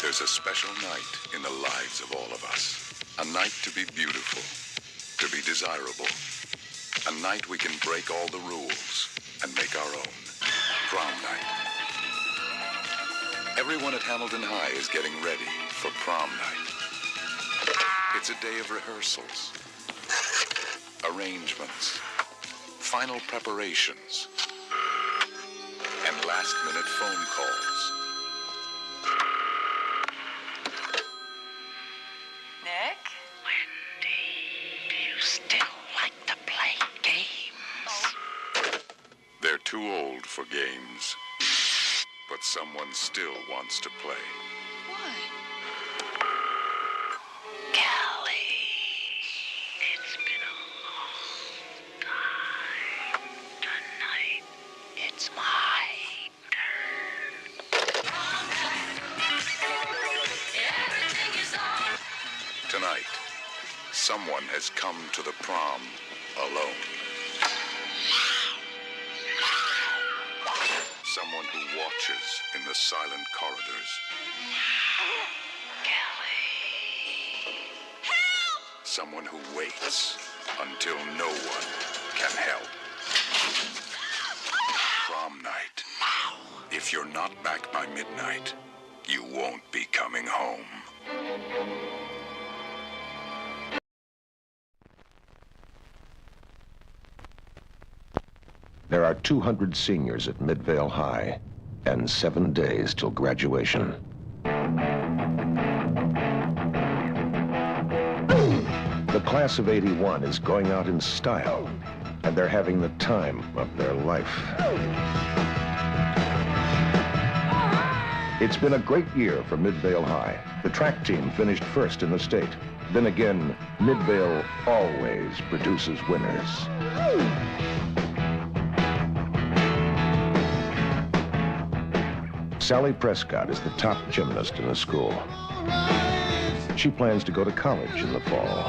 There's a special night in the lives of all of us. A night to be beautiful, to be desirable. A night we can break all the rules and make our own. Prom night. Everyone at Hamilton High is getting ready for prom night. It's a day of rehearsals, arrangements, final preparations, and last-minute phone calls. Nick? Wendy, do you still like to play games? They're too old for games, but someone still wants to play. What? Kelly, it's been a long time. Tonight, it's my turn. Tonight, someone has come to the prom alone. Someone who watches in the silent corridors. Kelly. Someone who waits until no one can help. Prom night. If you're not back by midnight, you won't be coming home. There are 200 seniors at Midvale High, and 7 days till graduation. The class of '81 is going out in style, and they're having the time of their life. It's been a great year for Midvale High. The track team finished first in the state. Then again, Midvale always produces winners. Sally Prescott is the top gymnast in the school. She plans to go to college in the fall.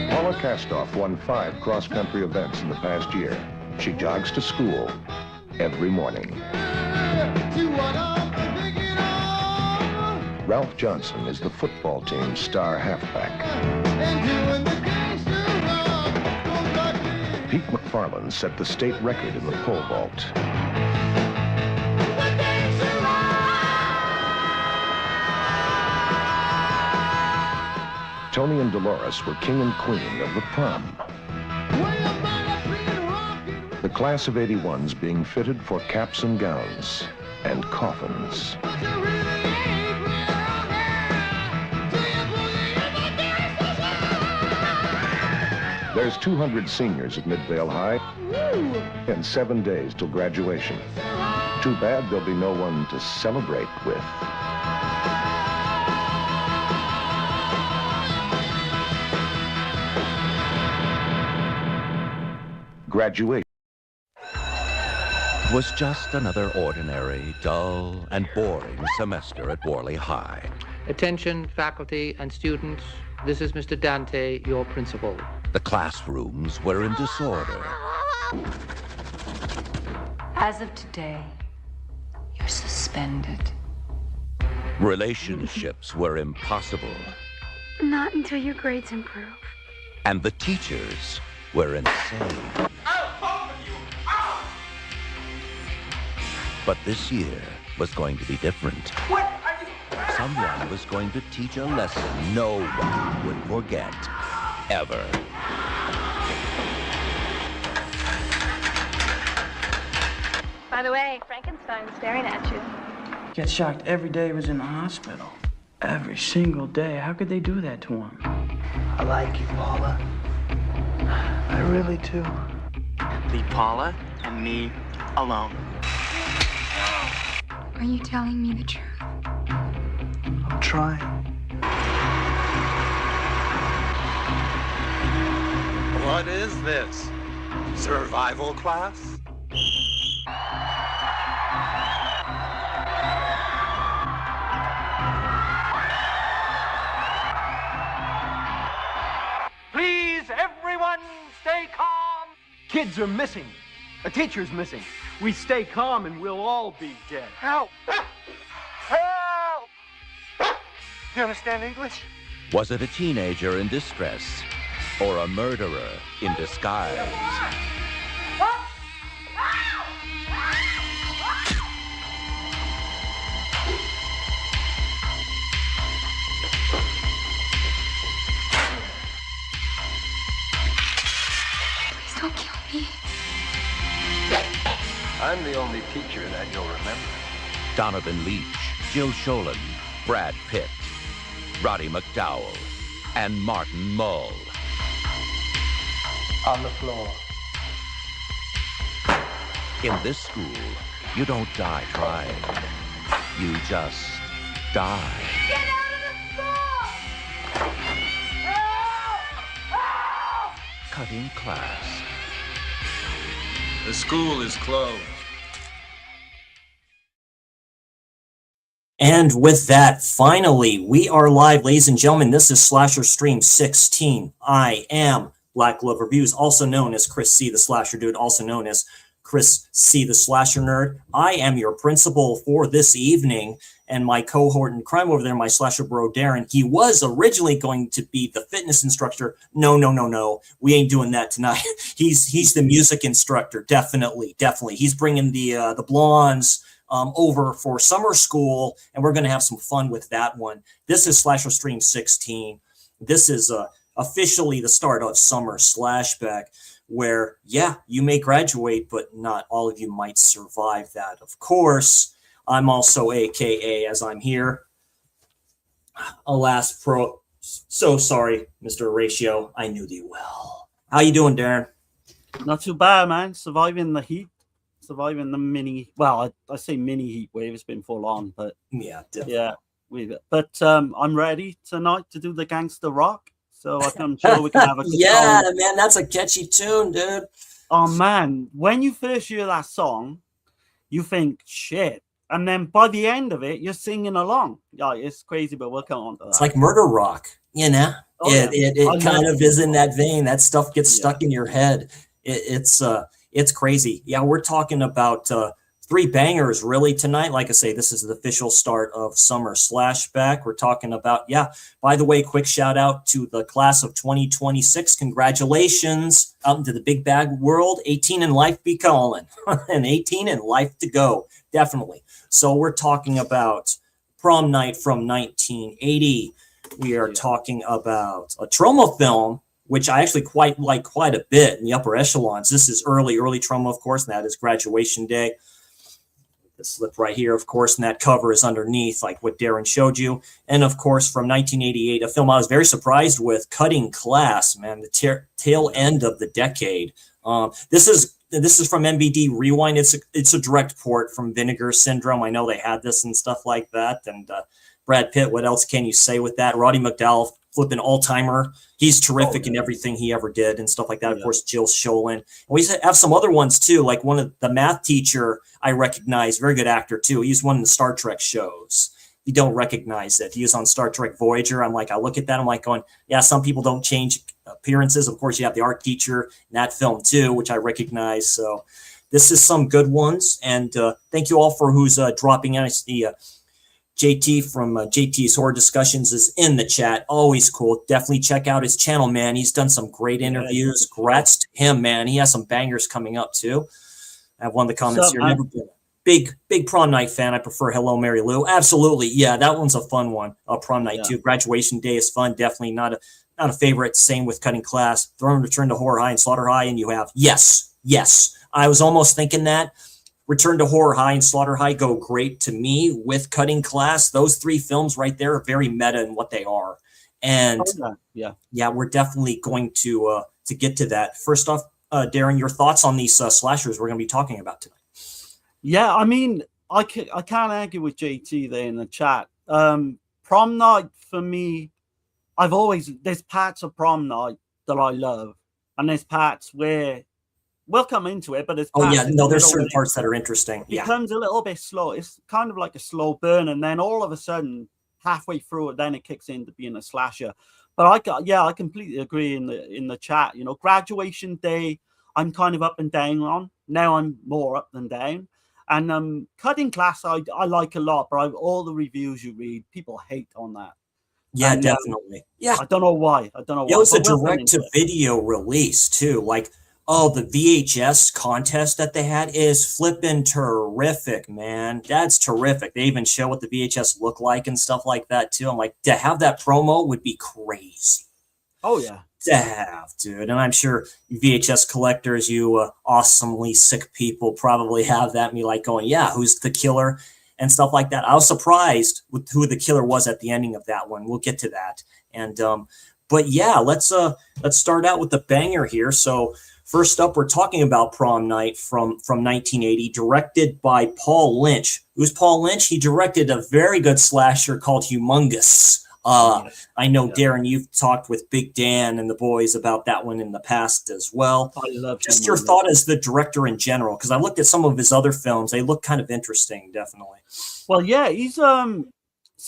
Paula Kastoff won 5 cross-country events in the past year. She jogs to school every morning. Ralph Johnson is the football team's star halfback. Pete McFarland set the state record in the pole vault. Tony and Dolores were king and queen of the prom. The class of '81's being fitted for caps and gowns and coffins. There's 200 seniors at Midvale High, and 7 days till graduation. Too bad there'll be no one to celebrate with. Graduation was just another ordinary, dull, and boring semester at Worley High. Attention, faculty and students. This is Mr. Dante, your principal. The classrooms were in disorder. As of today, you're suspended. Relationships were impossible. Not until your grades improve. And the teachers were insane. But this year was going to be different. Someone was going to teach a lesson no one would forget, ever. By the way, Frankenstein's staring at you. Get shocked every day he was in the hospital. Every single day. How could they do that to him? I like you, Paula. I really do. Leave Paula and me alone. Are you telling me the truth? I'm trying. What is this? Survival class? Please, everyone, stay calm. Kids are missing. A teacher's missing. We stay calm and we'll all be dead. Help! Help! You understand English? Was it a teenager in distress or a murderer in disguise? Please don't kill me. I'm the only teacher that you'll remember. Donovan Leitch, Jill Schoelen, Brad Pitt, Roddy McDowell, and Martin Mull. On the floor. In this school, you don't die trying. You just die. Get out of the school! Help! Help! Cutting class. The school is closed. And with that, finally, we are live, ladies and gentlemen. This is Slasher Stream 16. I am Black Glove Reviews, also known as Chris C, the Slasher Dude, also known as Chris C, the Slasher Nerd. I am your principal for this evening, and my cohort in crime over there, my Slasher bro, Darren, he was originally going to be the fitness instructor. No. We ain't doing that tonight. He's the music instructor, definitely. He's bringing the blondes over for summer school, and we're going to have some fun with that one. This is Slasher Stream 16. This is officially the start of Summer Slashback, where, yeah, you may graduate, but not all of you might survive that. Of course, I'm also AKA, as I'm here, alas, pro. So sorry, Mr. Ratio. I knew thee well. How you doing, Darren? Not too bad, man. Surviving the heat. Surviving the mini, well, I say mini heat wave. It's been full on, but yeah, definitely. Yeah, but I'm ready tonight to do the gangster rock. So I'm sure we can have a good yeah, time. Man, that's a catchy tune, dude. Oh man, when you first hear that song, you think shit, and then by the end of it, you're singing along. Yeah, it's crazy, but we'll come on to that. It's like murder rock, you know. Oh, it kind of is in that vein. That stuff gets stuck in your head. It's crazy. Yeah, we're talking about 3 bangers really tonight. Like I say, this is the official start of Summer Slashback. We're talking about, by the way, quick shout out to the class of 2026. Congratulations out into the big bag world. 18 in life be calling and 18 in life to go. Definitely. So we're talking about Prom Night from 1980. We are talking about a trauma film, which I actually quite like quite a bit in the upper echelons. This is early trauma, of course, and that is Graduation Day. The slip right here, of course, and that cover is underneath, like what Darren showed you. And, of course, from 1988, a film I was very surprised with, Cutting Class, man, the tail end of the decade. This is from MVD Rewind. It's a direct port from Vinegar Syndrome. I know they had this and stuff like that. And Brad Pitt, what else can you say with that? Roddy McDowell, flipping all-timer. He's terrific in everything he ever did and stuff like that. Of course, Jill Schoelen. And we have some other ones, too, like one of the math teacher I recognize, very good actor, too. He's one of the Star Trek shows. You don't recognize it. He was on Star Trek Voyager. I look at that, I'm like going, yeah, some people don't change appearances. Of course, you have the art teacher in that film, too, which I recognize. So this is some good ones. And thank you all for who's dropping in. I see JT from JT's Horror Discussions is in the chat. Always cool. Definitely check out his channel, man. He's done some great interviews. Congrats to him, man. He has some bangers coming up, too. I have one of the comments here. Never been a big Prom Night fan. I prefer Hello, Mary Lou. Absolutely. Yeah, that one's a fun one. Prom Night, too. Graduation Day is fun. Definitely not a favorite. Same with Cutting Class. Throwing Return to Horror High and Slaughter High, and you have, yes. I was almost thinking that. Return to Horror High and Slaughter High go great to me with Cutting Class. Those 3 films right there are very meta in what they are. And we're definitely going to get to that. First off, Darren, your thoughts on these slashers we're going to be talking about tonight? Yeah, I mean, I can't argue with JT there in the chat. Prom Night for me, there's parts of Prom Night that I love, and there's parts where we'll come into it, but it's there's certain parts that are interesting. It becomes a little bit slow. It's kind of like a slow burn, and then all of a sudden, halfway through it, then it kicks into being a slasher. But I completely agree in the chat. You know, Graduation Day, I'm kind of up and down on. now I'm more up than down. And Cutting Class, I like a lot, but all the reviews you read, people hate on that. Yeah, And, definitely. Yeah. I don't know why. It was a direct-to-video release, too. Like, oh, the VHS contest that they had is flipping terrific, man. That's terrific. They even show what the VHS look like and stuff like that, too. I'm like, to have that promo would be crazy. Oh, yeah. To have, dude. And I'm sure VHS collectors, you awesomely sick people, probably have that. Me like going, yeah, who's the killer? And stuff like that. I was surprised with who the killer was at the ending of that one. We'll get to that. And but yeah, let's start out with the banger here. So first up, we're talking about Prom Night from 1980, directed by Paul Lynch. Who's Paul Lynch? He directed a very good slasher called Humongous. I know, Darren, you've talked with Big Dan and the boys about that one in the past as well. I love just your thought as the director in general, because I looked at some of his other films. They look kind of interesting, definitely. Well, yeah, he's so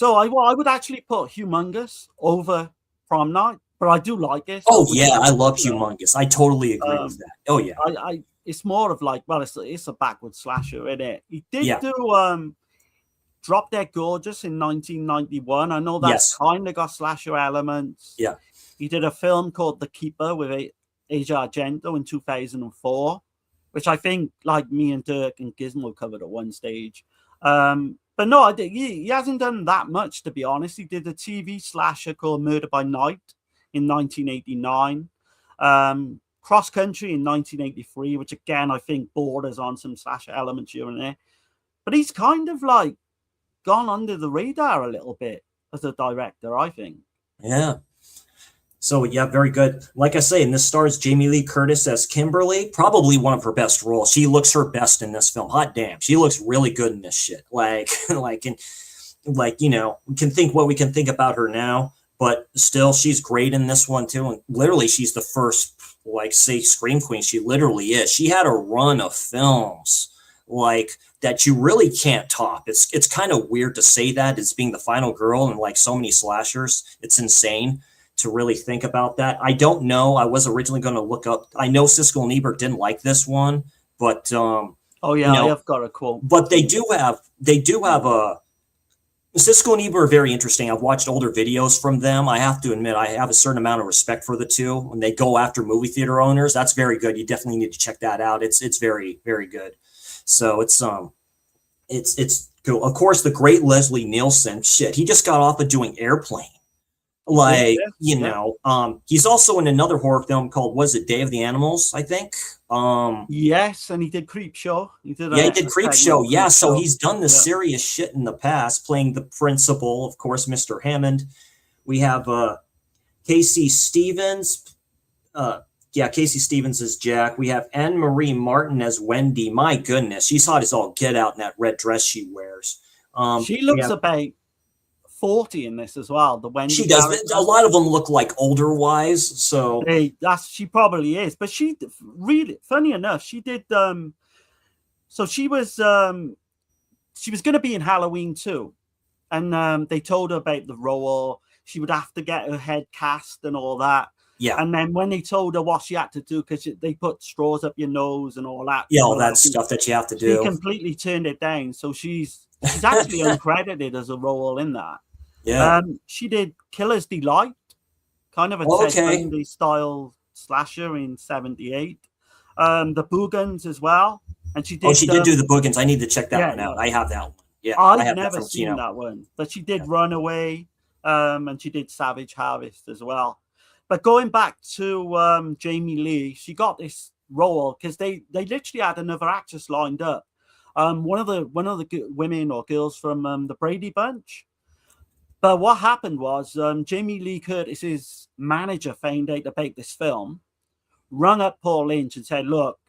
I would actually put Humongous over Prom Night, but I do like it. Oh yeah, I love Humongous. I totally agree with that. Oh yeah, I it's more of like, well, it's a backward slasher, isn't it? He did do Drop Dead Gorgeous in 1991. I know that's kind of got slasher elements. Yeah. He did a film called The Keeper with Asia Argento in 2004, which I think, like, me and Dirk and Gizmo covered at one stage. But no, he hasn't done that much, to be honest. He did a TV slasher called Murder by Night in 1989. Cross Country in 1983, which again, I think borders on some slasher elements here and there. But he's kind of like gone under the radar a little bit as a director, I think. Yeah. So, yeah, very good. Like I say, and this stars Jamie Lee Curtis as Kimberly, probably one of her best roles. She looks her best in this film. Hot damn. She looks really good in this shit. We can think what we can think about her now, but still, she's great in this one, too. And literally, she's the first, say, Scream Queen. She literally is. She had a run of films, that you really can't top. It's kind of weird to say that as being the final girl in so many slashers. It's insane to really think about that. I don't know. I was originally going to look up. I know Siskel and Ebert didn't like this one, but oh yeah, I have got a quote. But they do have a Siskel and Ebert are very interesting. I've watched older videos from them. I have to admit, I have a certain amount of respect for the two when they go after movie theater owners. That's very good. You definitely need to check that out. It's very, very good. So it's cool. Of course, the great Leslie Nielsen. Shit, he just got off of doing Airplane. He's also in another horror film called, was it Day of the Animals, I think? Yes, and he did Creepshow. He did Creepshow. Yeah, so he's done the serious shit in the past, playing the principal, of course, Mr. Hammond. We have Casey Stevens. Casey Stevens as Jack. We have Anne-Marie Martin as Wendy. My goodness, she's hot as all get out in that red dress she wears. She looks about 40 in this as well. The Wendy. She does. A lot of them look like older wise. So she probably is. But she really, funny enough, she did. So she was going to be in Halloween too, and they told her about the role. She would have to get her head cast and all that. Yeah. And then when they told her what she had to do, because they put straws up your nose and all that. Yeah, all that stuff that you have to do. She completely turned it down. So she's actually uncredited as a role in that. Yeah. She did Killer's Delight, kind of a Ted Bundy style slasher in 78. The Boogans as well. And she did. Oh, she did do the Boogans. I need to check that one out. I have that one. Yeah. I've never seen that one. But she did Runaway, and she did Savage Harvest as well. But going back to Jamie Lee, she got this role because they literally had another actress lined up. One of the women or girls from the Brady Bunch. But what happened was Jamie Lee Curtis's manager found out about this film, rung up Paul Lynch and said, "Look,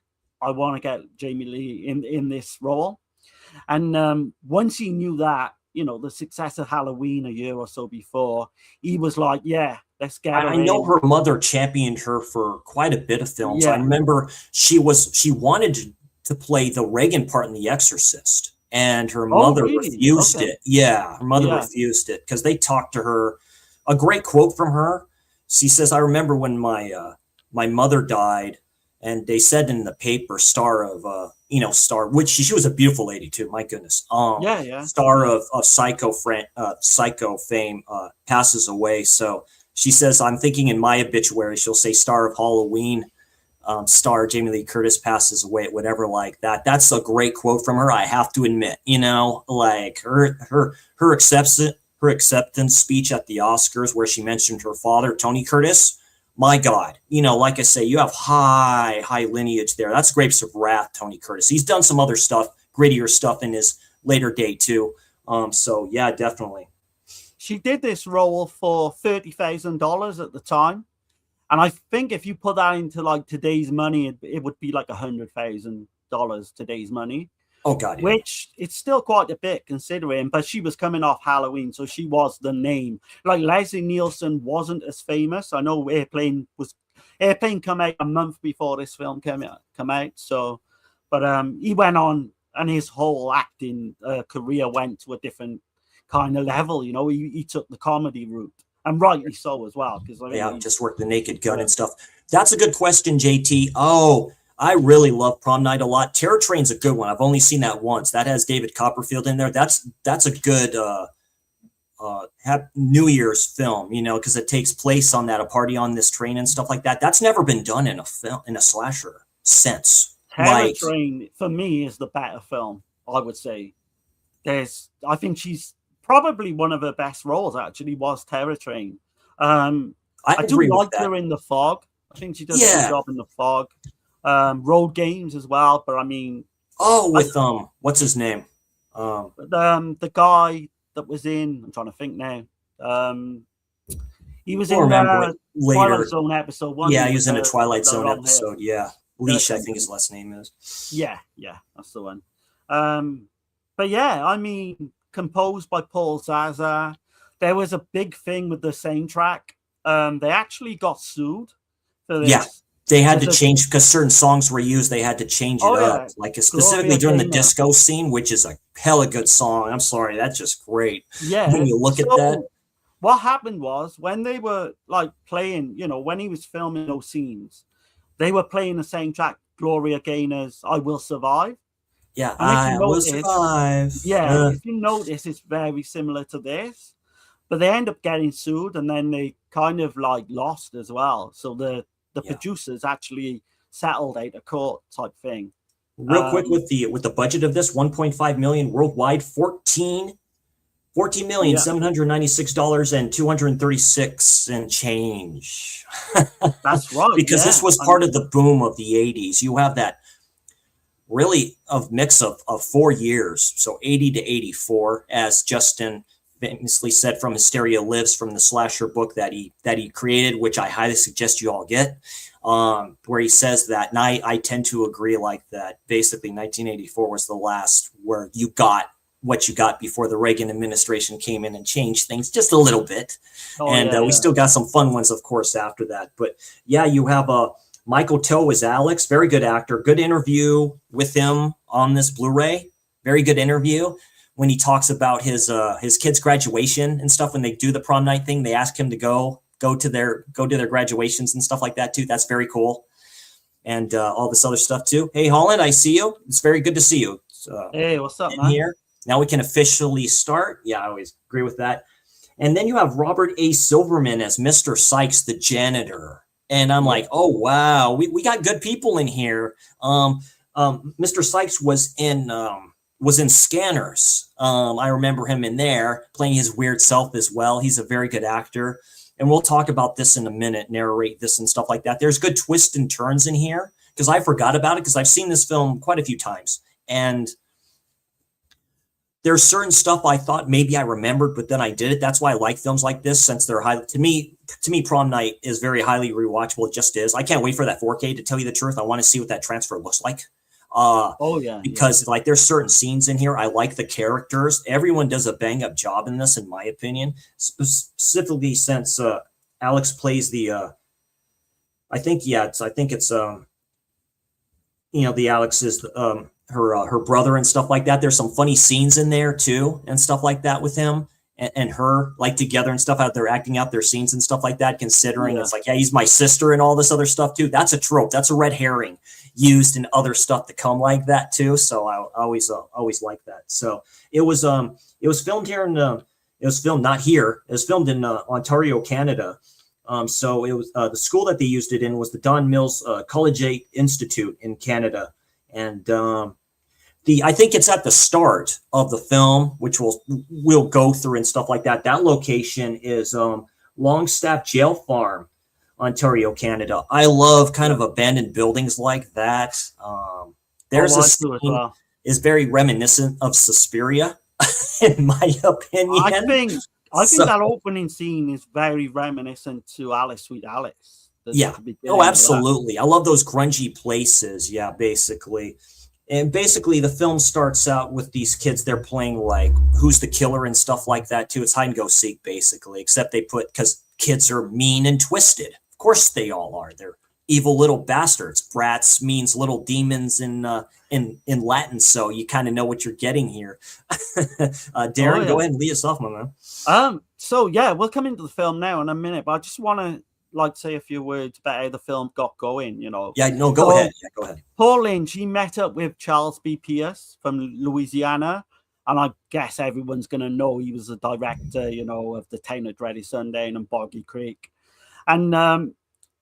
I want to get Jamie Lee in this role." And once he knew that, the success of Halloween a year or so before, he was like, "Yeah, let's get her." I know her mother championed her for quite a bit of films. Yeah. I remember she wanted to play the Reagan part in The Exorcist. And her mother refused it. Yeah, her mother refused it because they talked to her. A great quote from her. She says, "I remember when my mother died, And they said in the paper, star, which she was a beautiful lady too. My goodness. Star of Psycho fame passes away. So she says, I'm thinking in my obituary, she'll say star of Halloween, star Jamie Lee Curtis passes away, whatever like that. That's a great quote from her. I have to admit, like her acceptance speech at the Oscars where she mentioned her father, Tony Curtis. My God, like I say, you have high lineage there. That's Grapes of Wrath, Tony Curtis. He's done some other stuff, grittier stuff in his later day too. So yeah, definitely. She did this role for $30,000 at the time. And I think if you put that into like today's money, it would be like $100,000 today's money. Oh God, yeah. Which it's still quite a bit considering, but she was coming off Halloween, so she was the name. Like Leslie Nielsen wasn't as famous. I know Airplane come out a month before this film came out. So, but he went on, and his whole acting career went to a different kind of level. He took the comedy route, and rightly so as well. Because just worked the Naked Gun and stuff. That's a good question, JT. Oh. I really love Prom Night a lot. Terror Train's a good one. I've only seen that once. That has David Copperfield in there. That's a good New Year's film, because it takes place on a party on this train and stuff like that. That's never been done in a film, in a slasher sense. Terror Train for me is the better film, I would say. I think she's probably one of her best roles. Actually, was Terror Train. I do like her in The Fog. I think she does a good job in The Fog. Road Games as well, but I mean, what's his name? The guy that was in, I'm trying to think now. He was in Twilight Zone episode 1. Yeah, he was in a Twilight Zone episode. Yeah, Leash, I think his last name is. Yeah, that's the one. But yeah, I mean, composed by Paul Zaza. There was a big thing with the soundtrack. They actually got sued for this. Yeah. They had to change because certain songs were used. They had to change it up, like specifically during the disco scene, which is a hella good song. I'm sorry, that's just great. Yeah, when you look at that. What happened was when they were like playing, when he was filming those scenes, they were playing the same track, Gloria Gaynor's "I Will Survive." Yeah, I Will Survive. Yeah, if you notice, it's very similar to this, but they end up getting sued, and then they kind of like lost as well. So the producers actually settled out a court type thing. Real quick with the budget of this, 1.5 million worldwide, $14,796 and 236 and change. That's right. Because this was part of the boom of the 80s. You have that really mix of 4 years, so 80 to 84, as Justin famously said from Hysteria Lives, from the slasher book that he created, which I highly suggest you all get, where he says that, and I tend to agree like that. Basically, 1984 was the last where you got what you got before the Reagan administration came in and changed things just a little bit. We still got some fun ones, of course, after that. But yeah, you have Michael Toe as Alex, very good actor. Good interview with him on this Blu-ray. Very good interview. When he talks about his kids' graduation and stuff, when they do the prom night thing, they ask him to go to their graduations and stuff like that too. That's very cool, and all this other stuff too. Hey, Holland, I see you. It's very good to see you. Hey, what's up, man? Here now we can officially start. Yeah, I always agree with that. And then you have Robert A. Silverman as Mr. Sykes, the janitor, and I'm like, oh wow, we got good people in here. Mr. Sykes was in Scanners. I remember him in there playing his weird self as well. He's a very good actor. And we'll talk about this in a minute, narrate this and stuff like that. There's good twists and turns in here because I forgot about it because I've seen this film quite a few times. And there's certain stuff I thought maybe I remembered, but then I did it. That's why I like films like this, since they're to me, Prom Night is very highly rewatchable. It just is. I can't wait for that 4K, to tell you the truth. I want to see what that transfer looks like. Because like there's certain scenes in here. I like the characters. Everyone does a bang up job in this, in my opinion, specifically since Alex plays the I think it's the Alex is her brother and stuff like that. There's some funny scenes in there too and stuff like that with him. and her like together and stuff out there acting out their scenes and stuff like that, considering it's like, yeah, he's my sister and all this other stuff too. That's a trope. That's a red herring used in other stuff to come like that too. So I always like that. So it was filmed here in it was filmed not here. It was filmed in Ontario, Canada. So it was the school that they used it in was the Don Mills Collegiate Institute in Canada. And I think it's at the start of the film, which we'll go through and stuff like that. That location is Longstaff Jail Farm, Ontario, Canada. I love kind of abandoned buildings like that. There's a scene is very reminiscent of Suspiria, in my opinion. I think that opening scene is very reminiscent to Alice Sweet Alice. Yeah. Oh, absolutely. I love those grungy places. Yeah, basically. And basically, the film starts out with these kids. They're playing like Who's the Killer and stuff like that too. It's hide and go seek, basically. Except they because kids are mean and twisted. Of course, they all are. They're evil little bastards. Brats means little demons in Latin. So you kind of know what you're getting here. Darren, go ahead and lead us off, my man. So yeah, we'll come into the film now in a minute, but I just want to say a few words about how the film got going, Yeah, no, go ahead. Yeah, go ahead. Paul Lynch, he met up with Charles B. Pierce from Louisiana, and I guess everyone's going to know he was the director, of The Town of Dreaded Sundown and Boggy Creek. And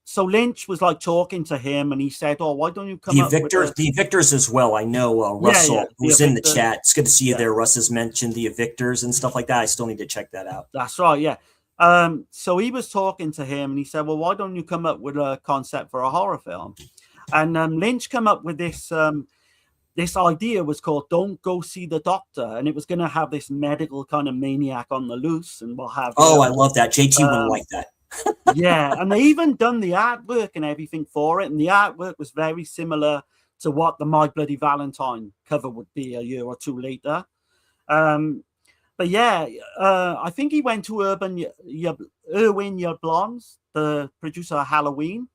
so Lynch was like talking to him, and he said, "Oh, why don't you come up with the Evictors as well?" I know Russell, who's in the chat. It's good to see you there. Russ has mentioned the Evictors and stuff like that. I still need to check that out. That's right, yeah. So he was talking to him, and he said, "Well, why don't you come up with a concept for a horror film?" And Lynch came up with this. This idea was called "Don't Go See the Doctor," and it was going to have this medical kind of maniac on the loose and what have you. Oh, I love that. JT wouldn't like that. Yeah, and they even done the artwork and everything for it, and the artwork was very similar to what the My Bloody Valentine cover would be a year or two later. But yeah, I think he went to Erwin Yablons, the producer of Halloween,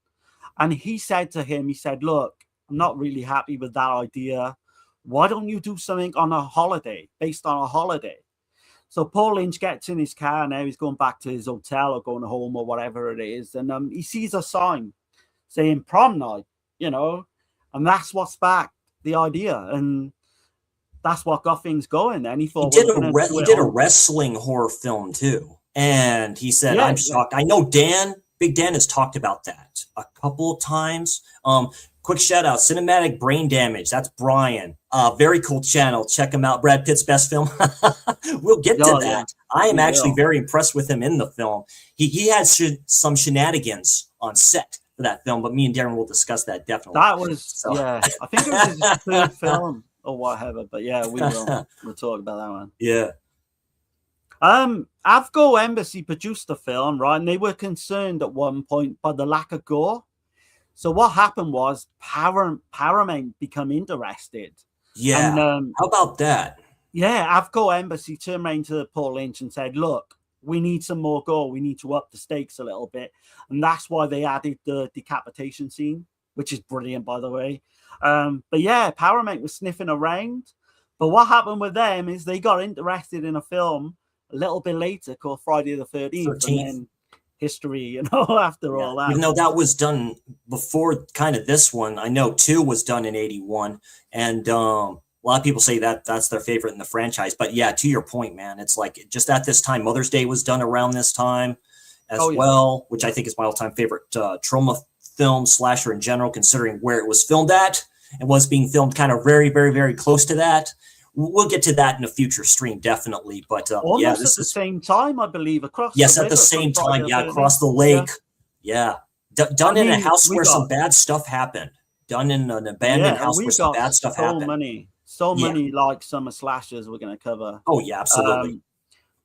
and he said to him, "Look, I'm not really happy with that idea. Why don't you do something on a holiday, based on a holiday?" So Paul Lynch gets in his car now. He's going back to his hotel or going home or whatever it is, and he sees a sign saying prom night, and that's what sparked the idea, and that's what got things going. Then he thought he did a wrestling horror film too, and he said, "I'm shocked." I know Big Dan has talked about that a couple of times. Quick shout out, Cinematic Brain Damage. That's Brian. Very cool channel. Check him out. Brad Pitt's best film. We'll get to that. Yeah. I am actually very impressed with him in the film. He had some shenanigans on set for that film, but me and Darren will discuss that definitely. That was, yeah, I think it was his third film or whatever, but yeah, we'll talk about that one. Yeah. Avgo Embassy produced the film, right? And they were concerned at one point by the lack of gore. So what happened was Paramount become interested. Yeah. And, how about that? Yeah, Avgo Embassy turned around to Paul Lynch and said, "Look, we need some more gore. We need to up the stakes a little bit." And that's why they added the decapitation scene, which is brilliant, by the way. But yeah, Paramount was sniffing around. But what happened with them is they got interested in a film a little bit later called Friday the 13th. And then history, after all that. Even though that was done before kind of this one, I know 2 was done in 81. And a lot of people say that that's their favorite in the franchise. But yeah, to your point, man, it's like just at this time, Mother's Day was done around this time as well, which I think is my all-time favorite trauma film, slasher in general, considering where it was filmed at and was being filmed kind of very, very, very close to that. We'll get to that in a future stream, definitely. But almost at the same time, I believe, across. Yes, at the same time, across the lake. Yeah, done in a house where some bad stuff happened. Done in an abandoned house where some bad stuff happened. So many like summer slashers we're going to cover. Oh yeah, absolutely.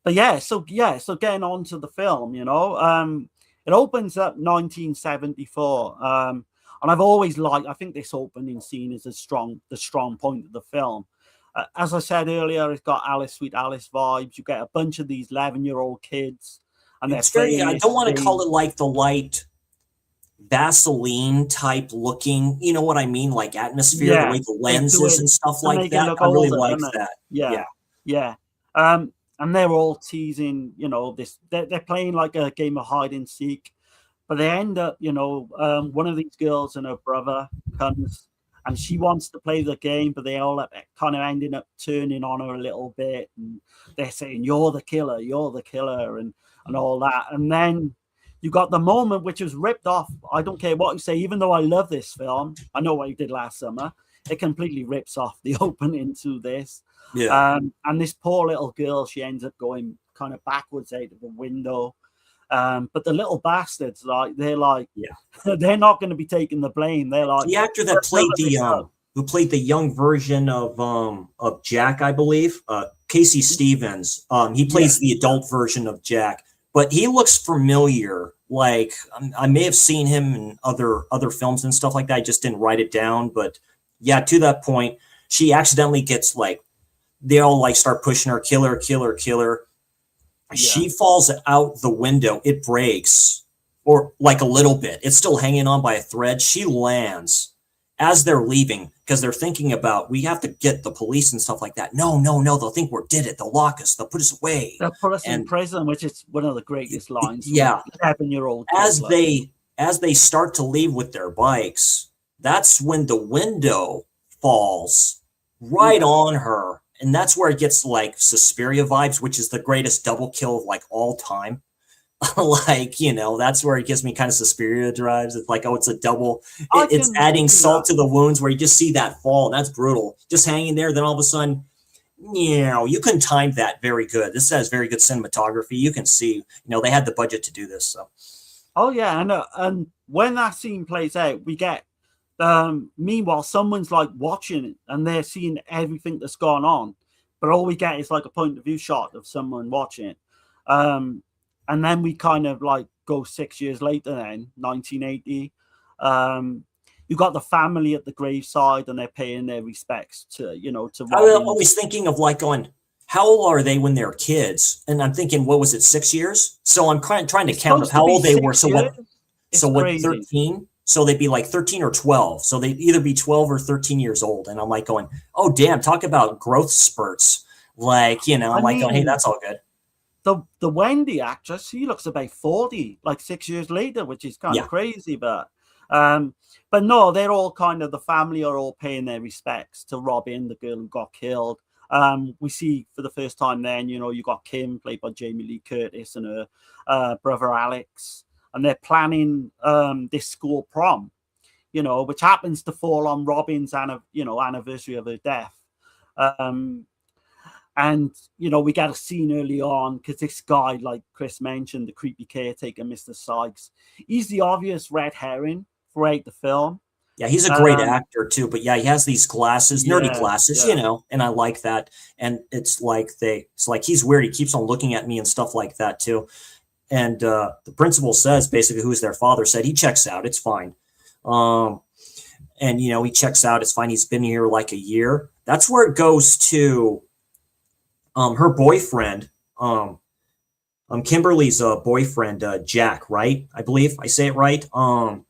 But so getting on to the film, it opens up 1974, and I've always liked. I think this opening scene is the strong point of the film. As I said earlier, it's got Alice Sweet Alice vibes. You get a bunch of these 11-year-old kids, and it's very. I don't want to call it like the light Vaseline type looking. You know what I mean? Like atmosphere, the way the lenses and stuff like that. I really like that. Yeah. And and they're all teasing, this. They're playing like a game of hide and seek, but they end up, one of these girls and her brother comes, and she wants to play the game, but they all kind of ending up turning on her a little bit, and they're saying, you're the killer, and all that. And then you got the moment which was ripped off. I don't care what you say, even though I love this film, I know what you did last summer. It completely rips off the opening to this. Yeah. And this poor little girl, she ends up going kind of backwards out of the window. But the little bastards, they're not going to be taking the blame. They're like the actor that played who played the young version of Jack, I believe, Casey Stevens. He plays the adult version of Jack, but he looks familiar. Like I may have seen him in other films and stuff like that. I just didn't write it down, but yeah, to that point, she accidentally gets they all start pushing her, killer. Yeah. She falls out the window. It breaks, or a little bit. It's still hanging on by a thread. She lands as they're leaving because they're thinking about, we have to get the police and stuff like that. No. They'll think we did it. They'll lock us. They'll put us away. They'll put us in prison, which is one of the greatest lines. Yeah. 11-year-old. As they start to leave with their bikes, that's when the window falls right on her. And that's where it gets Suspiria vibes, which is the greatest double kill of all time. That's where it gives me kind of Suspiria vibes. It's it's a double. It's adding salt to the wounds where you just see that fall. That's brutal. Just hanging there. Then all of a sudden, you can time that very good. This has very good cinematography. You can see, they had the budget to do this. So. Oh yeah, and when that scene plays out, we get. Meanwhile, someone's watching it and they're seeing everything that's gone on, but all we get is a point of view shot of someone watching it. And then we kind of go 6 years later, then 1980. You got the family at the graveside and they're paying their respects to Robin. I'm always thinking of going, how old are they when they're kids? And I'm thinking, what was it, 6 years? So I'm trying to count up how old they were. So what, 13? So they'd be 13 or 12. So they'd either be 12 or 13 years old. And I'm going, oh, damn, talk about growth spurts. I'm going, hey, that's all good. The Wendy actress, she looks about 40, 6 years later, which is kind of crazy. But no, they're all the family are all paying their respects to Robin, the girl who got killed. We see for the first time then, you got Kim, played by Jamie Lee Curtis, and her brother Alex. And they're planning this school prom, which happens to fall on Robin's anniversary of her death. And we get a scene early on because this guy, like Chris mentioned, the creepy caretaker, Mr. Sykes, he's the obvious red herring throughout the film. Yeah, he's a great actor too. But yeah, he has these glasses, nerdy glasses, and I like that. And it's he's weird. He keeps on looking at me and stuff like that too. And the principal says, basically, who's their father, said he checks out. It's fine. And, he checks out. It's fine. He's been here a year. That's where it goes to her boyfriend, Kimberly's boyfriend, Jack, right? I believe I say it right. I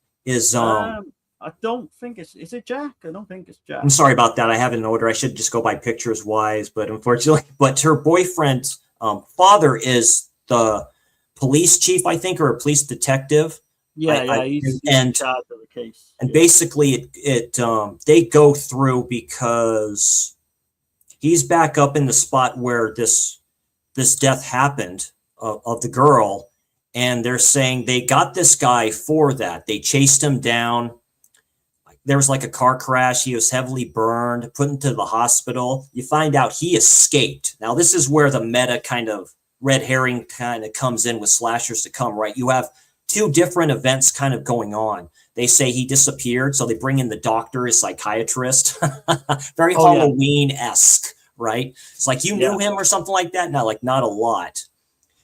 don't think is it Jack? I don't think it's Jack. I'm sorry about that. I have it in order. I should just go by pictures wise, but unfortunately, her boyfriend's father is the police chief, I think, or a police detective. He's in charge of the case. And basically, they go through because he's back up in the spot where this death happened of the girl, and they're saying they got this guy for that. They chased him down. There was a car crash. He was heavily burned, put into the hospital. You find out he escaped. Now, this is where the meta kind of red herring kind of comes in with slashers to come, right? You have two different events kind of going on. They say he disappeared, so they bring in the doctor, a psychiatrist. Very Halloween-esque, right? It's you knew him or something like that? No, not a lot.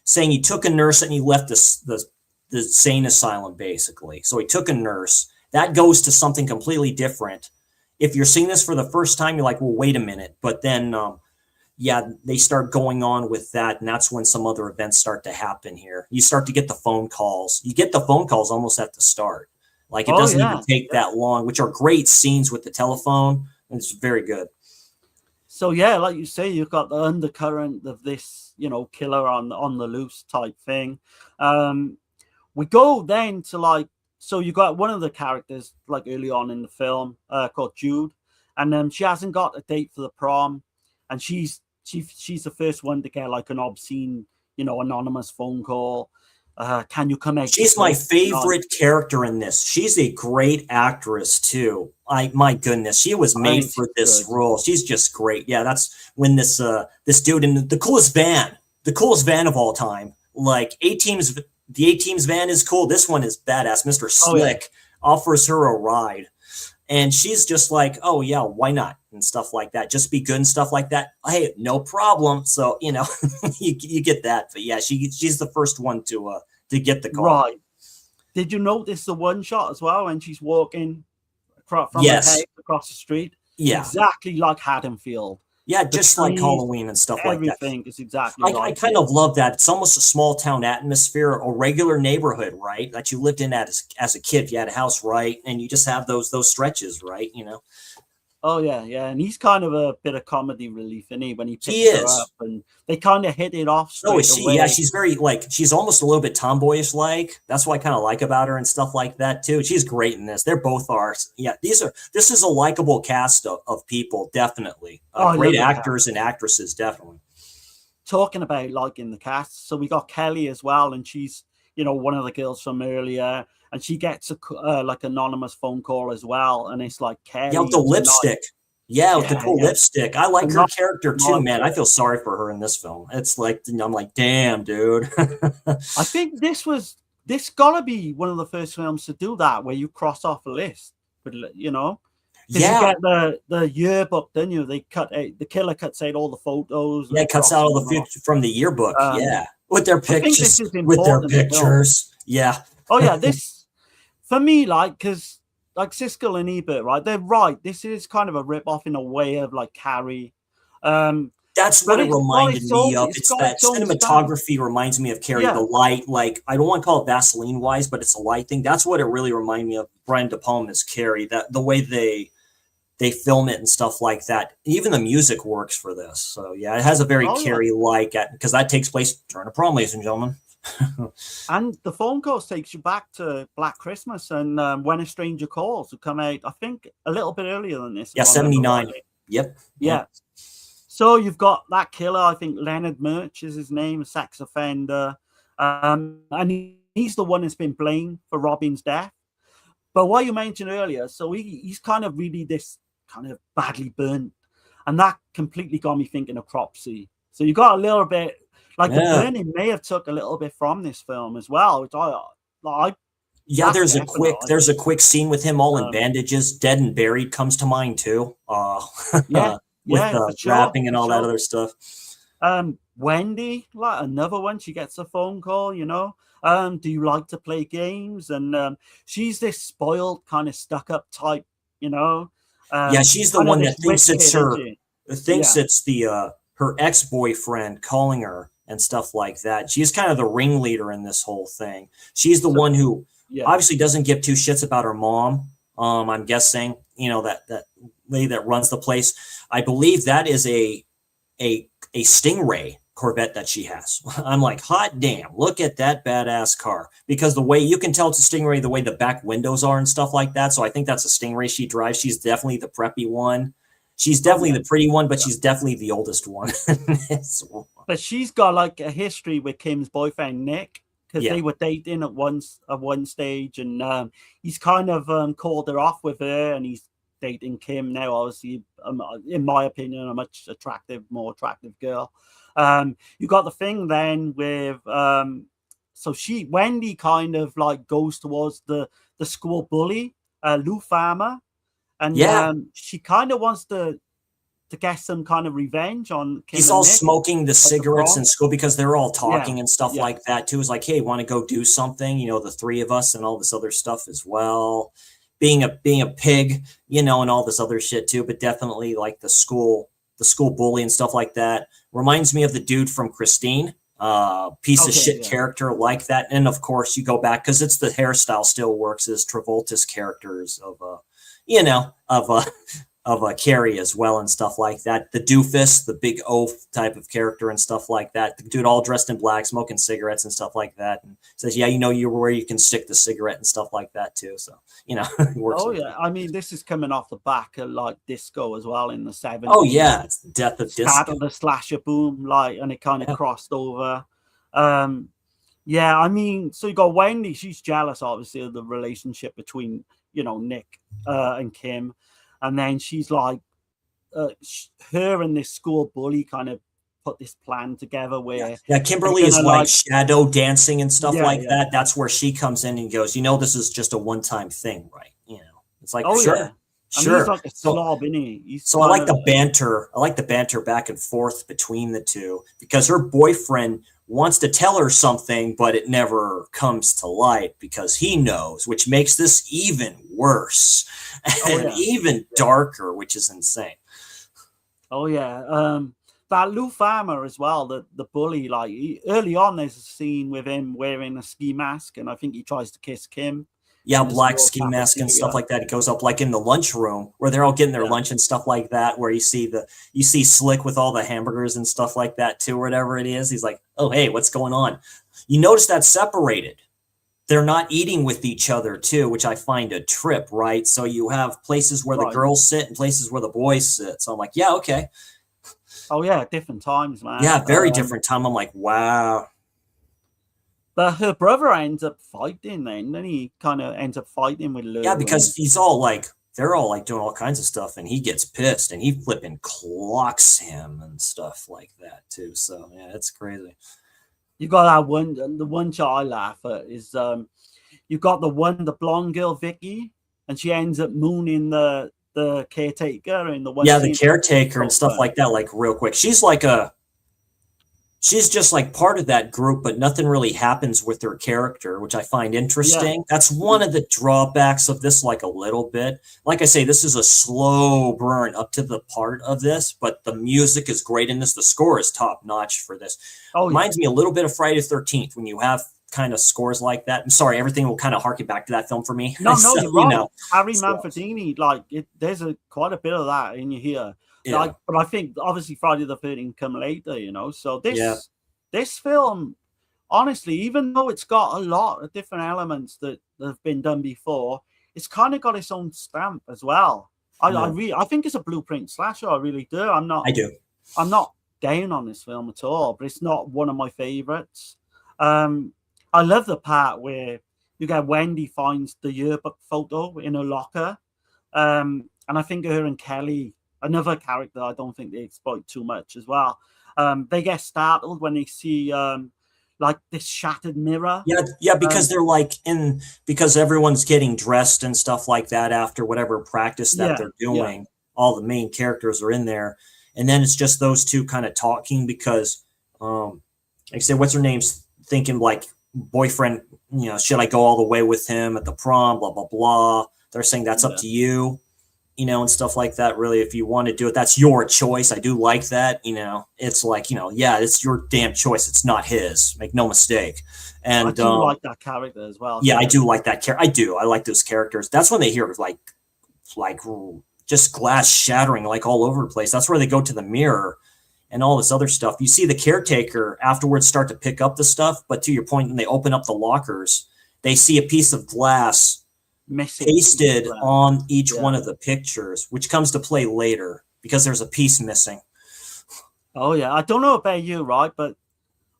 Saying he took a nurse and he left the insane asylum, basically. So he took a nurse. That goes to something completely different. If you're seeing this for the first time, you're like, well, wait a minute. But then they start going on with that, and that's when some other events start to happen here. You start to get the phone calls. You get the phone calls almost at the start. It doesn't even take that long, which are great scenes with the telephone. It's very good. So yeah, like you say, you've got the undercurrent of this, killer on the loose type thing. We go then to like, so you got one of the characters like early on in the film called Jude, and she hasn't got a date for the prom, and she's the first one to get like an obscene, anonymous phone call. Can you come out? She's my favorite character in this. She's a great actress too. My goodness, she was made for this role. She's just great. Yeah, that's when this dude in the coolest van of all time. Like the A-Team's van is cool. This one is badass. Mr. Slick offers her a ride, and she's just like, oh yeah, why not, and stuff like that. Just be good and stuff like that. Hey, no problem. So you get that. But yeah, she's the first one to get the call. Right. Did you notice the one shot as well when she's walking from the house across the street? Yeah, exactly like Haddonfield. Yeah, just like Halloween and stuff like that. Everything is exactly I kind of love that. It's almost a small town atmosphere, a regular neighborhood, right? That you lived in as a kid. You had a house, right? And you just have those stretches, right? Oh yeah, and he's kind of a bit of comedy relief, isn't he? When he picks her up, and they kind of hit it off straight away. Yeah, she's very she's almost a little bit tomboyish like. That's what I kind of like about her and stuff like that too. She's great in this. They're both are. Yeah, this is a likable cast of people, definitely. Great actors and actresses, definitely. Talking about liking the cast, so we got Kelly as well, and she's one of the girls from earlier. And she gets a like anonymous phone call as well, and it's like Kelly. Yeah, with the lipstick. With the cool lipstick. I like her character too, man. I feel sorry for her in this film. It's like I'm like, damn, dude. I think this gotta be one of the first films to do that, where you cross off a list, but you get the yearbook, don't you? They the killer cuts out all the photos. Yeah, cuts out all the from the yearbook. With their pictures. Yeah. Oh yeah, this. For me, because Siskel and Ebert, right? They're right. This is kind of a rip-off in a way of like Carrie. That's what it reminded me of. It's that cinematography reminds me of Carrie. The light, like I don't want to call it Vaseline-wise, but it's a light thing. That's what it really reminded me of. Brian De Palma's Carrie. That the way they film it and stuff like that. Even the music works for this. So yeah, it has a very Carrie-like because that takes place during a prom, ladies and gentlemen. And the phone calls takes you back to Black Christmas and When a Stranger Calls, to come out, I think, a little bit earlier than this. Yeah, 79. Yep. Yeah. So you've got that killer, I think Leonard Murch is his name, a sex offender. And he's the one that's been blamed for Robin's death. But what you mentioned earlier, so he's kind of really this kind of badly burnt. And that completely got me thinking of Cropsey. So you got a little bit... the burning may have took a little bit from this film as well, which there's a quick scene with him all in bandages, dead and buried comes to mind too. With rapping and all that other stuff. Wendy, like another one, she gets a phone call. Do you like to play games? And she's this spoiled kind of stuck up type. She's the one that thinks it's her. Thinks it's the her ex-boyfriend calling her and stuff like that. She's kind of the ringleader in this whole thing. She's the one who obviously doesn't give two shits about her mom. I'm guessing, that lady that runs the place. I believe that is a Stingray Corvette that she has. I'm like, hot damn, look at that badass car. Because the way you can tell it's a Stingray, the way the back windows are and stuff like that. So I think that's a Stingray she drives. She's definitely the preppy one. She's definitely the pretty one, but she's definitely the oldest one. But she's got like a history with Kim's boyfriend Nick, because they were dating at one stage, and he's kind of called her off with her, and he's dating Kim now. Obviously, in my opinion, a much more attractive girl. You got the thing then with Wendy kind of like goes towards the school bully, Lou Farmer. And she kind of wants to get some kind of revenge on Kim. He's all smoking the cigarettes in school because they're all talking and stuff like that too. It's like, hey, want to go do something? The three of us and all this other stuff as well. Being a pig, and all this other shit too. But definitely like the school bully and stuff like that reminds me of the dude from Christine. Piece of shit character like that. And of course, you go back because it's the hairstyle still works as Travolta's characters of Carrie as well and stuff like that. The doofus, the big oaf type of character and stuff like that. The dude all dressed in black, smoking cigarettes and stuff like that, and says, "Yeah, you know, you're where you can stick the cigarette and stuff like that too." So it works. Oh yeah, I mean, this is coming off the back of like disco as well in the 70s. Oh yeah, it's the death of disco. Start of the slasher boom, like, and it kind of crossed over. Yeah, I mean, so you got Wendy. She's jealous, obviously, of the relationship between Nick and Kim. And then she's like, her and this school bully kind of put this plan together where... Yeah, Kimberly is like shadow dancing and stuff that. That's where she comes in and goes, this is just a one-time thing, right? It's like, sure. Yeah. Sure. He's like a slob, isn't he? So I like the banter. I like the banter back and forth between the two because her boyfriend wants to tell her something, but it never comes to light because he knows, which makes this even worse and even darker, which is insane. Oh yeah. That Lou Farmer as well, the bully, like early on there's a scene with him wearing a ski mask and I think he tries to kiss Kim. Yeah, black ski mask and stuff like that. It goes up like in the lunchroom where they're all getting their lunch and stuff like that, where you see Slick with all the hamburgers and stuff like that too, or whatever it is. He's like, "Oh, hey, what's going on?" You notice that's separated. They're not eating with each other too, which I find a trip, right? So you have places where the girls sit and places where the boys sit. So I'm like, yeah, okay. Oh yeah, different times, man. Yeah, very different time. I'm like, wow. But her brother ends up fighting then he kind of ends up fighting with Lou. Yeah, because he's all like, they're all like doing all kinds of stuff and he gets pissed and he flipping clocks him and stuff like that too. So yeah, it's crazy. You got that one, the one shot I laugh at is you got the blonde girl, Vicky, and she ends up mooning the caretaker in the one. Yeah, the caretaker and stuff like that, like real quick. She's just like part of that group, but nothing really happens with her character, which I find interesting. Yeah. That's one of the drawbacks of this, like a little bit. Like I say, this is a slow burn up to the part of this, but the music is great in this. The score is top notch for this. Reminds me a little bit of Friday the 13th when you have kind of scores like that. I'm sorry, everything will kind of harken back to that film for me. No, so, you're right. Harry Manfredini, like there's quite a bit of that in here. Yeah. Like, but I think obviously Friday the 13th come later, So this film, honestly, even though it's got a lot of different elements that have been done before, it's kind of got its own stamp as well. I think it's a blueprint slasher. I really do. I'm not down on this film at all, but it's not one of my favorites. I love the part where you get Wendy finds the yearbook photo in her locker, and I think her and Kelly, another character I don't think they exploit too much as well. They get startled when they see like this shattered mirror. Yeah, because they're like because everyone's getting dressed and stuff like that after whatever practice that they're doing. Yeah. All the main characters are in there, and then it's just those two kind of talking because, like I said, what's her name's thinking like boyfriend, should I go all the way with him at the prom? Blah blah blah. They're saying that's up to you. And stuff like that. Really, if you want to do it, that's your choice. I do like that. It's like, it's your damn choice. It's not his. Make no mistake. And I do like that character as well. Yeah, I do like that character. I do. I like those characters. That's when they hear like just glass shattering like all over the place. That's where they go to the mirror and all this other stuff. You see the caretaker afterwards start to pick up the stuff, but to your point, when they open up the lockers, they see a piece of glass pasted on each one of the pictures, which comes to play later because there's a piece missing. Oh yeah, I don't know about you, right? But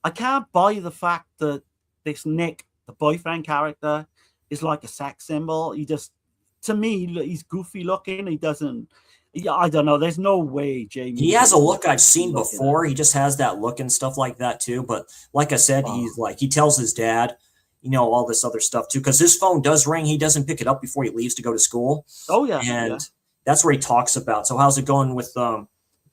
I can't buy the fact that this Nick, the boyfriend character, is like a sex symbol. To me, he's goofy looking. He doesn't. I don't know. There's no way, Jamie. He has a look I've seen before. He just has that look and stuff like that too. But like I said, he tells his dad, all this other stuff too, because his phone does ring. He doesn't pick it up before he leaves to go to school. Oh yeah, and that's where he talks about. So how's it going with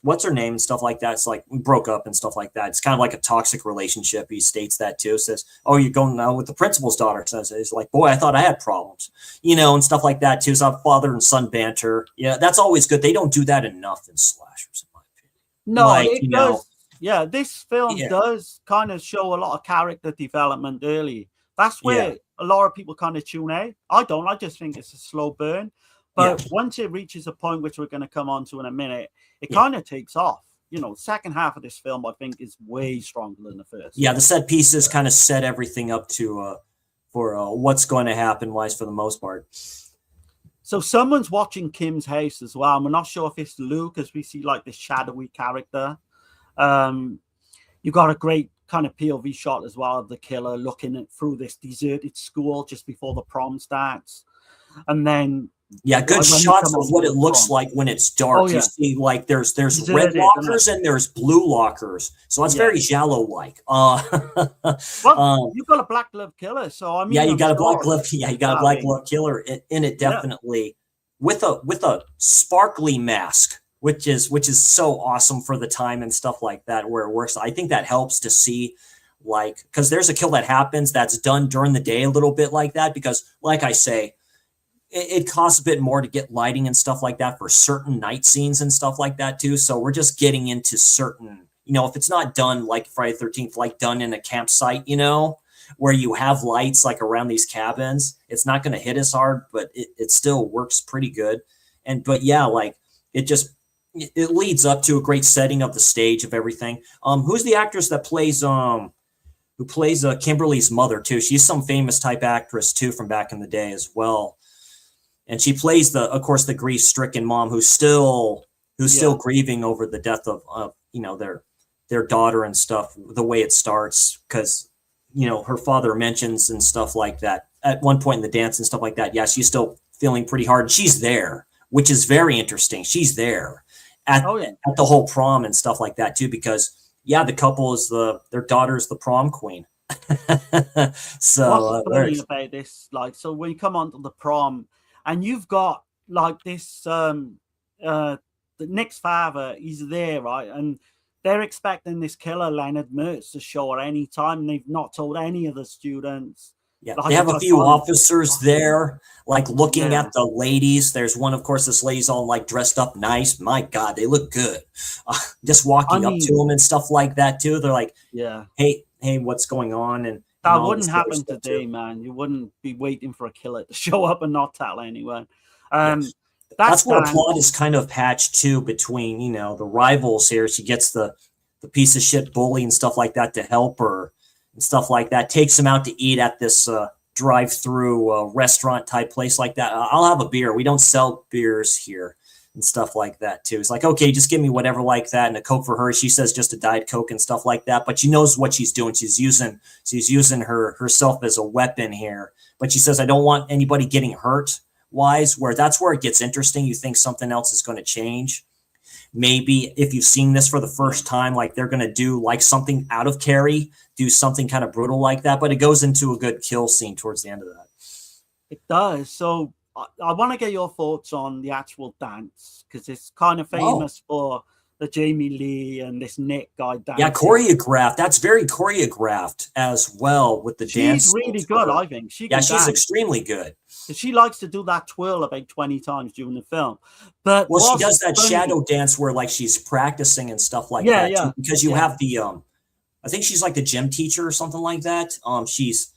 what's her name and stuff like that? It's like we broke up and stuff like that. It's kind of like a toxic relationship. He states that too. Says, "Oh, you're going now with the principal's daughter." Says, "He's like, boy, I thought I had problems," and stuff like that too. So father and son banter. Yeah, that's always good. They don't do that enough in slashers, in my opinion. No, it does. Yeah, this film does kind of show a lot of character development early. That's where a lot of people kind of tune out. I don't. I just think it's a slow burn. But once it reaches a point, which we're going to come on to in a minute, it kind of takes off. You know, second half of this film, I think, is way stronger than the first. Yeah, the set pieces kind of set everything up to for what's going to happen wise for the most part. So someone's watching Kim's house as well. And we're not sure if it's Luke, as we see like this shadowy character. You got a great kind of POV shot as well of the killer looking through this deserted school just before the prom starts. And then good shots of what it looks like when it's dark. You see like there's red lockers and there's blue lockers. So it's very Giallo like. Well, you've got a black glove killer, so I mean you got a black glove killer in it definitely with a sparkly mask, which is so awesome for the time and stuff like that where it works. I think that helps to see like because there's a kill that happens that's done during the day a little bit like that because like I say it costs a bit more to get lighting and stuff like that for certain night scenes and stuff like that too. So we're just getting into certain, if it's not done like Friday the 13th, like done in a campsite, where you have lights like around these cabins, it's not going to hit as hard, but it still works pretty good. Like it leads up to a great setting of the stage of everything. Who's the actress that plays, who plays Kimberly's mother too? She's some famous type actress too from back in the day as well. And she plays of course, the grief-stricken mom who's still grieving over the death of their daughter and stuff. The way it starts, because her father mentions and stuff like that at one point in the dance and stuff like that. Yeah, she's still feeling pretty hard. She's there, which is very interesting. She's there at the whole prom and stuff like that too, because the couple is their daughter's the prom queen. So what's funny about this, like, so when you come onto the prom. And you've got like this, the Nick's father, he's there, right? And they're expecting this killer, Leonard Mertz, to show at any time. And they've not told any of the students. Yeah, they have a few officers there, like looking at the ladies. There's one, of course, this lady's all like dressed up nice. My God, they look good. Just walking up to them and stuff like that too. They're like, hey, what's going on? And that wouldn't happen today, man. You wouldn't be waiting for a killer to show up and not tell anyone. That's where plot is kind of patched too between, the rivals here. She gets the piece of shit bully and stuff like that to help her and stuff like that. Takes him out to eat at this drive-through restaurant type place like that. I'll have a beer. We don't sell beers here and stuff like that too. It's like, okay, just give me whatever like that and a Coke for her. She says just a Diet Coke and stuff like that, but she knows what she's doing. She's using herself as a weapon here, but she says, I don't want anybody getting hurt wise, where that's where it gets interesting. You think something else is going to change. Maybe if you've seen this for the first time, like they're going to do like something out of Carrie, do something kind of brutal like that, but it goes into a good kill scene towards the end of that. It does. So I want to get your thoughts on the actual dance, because it's kind of famous for the Jamie Lee and this Nick guy dancing. Yeah, choreographed. That's very choreographed as well with the dance. She's really good, I think. She's extremely good. She likes to do that twirl about 20 times during the film. But she does that shadow dance where like she's practicing and stuff like that. Yeah. Too, because you have the I think she's like the gym teacher or something like that. She's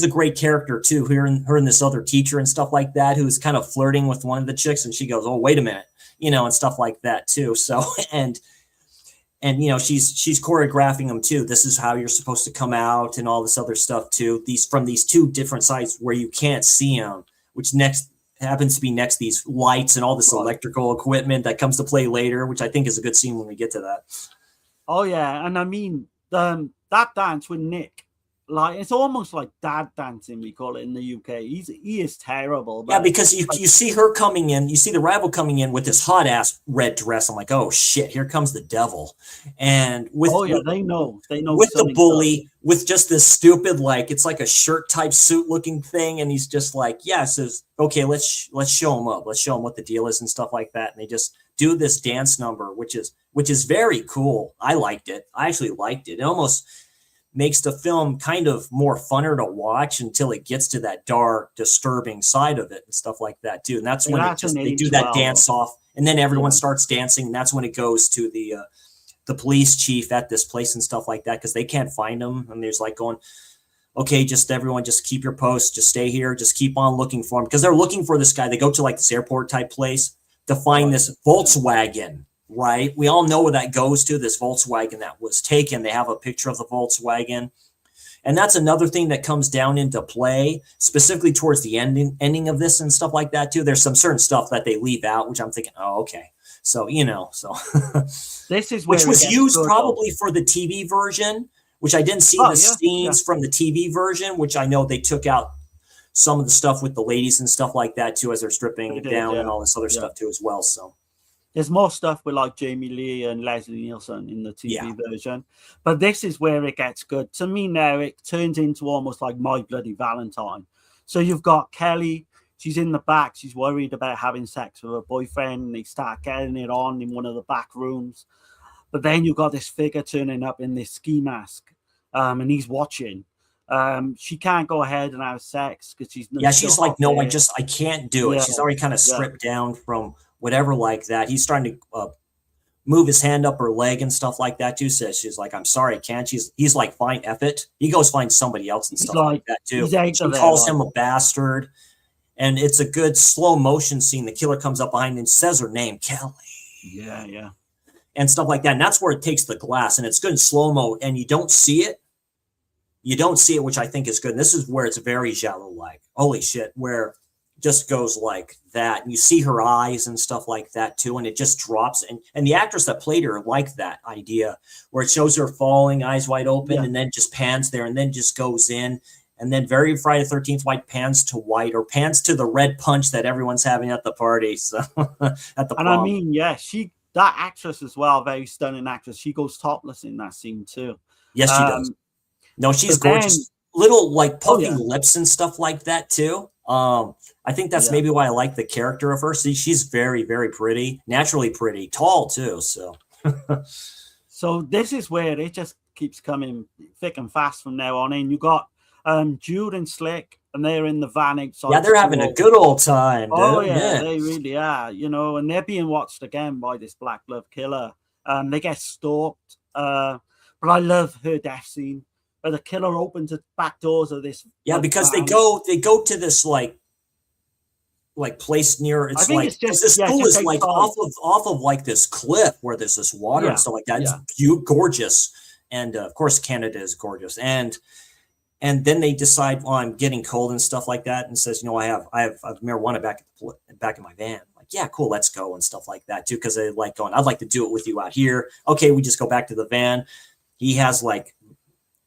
a great character too. Her and this other teacher and stuff like that, who's kind of flirting with one of the chicks, and she goes, "Oh, wait a minute," and stuff like that too. So and she's choreographing them too. This is how you're supposed to come out and all this other stuff too. From these two different sides where you can't see them, which happens to be next to these lights and all this electrical equipment that comes to play later, which I think is a good scene when we get to that. Oh yeah, and I mean that dance with Nick. Like it's almost like dad dancing, we call it in the UK. He is terrible. But because you see her coming in, you see the rival coming in with this hot ass red dress. I'm like, oh shit, here comes the devil. And they know with the bully with just this stupid like it's like a shirt type suit looking thing, and he's just like, says, okay, let's show him up, let's show him what the deal is and stuff like that. And they just do this dance number, which is very cool. I liked it. I actually liked it. It almost makes the film kind of more funner to watch until it gets to that dark, disturbing side of it and stuff like that too. And that's when they do that dance off, and then everyone starts dancing, and that's when it goes to the police chief at this place and stuff like that, because they can't find him. And there's like going, okay, just everyone, just keep your post, just stay here, just keep on looking for him, because they're looking for this guy. They go to like this airport type place to find this Volkswagen, right? We all know where that goes to, this Volkswagen that was taken. They have a picture of the Volkswagen. And that's another thing that comes down into play, specifically towards the ending of this and stuff like that too. There's some certain stuff that they leave out, which I'm thinking, oh, okay. So, this is which was used probably for the TV version, which I didn't see the scenes from the TV version, which I know they took out some of the stuff with the ladies and stuff like that too, as they're stripping down and all this other stuff too as well. So there's more stuff with like Jamie Lee and Leslie Nielsen in the TV version, but this is where it gets good. To me now, it turns into almost like My Bloody Valentine. So you've got Kelly. She's in the back. She's worried about having sex with her boyfriend. And they start getting it on in one of the back rooms. But then you've got this figure turning up in this ski mask, and he's watching. She can't go ahead and have sex because she's like, no, I can't do it. She's already kind of stripped down from whatever like that. He's trying to move his hand up her leg and stuff like that too. So she's like, I'm sorry, I can't. He's like, fine, F it. He goes find somebody else and stuff like that too. She calls him a bastard. And it's a good slow motion scene. The killer comes up behind and says her name, Kelly. Yeah. And stuff like that. And that's where it takes the glass. And it's good in slow-mo. And you don't see it. You don't see it, which I think is good. And this is where it's very giallo-like. Holy shit. Where it just goes like that. And you see her eyes and stuff like that too. And it just drops. And the actress that played her liked that idea. Where it shows her falling, eyes wide open. And then just pans there. And then just goes in. And then very Friday the 13th white pans to white, or pans to the red punch that everyone's having at the party. So at the prom. And I mean, that actress as well, very stunning actress. She goes topless in that scene too. Yes, she does. No, she's gorgeous. Little like puffy lips and stuff like that too. I think that's maybe why I like the character of her. See, she's very, very pretty, naturally pretty, tall too. So, so this is where it just keeps coming thick and fast from now on in. You got Jude and Slick, and they're in the van outside. Yeah, they're having a good old time. Dude. Oh yeah, they really are. And they're being watched again by this Black Glove killer. They get stalked. But I love her death scene where the killer opens the back doors of this. Yeah, because van. they go to this like place near. It's like this school is like off of like this cliff where there's this water and stuff like that. It's gorgeous, and of course Canada is gorgeous, and then they decide, I'm getting cold and stuff like that, and says, I have marijuana back in my van. Like, yeah, cool, let's go and stuff like that too, because they like going, I'd like to do it with you out here. Okay, we just go back to the van. He has like,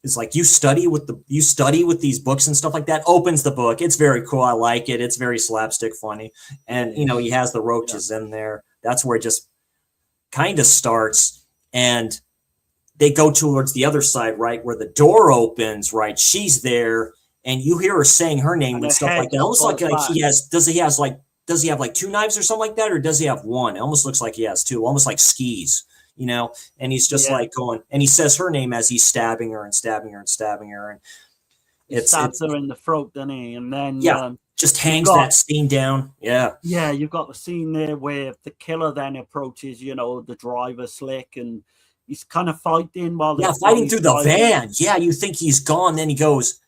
it's like you study with these books and stuff like that. Opens the book. It's very cool. I like it. It's very slapstick funny, and he has the roaches in there. That's where it just kind of starts, and they go towards the other side, right, where the door opens, right? She's there, and you hear her saying her name and stuff like that. Almost like he has. Does he have like two knives or something like that, or does he have one? It almost looks like he has two, almost like skis, And he's just like going, and he says her name as he's stabbing her and stabbing her and stabbing her, and it stabs her in the throat, doesn't he? And then just hangs that scene down. Yeah, you've got the scene there where the killer then approaches, the driver Slick, and he's kind of fighting while fighting through the van. Yeah, you think he's gone. Then he goes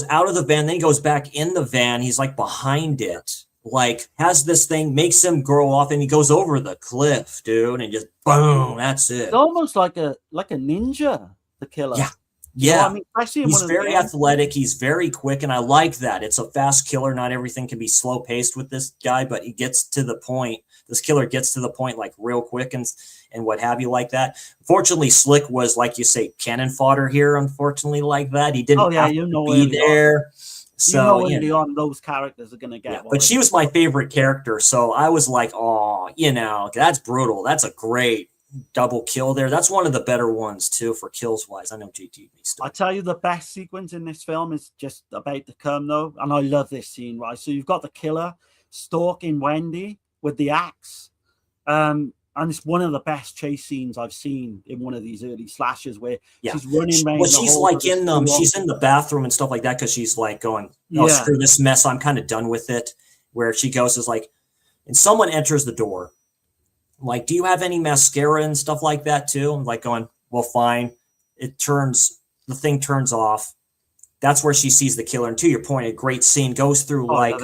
out of the van. Then he goes back in the van. He's like behind it, like has this thing, makes him grow off, and he goes over the cliff, dude, and just boom. That's it. It's almost like a ninja. The killer. Yeah. I mean, I see him. He's very athletic. He's very quick, and I like that. It's a fast killer. Not everything can be slow paced with this guy, but he gets to the point. This killer gets to the point like real quick and what have you like that. Fortunately, Slick was, like you say, cannon fodder here. Unfortunately, like that, he didn't have to be there. So early on those characters are going to get. Yeah, but she was my favorite character, so I was like, oh, that's brutal. That's a great double kill there. That's one of the better ones too for kills wise. I know JT needs to. I tell you, the best sequence in this film is just about to come though, and I love this scene. Right, so you've got the killer stalking Wendy with the axe, and it's one of the best chase scenes I've seen in one of these early slashers where she's running around. Well, she's like she's in the bathroom and stuff like that because she's like going, screw this mess, I'm kind of done with it. Where she goes is like, and someone enters the door. I'm like, do you have any mascara and stuff like that too? I'm like going, well, fine. The thing turns off. that's where she sees the killer. And to your point, a great scene goes through like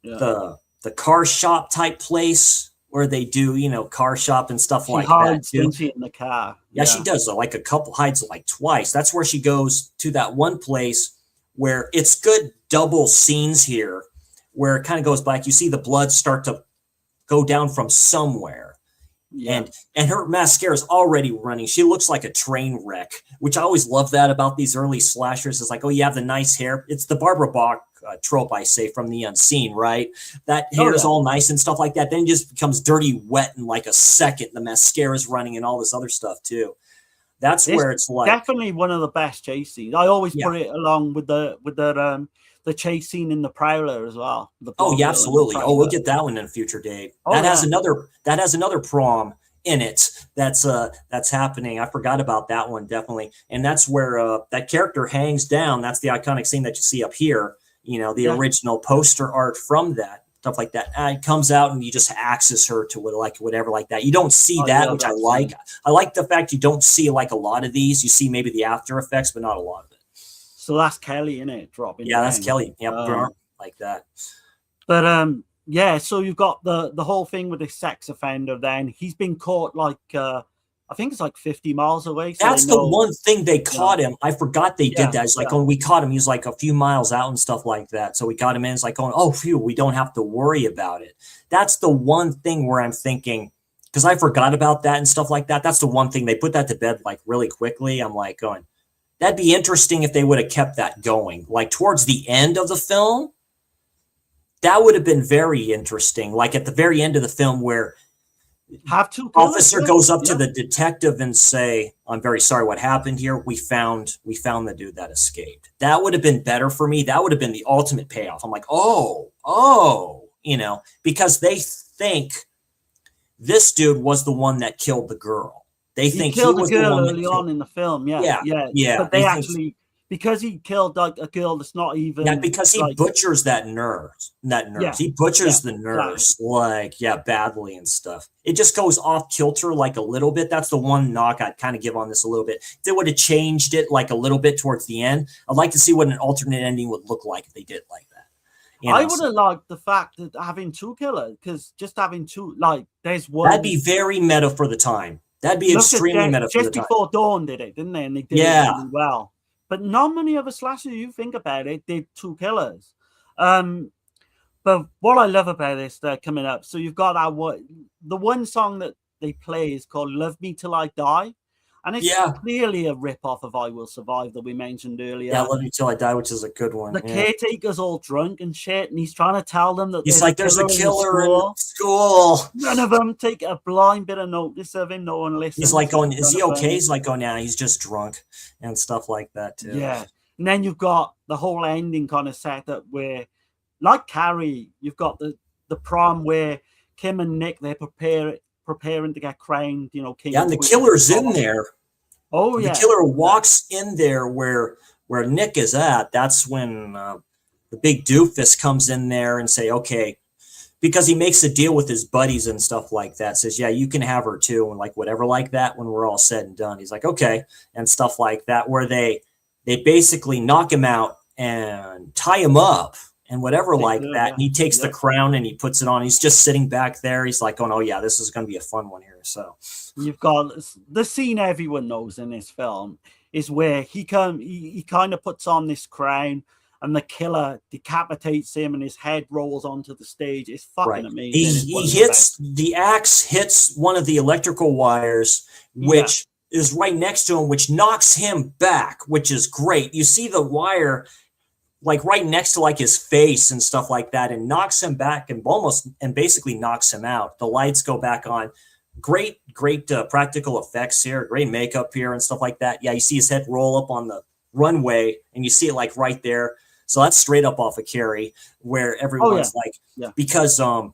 the car shop type place where they do, you know, car shop and stuff like that too. Doesn't she, in the car? Yeah, she does. Like a couple hides like twice. That's where she goes to that one place where it's good double scenes here where it kind of goes back. You see the blood start to go down from somewhere. Yeah. And her mascara is already running. She looks like a train wreck, which I always love that about these early slashers. It's like, oh, you have the nice hair. It's the Barbara Bach trope, I say, from The Unseen, right? That hair is all nice and stuff like that. Then it just becomes dirty wet in like a second. The mascara is running and all this other stuff too. That's where it's like definitely one of the best chase scenes. I always put it along with the chase scene in the Prowler as well. Oh yeah, absolutely. Oh, we'll get that one in a future date. That has another prom in it that's happening. I forgot about that one, definitely. And that's where that character hangs down. That's the iconic scene that you see up here. You know, the original poster art from that, stuff like that. And it comes out and you just axes her to whatever like that. You don't see that, which I like. I like the fact you don't see like a lot of these. You see maybe the after effects, but not a lot of it. So that's Kelly, in it, dropping. Yeah, that's Kelly. Yeah, like that. But yeah. So you've got the whole thing with the sex offender. Then he's been caught like I think it's like 50 miles away. So that's the one thing they caught him. I forgot they did that. It's like when we caught him, he was like a few miles out and stuff like that. So we got him in. It's like going, oh, phew, we don't have to worry about it. That's the one thing where I'm thinking, because I forgot about that and stuff like that. That's the one thing they put that to bed like really quickly. I'm like going, that'd be interesting if they would have kept that going. Like towards the end of the film, that would have been very interesting. Like at the very end of the film where officer goes up to the detective and say, I'm very sorry what happened here. We found the dude that escaped. That would have been better for me. That would have been the ultimate payoff. I'm like, oh, you know, because they think this dude was the one that killed the girl. They think he was the girl the one early on in the film. Yeah. But they actually, because he killed like a girl that's not even. Yeah, because he butchers that nurse. Yeah, he butchers the nurse badly and stuff. It just goes off kilter like a little bit. That's the one knock I'd kind of give on this a little bit. If they would have changed it like a little bit towards the end, I'd like to see what an alternate ending would look like if they did it like that. You know, I would have liked the fact that having two killers, because just having two, like there's one. That'd be very meta for the time. That'd be extremely meta for the time. Just before Dawn did it, didn't they? And they did it really well. But not many other slashers, you think about it, did two killers. But what I love about this, they're coming up. So you've got the one song that they play is called "Love Me Till I Die," and it's clearly a rip-off of "I Will Survive" that we mentioned earlier. Yeah, "Love Me Till I Die," which is a good one. The caretaker's all drunk and shit, and he's trying to tell them that he's like, "There's a killer in school." None of them take a blind bit of notice of him. No one listens. He's like going, "Is he okay?" He's like, "Oh, yeah, he's just drunk," and stuff like that too. Yeah, and then you've got the whole ending kind of setup where, like Carrie, you've got the prom where Kim and Nick they're preparing to get crowned. You know, king. Yeah, and the killer's in there. Oh yeah, the killer walks in there where Nick is at. That's when the big doofus comes in there and say, okay, because he makes a deal with his buddies and stuff like that. Says, yeah, you can have her too, and like whatever like that. When we're all said and done, he's like, okay, and stuff like that. Where they basically knock him out and tie him up and whatever like that. Yeah. And he takes the crown and he puts it on. He's just sitting back there. He's like, oh yeah, this is going to be a fun one here. So you've got the scene everyone knows in this film is where he kind of puts on this crown and the killer decapitates him and his head rolls onto the stage. It's fucking amazing. He hits the axe hits one of the electrical wires, which is right next to him, which knocks him back, which is great. You see the wire like right next to like his face and stuff like that, and knocks him back and basically knocks him out. The lights go back on. Great practical effects here. Great makeup here and stuff like that. Yeah, you see his head roll up on the runway and you see it like right there. So that's straight up off of Carrie, where everyone's because the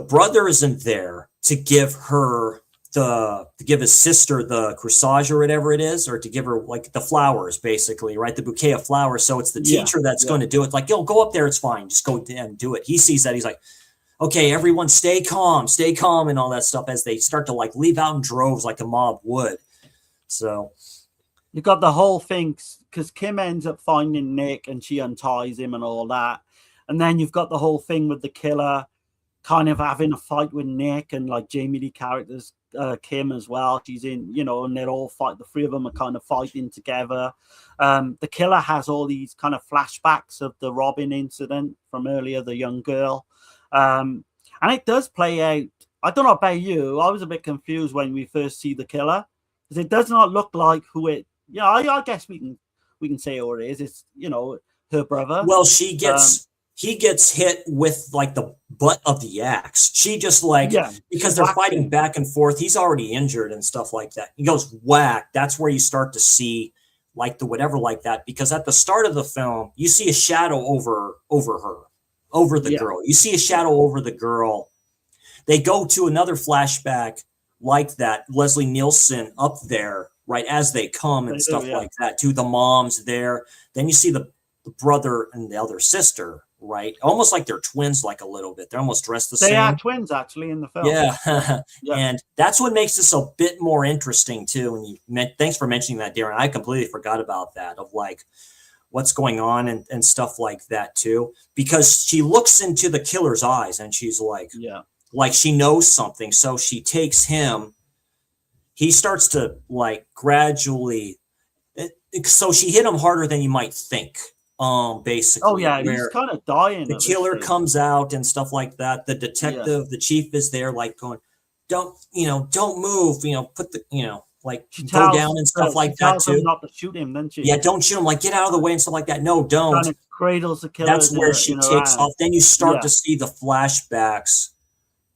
brother isn't there to give her to give his sister the corsage or whatever it is, or to give her like the flowers, basically, right? The bouquet of flowers. So it's the teacher that's going to do it. Like, yo, go up there. It's fine. Just go and do it. He sees that. He's like, okay, everyone stay calm and all that stuff as they start to like leave out in droves like a mob would. So You got the whole thing because Kim ends up finding Nick and she unties him and all that. And then you've got the whole thing with the killer kind of having a fight with Nick and like Jamie Lee characters, Kim as well. She's in, you know, and they're all fight. The three of them are kind of fighting together. The killer has all these kind of flashbacks of the Robin incident from earlier, the young girl. And it does play out. I don't know about you. I was a bit confused when we first see the killer because it does not look like who it. Yeah, I guess we can say who it is. It's, you know, her brother. Well, he gets hit with like the butt of the axe. She just like, because they're fighting back and forth. He's already injured and stuff like that. He goes whack. That's where you start to see like the whatever like that. Because at the start of the film, you see a shadow over her, over the girl. You see a shadow over the girl. They go to another flashback like that. Leslie Nielsen up there, right as they come and stuff like that. To the mom's there. Then you see the brother and the other sister, right? Almost like they're twins, like a little bit. They're almost dressed the same. They are twins, actually, in the film. Yeah. And that's what makes this a bit more interesting, too. And thanks for mentioning that, Darren. I completely forgot about that, of like what's going on and stuff like that, too. Because she looks into the killer's eyes and she's like, like she knows something. So she takes him. He starts to like gradually. So she hit him harder than you might think. Basically. Oh yeah, he's kind of dying. The killer comes out and stuff like that. The detective, the chief is there, like going, don't move, put the, like go down and stuff like that too. Not to shoot him, then she. Yeah, don't shoot him. Like get out of the way and stuff like that. No, don't. Kind of cradles the killer. That's where she takes off. Then you start to see the flashbacks.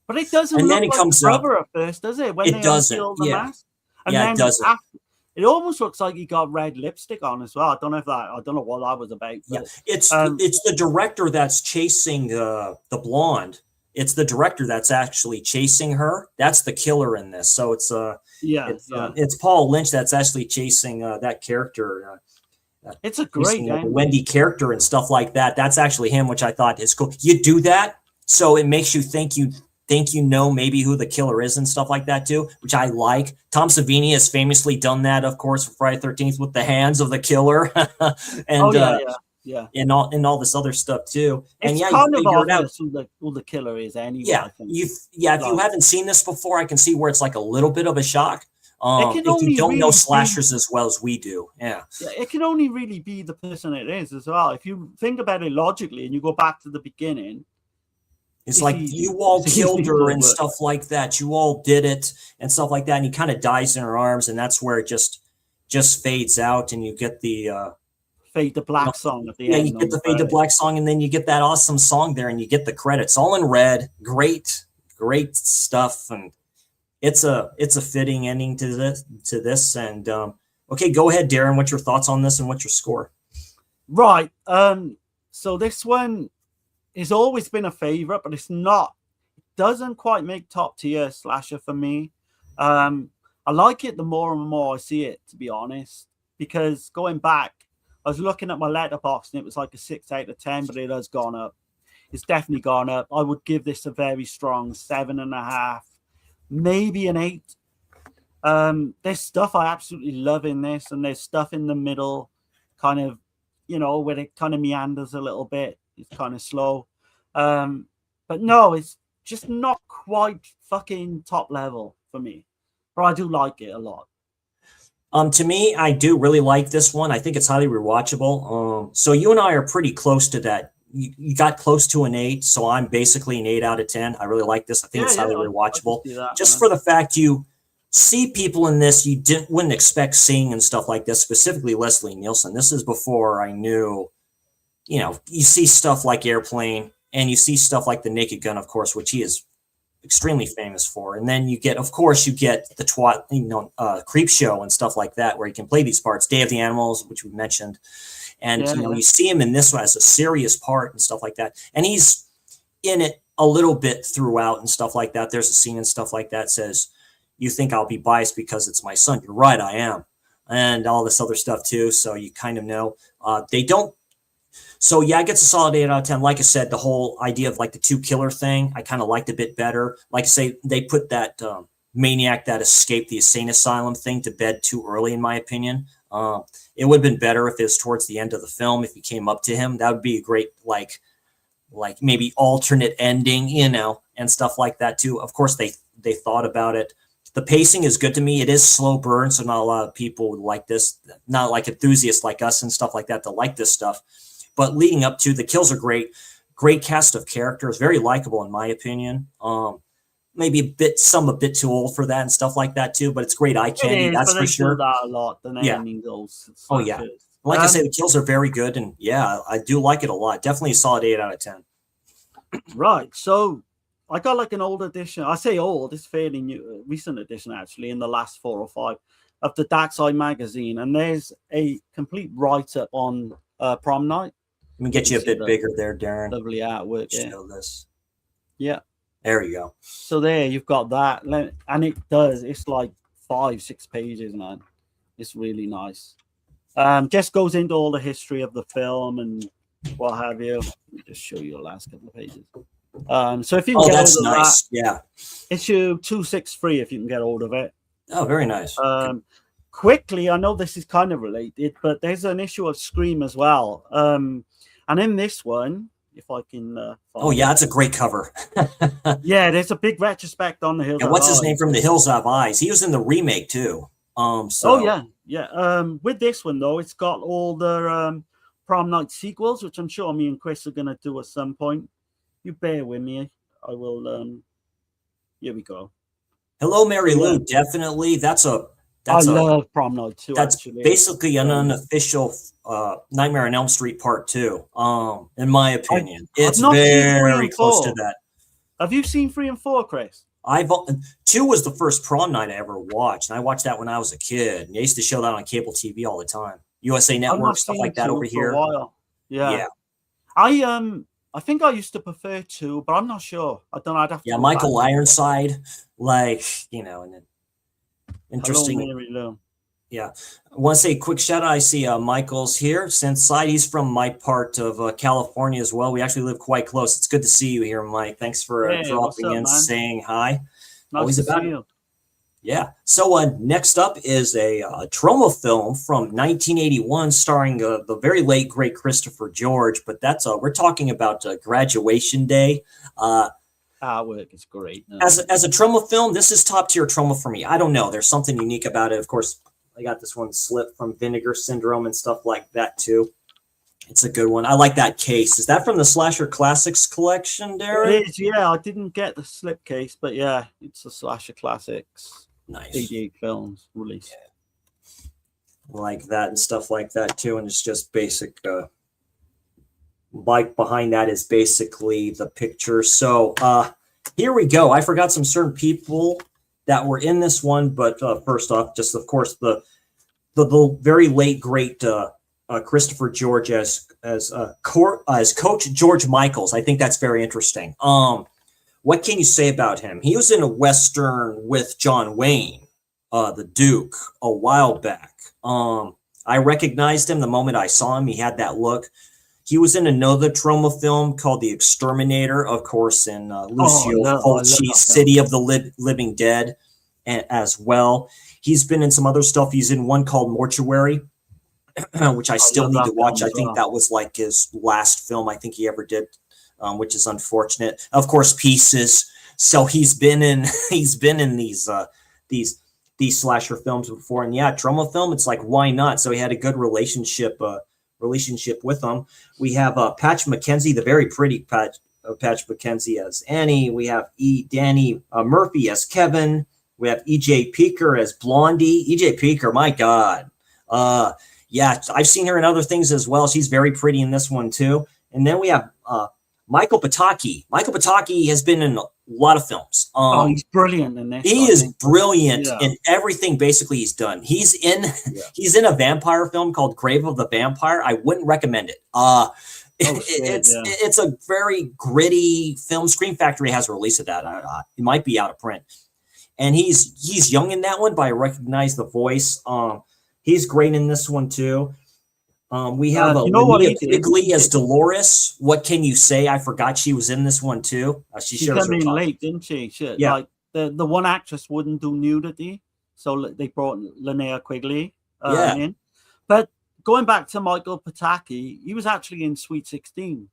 But it doesn't. And look then it like comes the brother at first, does it? When it doesn't. Mask? And then it doesn't. It almost looks like he got red lipstick on as well. I don't know what that was about. But, it's the director that's chasing the blonde. It's the director that's actually chasing her. That's the killer in this. So it's Paul Lynch that's actually chasing that character. It's a great game. Wendy character and stuff like that. That's actually him, which I thought is cool. You do that, so it makes you think maybe who the killer is and stuff like that too, which I like. Tom Savini has famously done that, of course, for Friday the 13th with the hands of the killer, and and all this other stuff too. It's and kind of obvious who the killer is anyway. Yeah, I think. If you haven't seen this before, I can see where it's like a little bit of a shock. If you don't know slashers as well as we do, it can only really be the person it is as well. If you think about it logically and you go back to the beginning. It's like you all killed her and stuff like that. You all did it and stuff like that. And he kind of dies in her arms, and that's where it just fades out, and you get the fade to black song at the end. Yeah, you get the fade to black song, and then you get that awesome song there, and you get the credits all in red. Great stuff, and it's a fitting ending to this. And okay, go ahead, Darren. What's your thoughts on this, and what's your score? Right. So this one. It's always been a favorite, but it doesn't quite make top tier slasher for me. I like it the more and more I see it, to be honest, because going back, I was looking at my letterbox and it was like a 6 out of 10, but it has gone up. It's definitely gone up. I would give this a very strong 7.5, maybe an 8. There's stuff I absolutely love in this, and there's stuff in the middle, kind of, where it kind of meanders a little bit. It's kind of slow. But no, it's just not quite fucking top level for me. But I do like it a lot. To me, I do really like this one. I think it's highly rewatchable. So you and I are pretty close to that. You got close to an 8, so I'm basically an 8 out of 10. I really like this. I think it's highly rewatchable. Just for the fact you see people in this you wouldn't expect seeing and stuff like this, specifically Leslie Nielsen. This is before I knew. You see stuff like Airplane, and you see stuff like The Naked Gun, of course, which he is extremely famous for. And then you get the Creep Show and stuff like that, where he can play these parts. Day of the Animals, which we mentioned. And, you see him in this one as a serious part and stuff like that. And he's in it a little bit throughout and stuff like that. There's a scene and stuff like that says, you think I'll be biased because it's my son. You're right, I am. And all this other stuff too. So you kind of know. They don't. So yeah, it gets a solid 8 out of 10. Like I said, the whole idea of like the 2 killer thing, I kind of liked a bit better. Like I say, they put that maniac that escaped the insane asylum thing to bed too early, in my opinion. It would have been better if it was towards the end of the film, if he came up to him. That would be a great, like maybe alternate ending, you know, and stuff like that too. Of course, they thought about it. The pacing is good to me. It is slow burn, so not a lot of people would like this, not like enthusiasts like us and stuff like that to like this stuff. But leading up to, the kills are great. Great cast of characters, very likable in my opinion. Maybe a bit too old for that and stuff like that too, but it's great eye candy, that's for sure. That a lot, the naming those. Oh yeah. Like I say, the kills are very good, and yeah, I do like it a lot. Definitely a solid 8 out of 10. Right. So I got like an old edition. I say old, it's fairly new, recent edition actually, in the last 4 or 5 of the Dark Side magazine, and there's a complete write-up on Prom Night. Let me get you a bit bigger there, Darren. Lovely artwork. Show this. Yeah. There you go. So there, you've got that, and it's like 5-6 pages, man. It's really nice. Just goes into all the history of the film and what have you. Let me just show you the last couple of pages. So if you can get that's hold of nice. that, yeah, issue 263 if you can get hold of it. Oh, very nice. Quickly, I know this is kind of related, but there's an issue of Scream as well. And in this one, if I can oh yeah, it's a great cover. Yeah, there's a big retrospect on the Hills. And what's his name from The Hills Have Eyes? He was in the remake too. So oh yeah. With this one though, it's got all the Prom Night sequels, which I'm sure me and Chris are gonna do at some point. You bear with me. I will here we go. Hello, Mary Lou. Definitely. I love Prom Night too. That's actually basically an unofficial Nightmare on Elm Street Part 2. In my opinion, it's very close to that. Have you seen 3 and 4, Chris? 2 was the first Prom Night I ever watched, and I watched that when I was a kid. And they used to show that on cable TV all the time. USA Network, stuff like that over here. Yeah. I think I used to prefer 2, but I'm not sure. I don't know. I'd have to Michael Ironside, like, you know, and then interesting. Hello, Mary Lou. Yeah. I want to say a quick shout out. I see Michael's here. Since side, he's from my part of California as well. We actually live quite close. It's good to see you here, Mike. Thanks for dropping in, saying hi. Nice Always to about see you. Yeah. So next up is a Troma film from 1981 starring the very late, great Christopher George. But that's we're talking about Graduation Day. Artwork is great. As a Troma film, this is top tier Troma for me. I don't know. There's something unique about it. Of course, I got this one slip from Vinegar Syndrome and stuff like that too. It's a good one. I like that case. Is that from the Slasher Classics collection, Darren? It is, yeah. I didn't get the slip case, but yeah, it's a Slasher Classics. Nice. 88 films released. Yeah. Like that and stuff like that too. And it's just basic. Like behind that is basically the picture. So here we go. I forgot some certain people that were in this one, but first off, just of course the very late great Christopher George as Coach George Michaels. I think that's very interesting. What can you say about him? He was in a Western with John Wayne, the Duke, a while back. I recognized him the moment I saw him. He had that look. He was in another Troma film called The Exterminator, of course, in Lucio Fulci's City of the Living Dead as well. He's been in some other stuff. He's in one called Mortuary, which I still need to watch. I think that was like his last film I think he ever did, which is unfortunate. Of course, Pieces. So he's been in these slasher films before, and yeah, Troma film. It's like, why not? So he had a good relationship with them. We have Patch McKenzie, the very pretty Patch McKenzie as Annie. We have Danny Murphy as Kevin. We have E.J. Peeker as Blondie. E.J. Peeker, my God. Yeah, I've seen her in other things as well. She's very pretty in this one too. And then we have Michael Pataki. Michael Pataki has been in a lot of films. He's brilliant in this. He is brilliant in everything basically he's done. He's in a vampire film called Grave of the Vampire. I wouldn't recommend it. It's a very gritty film. Scream Factory has a release of that. It might be out of print. And he's young in that one, but I recognize the voice. He's great in this one too. We have Linnea Quigley as Dolores. What can you say? I forgot she was in this one too. She came in late, didn't she? Yeah. Like the one actress wouldn't do nudity, so they brought Linnea Quigley in. But going back to Michael Pataki, he was actually in Sweet 16.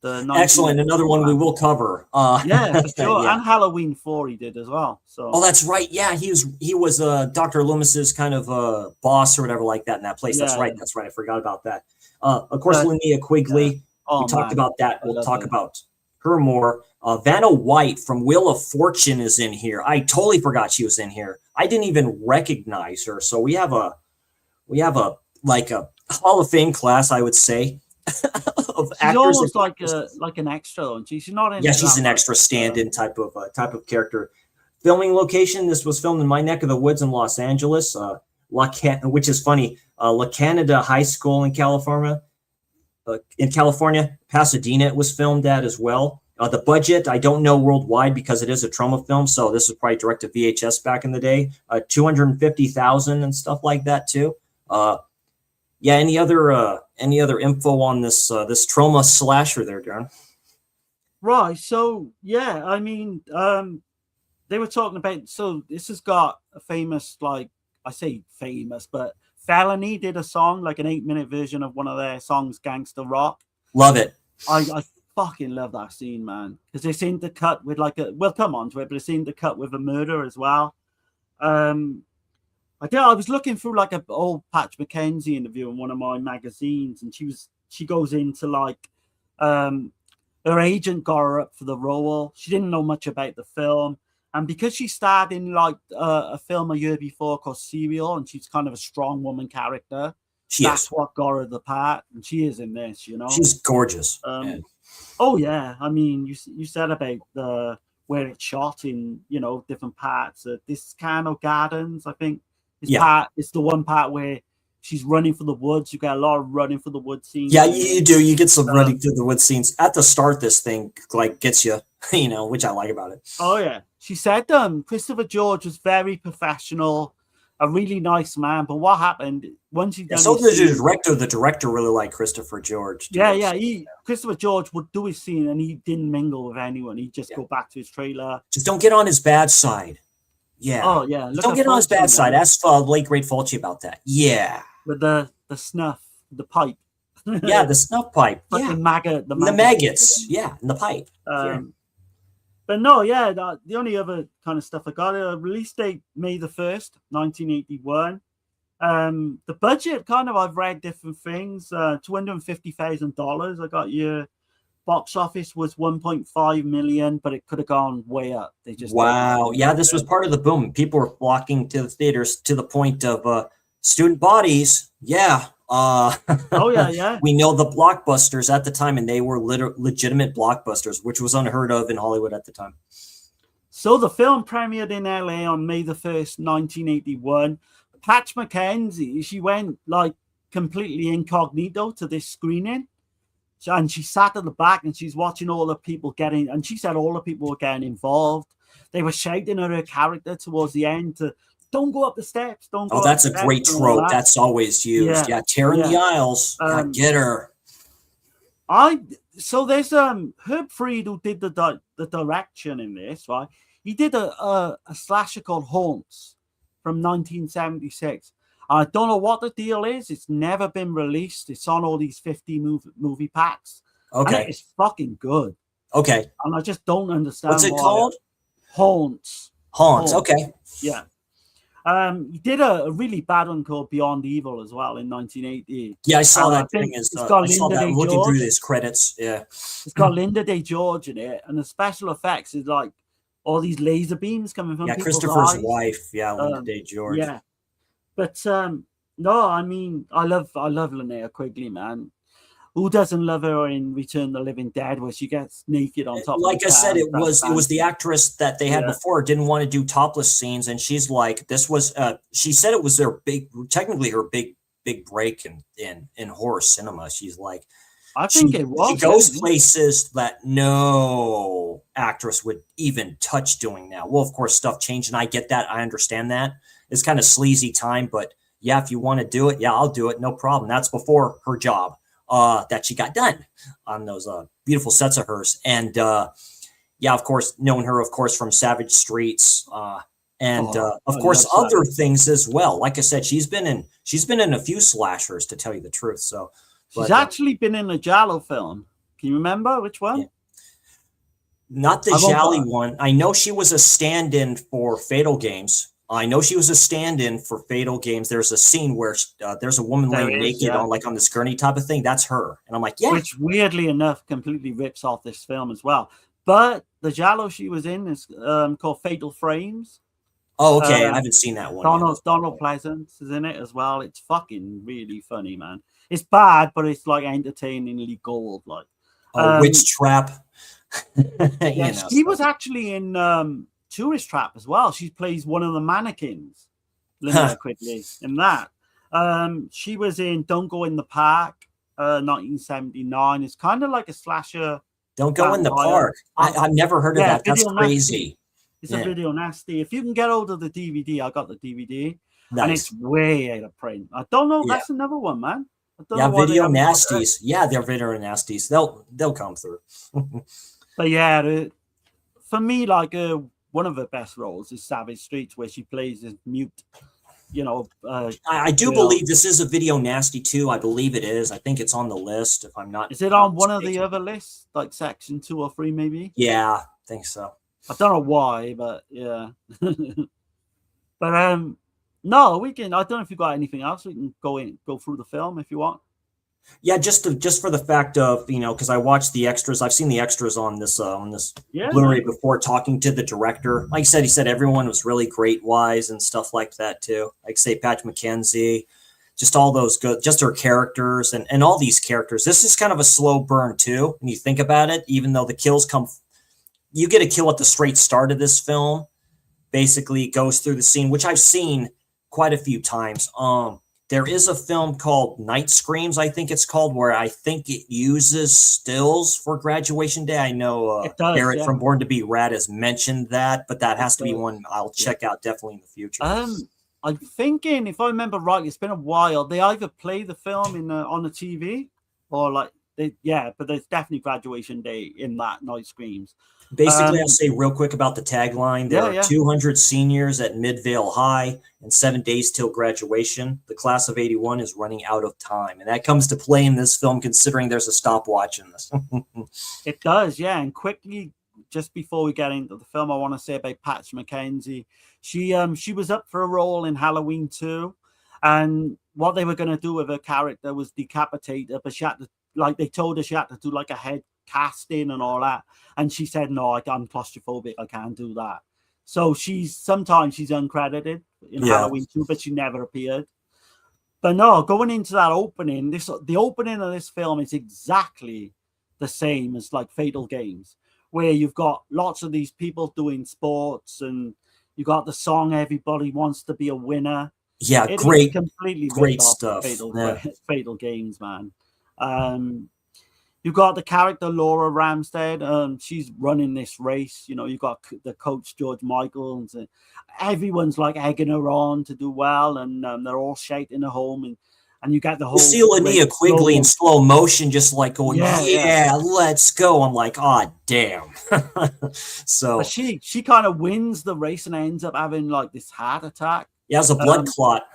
Excellent. Another one we will cover. Yeah, for sure. Yeah. And Halloween 4 he did as well. So. Oh, that's right. Yeah, he was Dr. Loomis's kind of boss or whatever like that in that place. That's right. That's right. I forgot about that. Of course, Linnea Quigley. Yeah. We talked about that. We'll talk about her more. Vanna White from Wheel of Fortune is in here. I totally forgot she was in here. I didn't even recognize her. So we have a like a Hall of Fame class, I would say. Of she's almost like an extra, isn't she? She's not in. Yeah, she's an extra stand-in type of character. Filming location: this was filmed in my neck of the woods in Los Angeles, which is funny. La Canada High School in California. Pasadena it was filmed at as well. The budget, I don't know worldwide because it is a trauma film, so this was probably direct to VHS back in the day. $250,000 and stuff like that too. Yeah, any other info on this this trauma slasher there, Darren? Right. So yeah, I mean, they were talking about. So this has got a famous, like I say famous, but Felony did a song, like an 8-minute version of one of their songs, Gangster Rock. Love it. I fucking love that scene, man, because they seem to cut with like a. We'll come on to it, but it seemed to cut with a murder as well. I was looking through like an old Patch McKenzie interview in one of my magazines, and she goes into like her agent got her up for the role. She didn't know much about the film, and because she starred in like a film a year before called Serial, and she's kind of a strong woman character. That's what got her the part, and she is in this. You know, she's gorgeous. Oh yeah, I mean, you said about where it's shot in different parts. Discano Gardens, I think. It's the one part where she's running for the woods. You got a lot of running for the woods scenes. Yeah, you do. You get some running through the woods scenes at the start. This thing like gets you, which I like about it. Oh yeah, she said Christopher George was very professional, a really nice man. But what happened once he so did the director really liked Christopher George. Christopher George would do his scene and he didn't mingle with anyone. He'd just go back to his trailer. Just don't get on his bad side. Yeah. Oh yeah. Don't get on his bad side. Ask late great Fulci about that. Yeah. With the snuff, the pipe. Yeah, the snuff pipe. Like yeah. The maggots. Yeah, and the pipe. But no, yeah. The only other kind of stuff I got release date May 1st, 1981. The budget I've read different things. $250,000. I got your box office was 1.5 million, but it could have gone way up. They just this was part of the boom. People were flocking to the theaters to the point of student bodies. Yeah. We know the blockbusters at the time, and they were legitimate blockbusters, which was unheard of in Hollywood at the time. So the film premiered in LA on May 1st, 1981. Patch McKenzie, she went like completely incognito to this screening. And she sat at the back and she's watching all the people getting, and she said all the people were getting involved. They were shouting at her character towards the end to don't go up the steps. Don't go that's a great trope. That's always used. Yeah, tearing the aisles. Get her. So there's Herb Fried who did the direction in this, right? He did a slasher called Haunts from 1976. I don't know what the deal is. It's never been released. It's on all these 50 movie packs. Okay. And it's fucking good. Okay. And I just don't understand. What's it called? Haunts. Haunts. Okay. Yeah. He did a really bad one called Beyond Evil as well in 1980. Yeah, I saw that thing. I saw that looking through his credits. Yeah. It's got Linda Day George in it, and the special effects is like all these laser beams coming from people's Christopher's eyes. Wife. Yeah, Linda Day George. Yeah. But no, I mean, I love Linnea Quigley, man. Who doesn't love her in Return of the Living Dead, where she gets naked on top? Like I said, it was the actress that they had before didn't want to do topless scenes, and she's like, this was. She said it was technically her big break in horror cinema. She's like, I think it was. She goes places that no actress would even touch doing now. Well, of course, stuff changed, and I get that. I understand that. It's kind of sleazy time, but yeah, if you want to do it, yeah, I'll do it. No problem. That's before her job that she got done on those beautiful sets of hers. And yeah, of course, knowing her, of course, from Savage Streets And of course, other things as well. Like I said, she's been in a few slashers, to tell you the truth. So she's actually been in a Giallo film. Can you remember which one? Yeah. Not the Jolly one. I know she was a stand-in for Fatal Games. I know she was a stand-in for Fatal Games. There's a scene where there's a woman laying naked on this gurney type of thing. That's her. And I'm like, yeah. Which weirdly enough completely rips off this film as well. But the Giallo she was in is called Fatal Frames. Oh, okay. I haven't seen that one. Donald Pleasance is in it as well. It's fucking really funny, man. It's bad, but it's like entertainingly gold. Like Witch Trap. She was actually in Tourist Trap as well. She plays one of the mannequins. Linda Quigley in that. She was in Don't Go in the Park, 1979. It's kind of like a slasher. Don't Go in the Park. I've never heard of that. That's crazy. It's a video nasty. If you can get hold of the DVD, I got the DVD, and it's way out of print. I don't know. That's another one, man. Video nasties. Yeah, they're video nasties. They'll come through. But yeah, for me, like one of her best roles is Savage Streets, where she plays this mute. I do believe this is a video nasty too. I believe it is. I think it's on the list. If I'm not, is it on one of the other lists, like section 2 or 3, maybe? Yeah, I think so. I don't know why, but yeah. But no, we can. I don't know if you got anything else. We can go through the film if you want. Yeah, just for the fact of, because I watched the extras. I've seen the extras on this Blu-ray before, talking to the director. Like I said, he said everyone was really great wise and stuff like that too. Like say Pat McKenzie, just all those good, just her characters and all these characters. This is kind of a slow burn too when you think about it. Even though the kills come, you get a kill at the straight start of this film. Basically goes through the scene, which I've seen quite a few times. There is a film called Night Screams, I think it's called, where I think it uses stills for Graduation Day. I know Barrett from Born to Be Rad has mentioned that, but that has to be one I'll check out definitely in the future. I'm thinking, if I remember right, it's been a while. They either play the film on the TV or but there's definitely Graduation Day in that Night Screams. Basically, I'll say real quick about the tagline. There are 200 seniors at Midvale High and 7 days till graduation. The class of 81 is running out of time. And that comes to play in this film, considering there's a stopwatch in this. It does, yeah. And quickly, just before we get into the film, I want to say about Patch McKenzie. She was up for a role in Halloween 2. And what they were going to do with her character was decapitate her. But she had to, they told her she had to do like a head casting and all that, and she said no, I'm claustrophobic, I can't do that. So sometimes she's uncredited in Halloween 2, but she never appeared. But no, going into that opening, the opening of this film is exactly the same as like Fatal Games, where you've got lots of these people doing sports, and you got the song "Everybody Wants to Be a Winner." Yeah, great stuff. Fatal Games, man. You've got the character Laura Ramstead. She's running this race. You've got the coach George Michaels. And everyone's like egging her on to do well, and they're all shouting at home. And you got the whole. You see Linnea Quigley in slow motion, just like going, "Yeah, let's go." I'm like, "Oh, damn!" So but she kind of wins the race and ends up having like this heart attack. Yeah, it's a blood clot.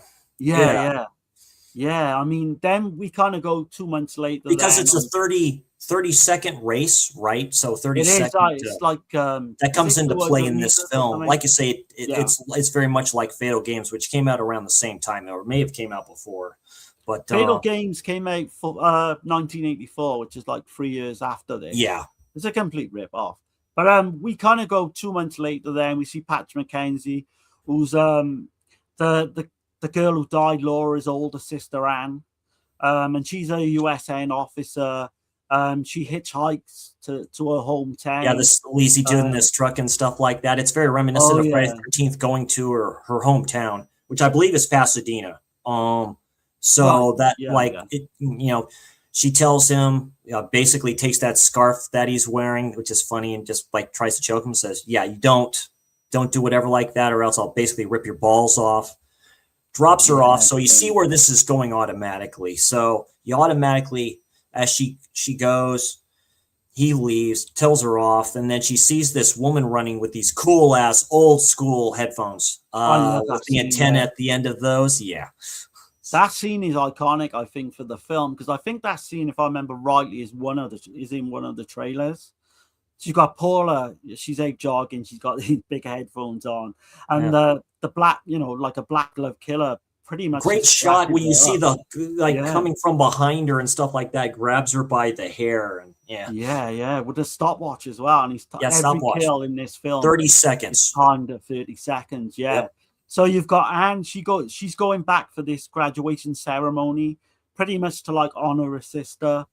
Yeah, I mean, then we kind of go 2 months later. Because it's a 30-second race, right? So 30 seconds. It's like that comes into play in this film. Like you say, it's very much like Fatal Games, which came out around the same time, or may have came out before. But Fatal Games came out for 1984, which is like 3 years after this. Yeah, it's a complete rip off. But we kind of go 2 months later. Then we see Patch McKenzie, who's the girl who died, Laura's older sister, Anne. And she's a USN officer. She hitchhikes to her hometown. Yeah, this lazy dude in this truck and stuff like that. It's very reminiscent of Friday the 13th going to her hometown, which I believe is Pasadena. She tells him, basically takes that scarf that he's wearing, which is funny, and just like tries to choke him, says, "Yeah, you don't do whatever like that, or else I'll basically rip your balls off." Drops her off. So you see where this is going automatically. So you automatically, as she goes, he leaves, tells her off, and then she sees this woman running with these cool ass old school headphones with the antenna at the end of those. Yeah. That scene is iconic, I think, for the film, because I think that scene, if I remember rightly, is in one of the trailers. She's got Paula, she's out jogging, she's got these big headphones on, and the black, like a black glove killer, pretty much. Great shot when you see the coming from behind her and stuff like that, grabs her by the hair, and with the stopwatch as well, and he's every stopwatch. Kill in this film 30 seconds, timed at 30 seconds, Yep. So you've got Anne. She's going back for this graduation ceremony, pretty much to like honor her sister.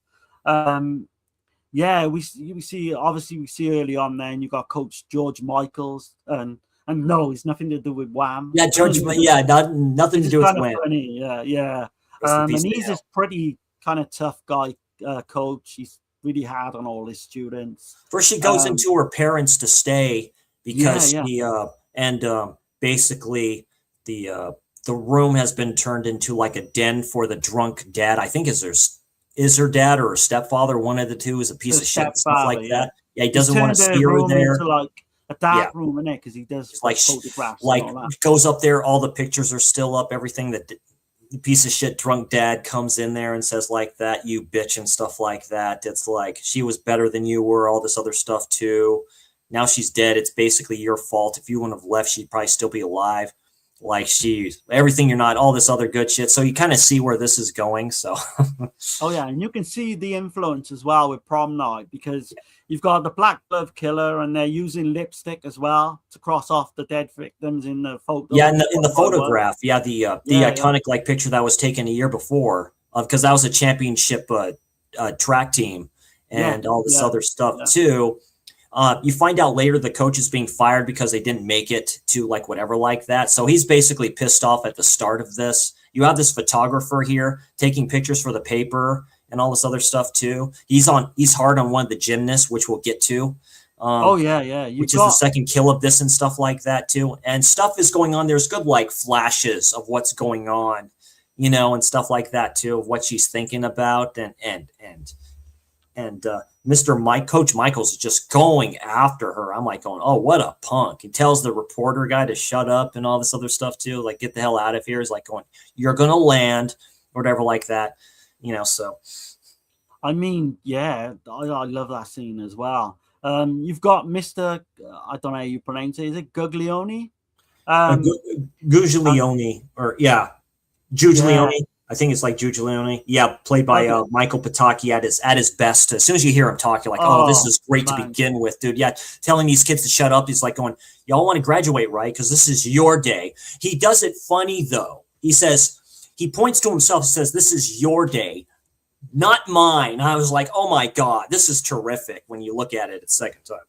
We see early on. Then you got Coach George Michaels, and no, it's nothing to do with Wham. Yeah, George. Nothing to do with Wham. Funny. Yeah. And he's this pretty kind of tough guy, coach. He's really hard on all his students. First, she goes into her parents to stay because basically the room has been turned into like a den for the drunk dad. I think is her dad or her stepfather. One of the two is a piece of shit, stuff like that. Yeah, he doesn't want to see her there. Into like a dark room in it because he does like photographs. Like goes up there, all the pictures are still up. Everything that the piece of shit drunk dad comes in there and says like that, you bitch, and stuff like that. It's like she was better than you were. All this other stuff too. Now she's dead. It's basically your fault. If you wouldn't have left, she'd probably still be alive. Like everything you're not, all this other good shit. So you kind of see where this is going. So, and you can see the influence as well with Prom Night because you've got the black glove killer, and they're using lipstick as well to cross off the dead victims in the photo. Yeah, in the photograph. Yeah, the iconic like picture that was taken a year before, because that was a championship track team and all this other stuff too. You find out later the coach is being fired because they didn't make it to like whatever like that. So he's basically pissed off at the start of this. You have this photographer here taking pictures for the paper and all this other stuff too. He's hard on one of the gymnasts, which we'll get to. Which is the second kill of this and stuff like that too. And stuff is going on. There's good like flashes of what's going on, and stuff like that too, of what she's thinking about and Coach Michaels is just going after her. I'm like going, oh, what a punk. He tells the reporter guy to shut up and all this other stuff too. Like, get the hell out of here. He's like going, you're going to land or whatever like that, so. I mean, I love that scene as well. You've got Mr. I don't know how you pronounce it. Is it Guglione? Guglione Giuliani. I think it's like Giuliani. Yeah, played by Michael Pataki at his best. As soon as you hear him talk, you're like, oh, this is great to begin with, dude. Yeah, telling these kids to shut up. He's like going, y'all want to graduate, right? Because this is your day. He does it funny, though. He points to himself and says, this is your day, not mine. I was like, oh, my God, this is terrific when you look at it a second time.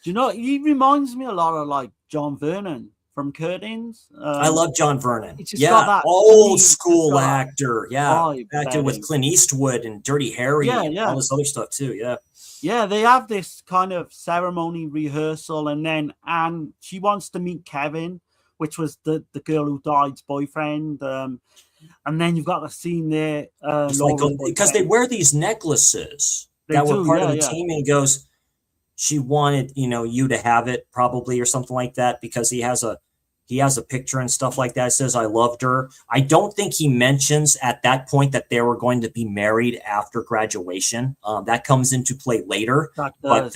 Do you know, he reminds me a lot of like John Vernon from Curtains. I love John Vernon. Yeah, old school actor. Yeah, acted with Clint Eastwood and Dirty Harry and all this other stuff too. Yeah. Yeah, they have this kind of ceremony rehearsal, and then Anne, she wants to meet Kevin, which was the girl who died's boyfriend. And then you've got the scene there. Because they wear these necklaces that were part of the team, and he goes, she wanted, you to have it probably or something like that, because he has a picture and stuff like that. It says, I loved her. I don't think he mentions at that point that they were going to be married after graduation. That comes into play later. But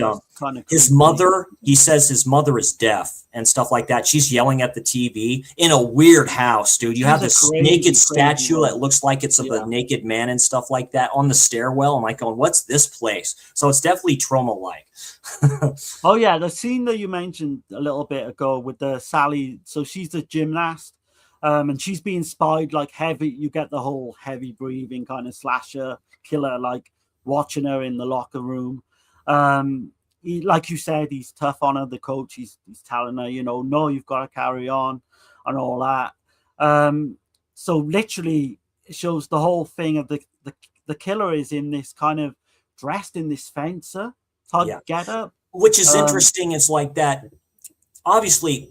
his mother, he says his mother is deaf and stuff like that. She's yelling at the TV in a weird house, dude. You have this naked statue that looks like it's of a naked man and stuff like that on the stairwell. I'm like going, what's this place? So it's definitely trauma-like. Oh yeah, the scene that you mentioned a little bit ago with the Sally. So she's the gymnast, and she's being spied like heavy. You get the whole heavy breathing kind of slasher killer, like watching her in the locker room. Like you said, he's tough on her. The coach, he's telling her, no, you've got to carry on and all that. So literally, it shows the whole thing of the killer is in this kind of dressed in this fencer get up, which is interesting. It's like that. Obviously,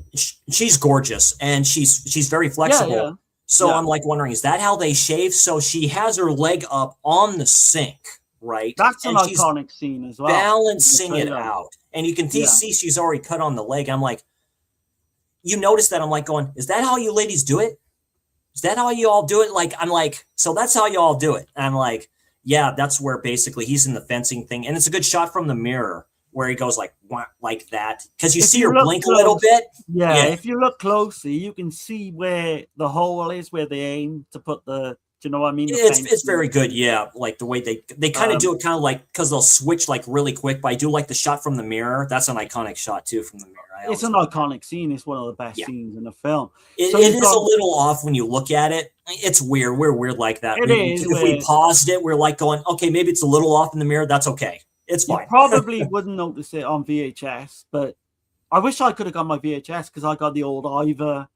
she's gorgeous and she's very flexible. So I'm like wondering, is that how they shave? So she has her leg up on the sink, right? That's an and she's iconic scene as well. balancing it out. And you can see she's already cut on the leg. I'm like, you notice that? I'm like going, is that how you ladies do it? Is that how you all do it? Like, I'm like, so that's how you all do it. And I'm like, yeah, that's where basically he's in the fencing thing. And it's a good shot from the mirror where he goes like that. Because you see her blink a little bit. Yeah, if you look closely, you can see where the hole is, where they aim to put the, do you know what I mean? It's very good, yeah. Like the way they kind of do it kind of like, because they'll switch like really quick, but I do like the shot from the mirror. That's an iconic shot too from the mirror. It's an iconic scene. It's one of the best scenes in the film. It is a little off when you look at it. It's weird. We're weird like that. If we paused it, we're like going, okay, maybe it's a little off in the mirror. That's okay. It's fine. You probably wouldn't notice it on VHS, but I wish I could have got my VHS because I got the old Ivor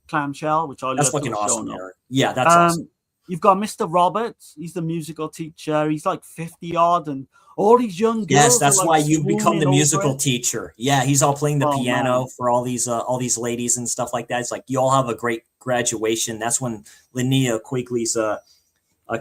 clamshell, which I love. That's fucking awesome, Eric. Yeah, that's awesome. You've got Mr. Roberts. He's the musical teacher. He's like 50 odd, and all these young girls. Yes, that's like why you become the musical teacher. Yeah, he's all playing the piano for all these ladies and stuff like that. It's like you all have a great graduation. That's when Linnea Quigley's a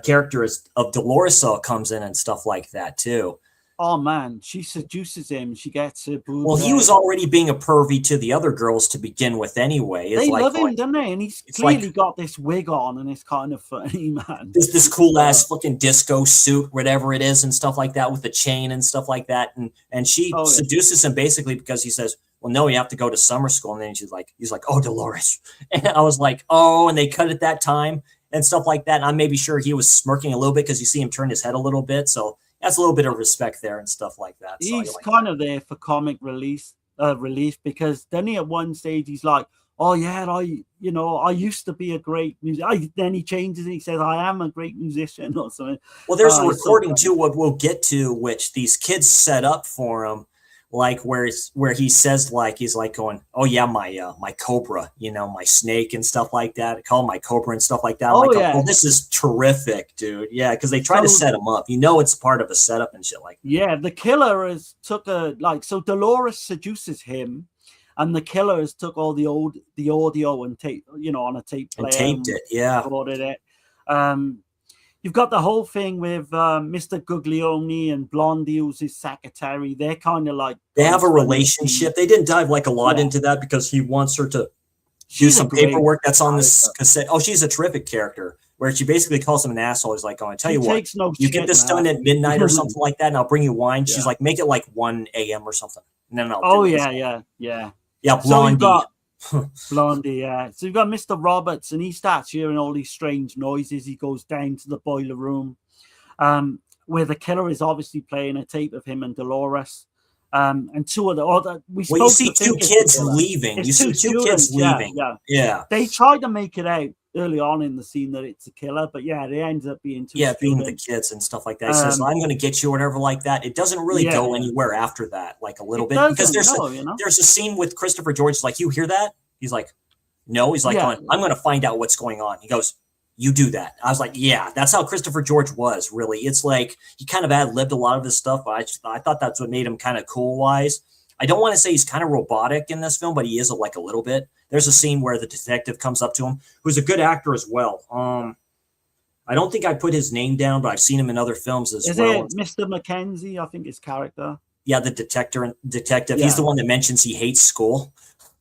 character of Dolores comes in and stuff like that too. Oh man, she seduces him. She gets her boob. Well, he was already being a pervy to the other girls to begin with, anyway. They love him, don't they? And he's clearly got this wig on, and it's kind of funny, man. This cool ass fucking disco suit, whatever it is, and stuff like that, with the chain and stuff like that. And she seduces him basically because he says, "Well, no, you have to go to summer school." And then he's like, "Oh, Dolores," and I was like, "Oh," and they cut it that time and stuff like that. And I'm maybe sure he was smirking a little bit because you see him turn his head a little bit, so. That's a little bit of respect there and stuff like that. So he's kind of there for comic relief because then at one stage he's like, "Oh yeah, I used to be a great musician." Then he changes and he says, "I am a great musician" or something. Well, there's a recording too. What we'll get to, which these kids set up for him, like where he says like he's like going, "Oh yeah, my cobra, my snake and stuff like that." I call him my cobra and stuff like that. Well, this is terrific, dude. Yeah, because they try to set him up. It's part of a setup and shit like that. Yeah, the killer took so Dolores seduces him, and the killer has took all the audio and tape, on a tape player and taped it. Yeah, recorded it. You've got the whole thing with Mr. Guglielmi and Blondie, who's his secretary. They're kind of like... They have a relationship. They didn't dive like a lot into that because he wants her to do some paperwork that's on this cassette. Oh, she's a terrific character where she basically calls him an asshole. He's like, "Oh, I tell you what, you get this done at midnight or something like that, and I'll bring you wine." She's like, "Make it like 1 a.m. or something." And then I'll yeah, Blondie. Blondie, yeah. So you've got Mr. Roberts, and he starts hearing all these strange noises. He goes down to the boiler room, where the killer is obviously playing a tape of him and Dolores. And two of the other. You see two kids leaving. You see two kids leaving. Yeah. They tried to make it out early on in the scene that it's a killer, but yeah, they ended up being two. Yeah, being the kids and stuff like that. He says, "I'm going to get you," or whatever like that. It doesn't really go anywhere after that, like a little bit, because there's a scene with Christopher George. Like, "You hear that?" He's like, "No." He's like, "I'm going to find out what's going on." He goes, "You do that." I was like, yeah, that's how Christopher George was, really. It's like he kind of ad-libbed a lot of his stuff, but I thought that's what made him kind of cool-wise. I don't want to say he's kind of robotic in this film, but he is like a little bit. There's a scene where the detective comes up to him, who's a good actor as well. I don't think I put his name down, but I've seen him in other films as well. Is it Mr. Mackenzie? I think his character. Yeah, the detective. Yeah. He's the one that mentions he hates school.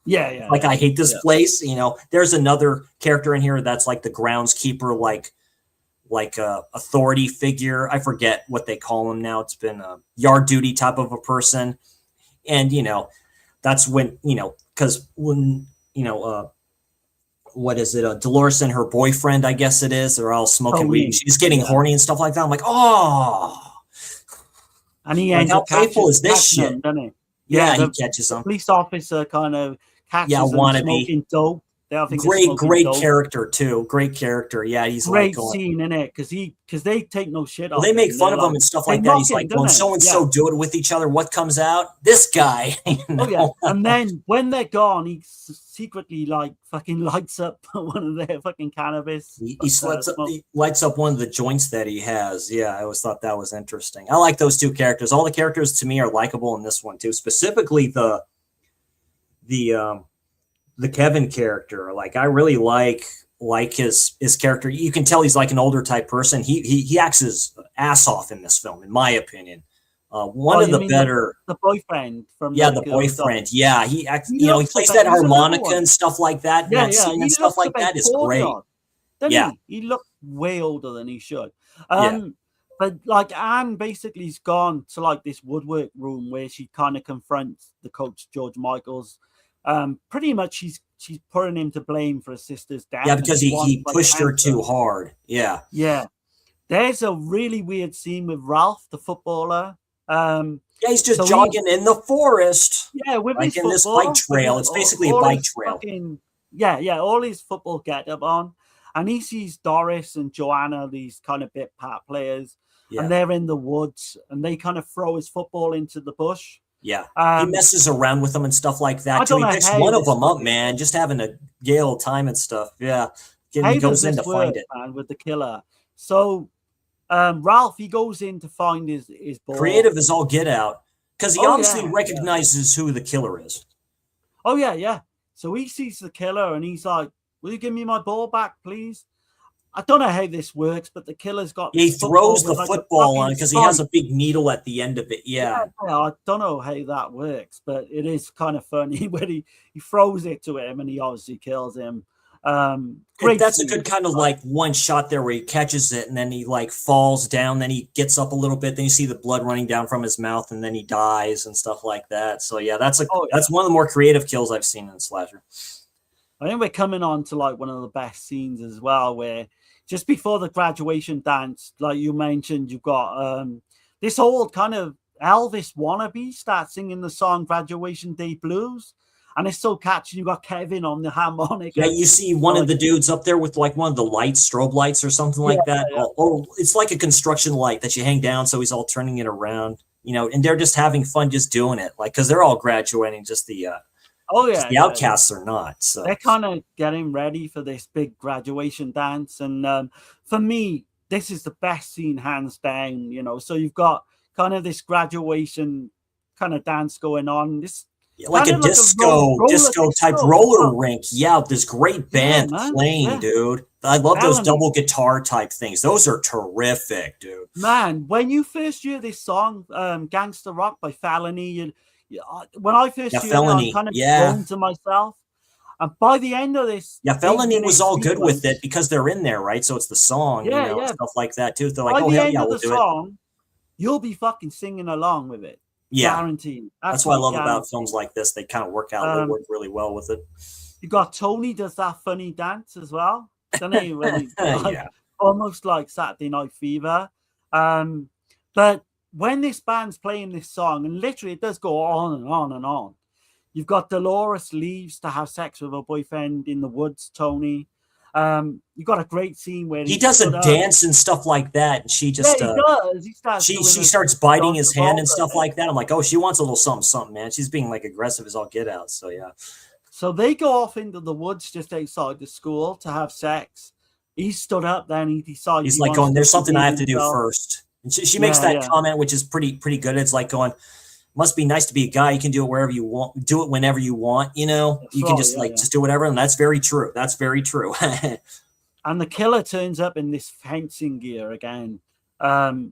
Yeah. Like, "I hate this place." There's another character in here that's like the groundskeeper, like a authority figure. I forget what they call him now. It's been a yard duty type of a person. And, that's when, because when, what is it? Dolores and her boyfriend, I guess it is. They're all smoking weed. She's getting horny and stuff like that. I'm like, oh. And he ends up painful is this shit? Him, doesn't he? Yeah, he catches them. Police officer kind of catches him smoking dope. Great character too. Great character. Yeah, he's great scene in it because they take no shit off. They make fun of him and stuff like that. He's like, when so and so do it with each other, what comes out? This guy. Oh yeah. And then when they're gone, he secretly fucking lights up one of their fucking cannabis. He lights up one of the joints that he has. Yeah, I always thought that was interesting. I like those two characters. All the characters to me are likable in this one too. Specifically the Kevin character. Like, I really like like his character. You can tell he's like an older type person. He acts his ass off in this film, in my opinion. One of the better, the boyfriend from the boyfriend. Yeah, he acts. He plays that harmonica and stuff like that. Yeah, that scene and stuff like that is great. He looked way older than he should. But like Anne basically's gone to like this woodwork room where she kind of confronts the coach George Michaels. Pretty much she's putting him to blame for his sister's death. Yeah, because he pushed her too hard. Yeah. Yeah. There's a really weird scene with Ralph, the footballer. He's just jogging in the forest. Yeah, with like his in this bike trail. It's basically a bike trail. All his football get up on. And he sees Doris and Joanna, these kind of bit part players, and they're in the woods, and they kind of throw his football into the bush. Yeah, he messes around with them and stuff like that. He picks one of them up, man, just having a gay old time and stuff. Yeah, he goes in to find it, man, with the killer. So Ralph, he goes in to find his ball. Creative as all get out, because he obviously recognizes who the killer is. Oh yeah. So he sees the killer, and he's like, "Will you give me my ball back, please?" I don't know how this works, but the killer's got. He throws the football on because he has a big needle at the end of it. Yeah, I don't know how that works, but it is kind of funny when he throws it to him and he obviously kills him. That's a good kind of like one shot there where he catches it and then he like falls down, then he gets up a little bit, then you see the blood running down from his mouth, and then he dies and stuff like that. So yeah, that's one of the more creative kills I've seen in slasher. I think we're coming on to like one of the best scenes as well, where just before the graduation dance, like you mentioned, you've got this old kind of Elvis wannabe start singing the song Graduation Day Blues. And it's so catchy. You got Kevin on the harmonica. Yeah, you see one of the dudes up there with like one of the lights, strobe lights or something like that. Yeah. Or it's like a construction light that you hang down, so he's all turning it around, and they're just having fun just doing it. Like, because they're all graduating, just the outcasts are not. So they're kind of getting ready for this big graduation dance. And for me, this is the best scene, hands down, So you've got kind of this graduation kind of dance going on. This like a disco type roller rink. Yeah, this great band playing, dude. I love those double guitar type things. Those are terrific, dude. Man, when you first hear this song, Gangster Rock by Felony, when I first heard it, I kind of groaned to myself. And by the end of this... Yeah, Felony was all good with it because they're in there, right? So it's the song, stuff like that, too. They're like, we'll do it. You'll be fucking singing along with it. Yeah, guaranteed. That's what I love about films like this. They kind of work really well with it. You got Tony does that funny dance as well, doesn't he? Almost like Saturday Night Fever. But when this band's playing this song, and literally it does go on and on and on. You've got Dolores leaves to have sex with her boyfriend in the woods, Tony. You got a great scene where he does a dance and stuff like that, and she just he does. She starts biting his hand and stuff like that. I'm like, oh, she wants a little something, man. She's being like aggressive as all get out. So yeah. So they go off into the woods just outside the school to have sex. He stood up, then he decides he's like going, there's something I have to do first. And she makes that comment, which is pretty good. It's like going, must be nice to be a guy. You can do it wherever you want, do it whenever you want, you can just just do whatever. And that's very true. That's very true. And the killer turns up in this fencing gear again. And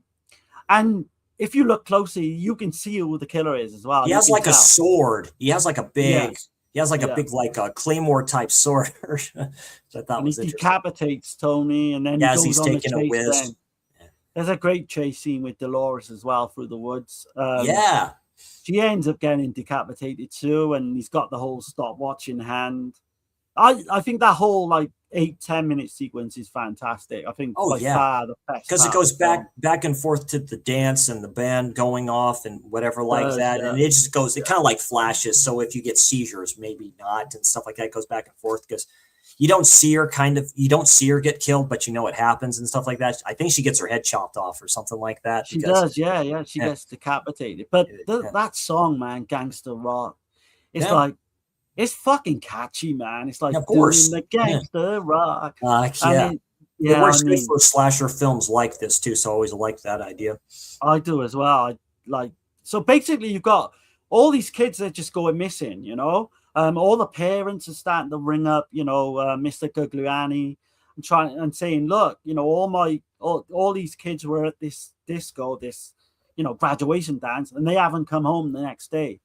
if you look closely, you can see who the killer is as well. He has like a sword. He has like a big, big, like a claymore type sword. Which I thought was interesting. He decapitates Tony, and then as he's taking a whiz. There's a great chase scene with Dolores as well through the woods. She ends up getting decapitated too, and he's got the whole stopwatch in hand. I think that whole 8-10 minute sequence is fantastic. I think far the best, because it goes back and forth to the dance and the band going off and whatever that, and it just goes. It kind of like flashes. So if you get seizures, maybe not, and stuff like that, it goes back and forth because you don't see her get killed, but it happens and stuff like that. I think she gets her head chopped off or something like that. She does, yeah. She gets decapitated. But that song, man, Gangster Rock, it's like, it's fucking catchy, man. It's like doing the gangster rock. It works good for slasher films like this too. So I always like that idea. I do as well. So basically, you've got all these kids that just going missing, All the parents are starting to ring up, Mr. Gugliani and saying, look, all these kids were at this disco, this, graduation dance, and they haven't come home the next day.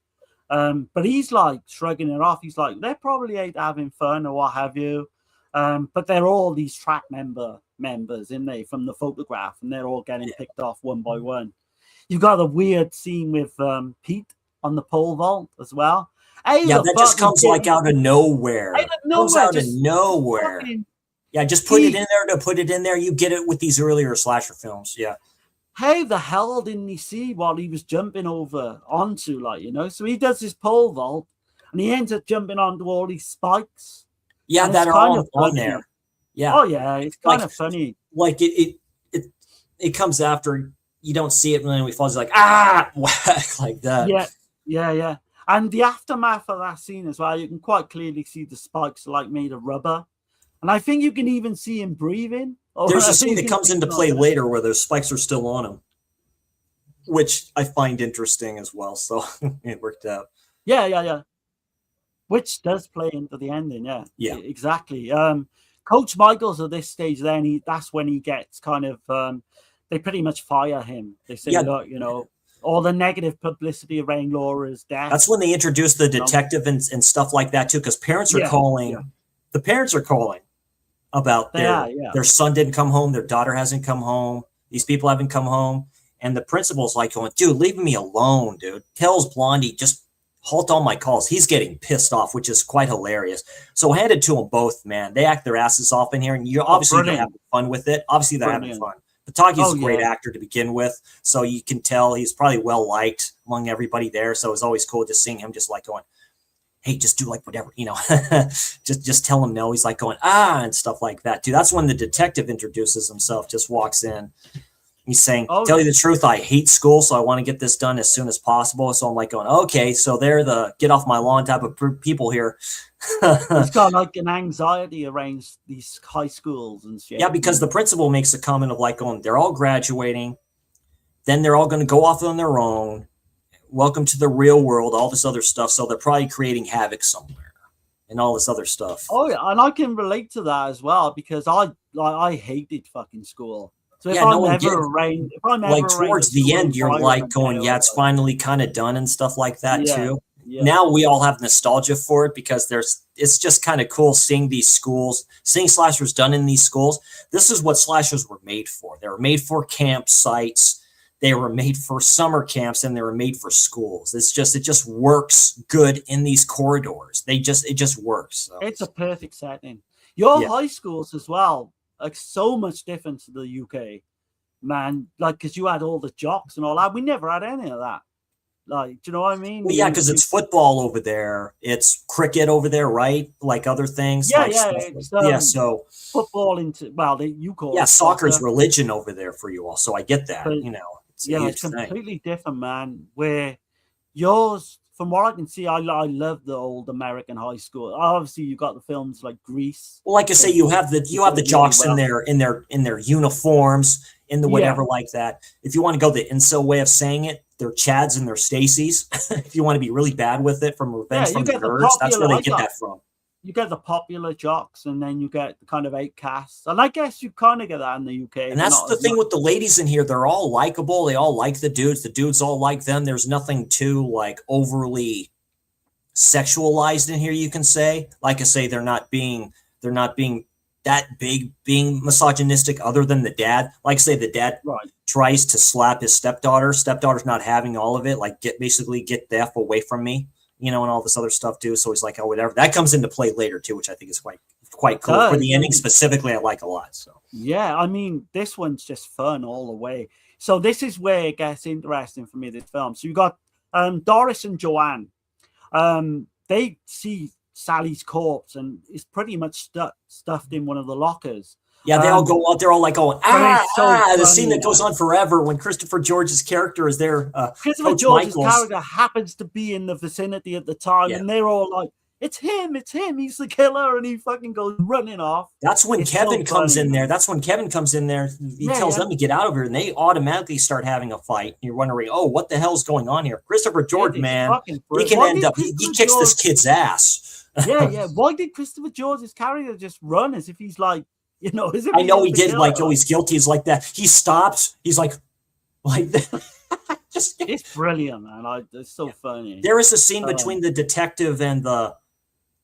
But he's like shrugging it off. He's like, they're probably out having fun or what have you. But they're all these track members in there from the photograph, and they're all getting picked off one by one. You've got a weird scene with Pete on the pole vault as well. That just comes like out of nowhere. Comes out of nowhere. Just put it in there to put it in there. You get it with these earlier slasher films. Yeah. How the hell didn't he see what he was jumping over onto, So he does this pole vault, and he ends up jumping onto all these spikes. Yeah, that are all on there. Yeah. Oh yeah, it's kind of funny. Like it comes after you don't see it, and then he falls like like that. Yeah. And the aftermath of that scene as well, you can quite clearly see the spikes are like made of rubber. And I think you can even see him breathing. There's a scene that comes into play later where those spikes are still on him, which I find interesting as well. So it worked out. Yeah. Which does play into the ending. Yeah, exactly. Coach Michaels at this stage, then that's when he gets kind of, they pretty much fire him. They say, look, all the negative publicity around Laura's death. That's when they introduce the detective and stuff like that too, because parents are calling. Yeah. The parents are calling about their son didn't come home, their daughter hasn't come home, these people haven't come home, and the principal's like going, dude, leave me alone, dude. Tells Blondie, just halt all my calls. He's getting pissed off, which is quite hilarious. So hand it to them both, man. They act their asses off in here, and you're obviously having fun with it. Obviously they're having fun. Pataki's a great actor to begin with, so you can tell he's probably well liked among everybody there. So it's always cool just seeing him just like going, hey, just do like whatever, just tell him no. He's like going, and stuff like that, dude. That's when the detective introduces himself, just walks in. He's saying, tell you the truth, I hate school, so I want to get this done as soon as possible. So I'm like going, okay, so they're the get off my lawn type of people here. He's got like an anxiety around these high schools and shit. Yeah, because the principal makes a comment of like going, they're all graduating, then they're all going to go off on their own. Welcome to the real world, all this other stuff. So they're probably creating havoc somewhere and all this other stuff. Oh, yeah, and I can relate to that as well because I hated fucking school. So if I'm ever towards the end, you're like going, it's finally kind of done and stuff like that too. Yeah. Now we all have nostalgia for it because it's just kind of cool seeing these schools, seeing slashers done in these schools. This is what slashers were made for. They were made for campsites. They were made for summer camps, and they were made for schools. It just works good in these corridors. It just works. So. It's a perfect setting. Your high schools as well. Like so much different to the UK, man. Like, because you had all the jocks and all that. We never had any of that. Like, do you know what I mean? Well, yeah, because it's football over there. It's cricket over there, right? Like other things. So football into you call it soccer's religion over there for you all. So I get that. But, it's completely different, man. Where yours. From what I can see, I love the old American high school. Obviously, you got the films like Grease. Well, like I say, you have the jocks in their uniforms, in the whatever like that. If you want to go the incel way of saying it, they're Chads and they're Stacys. If you want to be really bad with it, from Revenge from the Nerds, that's where they get that from. You get the popular jocks, and then you get the kind of outcasts. And I guess you kind of get that in the UK. And that's the thing with the ladies in here. They're all likable. They all like the dudes. The dudes all like them. There's nothing too like overly sexualized in here, you can say. Like I say, they're not being that big, being misogynistic other than the dad. Like I say, the dad tries to slap his stepdaughter. Stepdaughter's not having all of it. Like, get the F away from me. And all this other stuff too. So he's like, oh, whatever. That comes into play later too, which I think is quite cool. For the ending specifically, I like a lot. So yeah, I mean, this one's just fun all the way. So this is where it gets interesting for me, this film. So you got Doris and Joanne. They see Sally's corpse, and it's pretty much stuffed in one of the lockers. Yeah, they all go out there all like going, the scene that goes on forever when Christopher George's character is there. Christopher George's character happens to be in the vicinity at the time, and they're all like, it's him, he's the killer, and he fucking goes running off. That's when It's Kevin so comes funny, in there. man. That's when Kevin comes in there. He Yeah, tells yeah. them to get out of here, and they automatically start having a fight. You're wondering, oh, what the hell's going on here? Christopher Jordan, is man, fucking he brilliant. can Why end did up. He Christopher kicks this George- kid's ass. Yeah. Why did Christopher George's character just run as if he's like, as if I know is he the did. killer? Like, oh, he's guilty. He's like that. He stops. He's like that. Just it's brilliant, man. It's so funny. There is a scene between the detective and the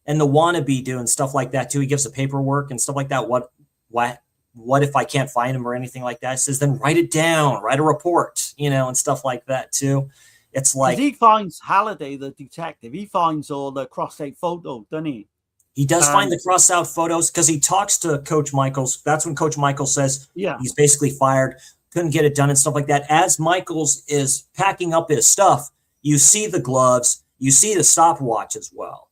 wannabe doing stuff like that too. He gives the paperwork and stuff like that. What if I can't find him or anything like that? He says, then write it down, write a report, and stuff like that too. It's like he finds Halliday, the detective. He finds all the cross-out photos, doesn't he? He does find the cross-out photos because he talks to Coach Michaels. That's when Coach Michaels says he's basically fired, couldn't get it done and stuff like that. As Michaels is packing up his stuff, you see the gloves, you see the stopwatch as well.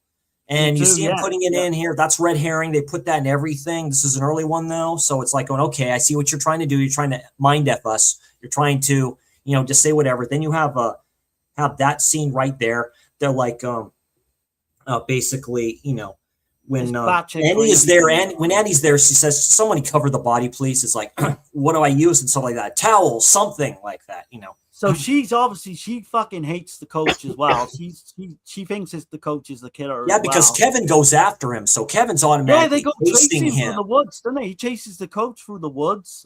And you see him putting it in here. That's red herring. They put that in everything. This is an early one, though. So it's like going, okay, I see what you're trying to do. You're trying to mind F us. You're trying to, just say whatever. Then you have that scene right there. They're like, basically, when Annie is there, and when Annie's there, she says, somebody cover the body, please. It's like, what do I use? And stuff like that. Towel, something like that, So she fucking hates the coach as well. She thinks the coach is the killer. Yeah, because Kevin goes after him, so Kevin's automatically they go chasing him through the woods, don't they? He chases the coach through the woods.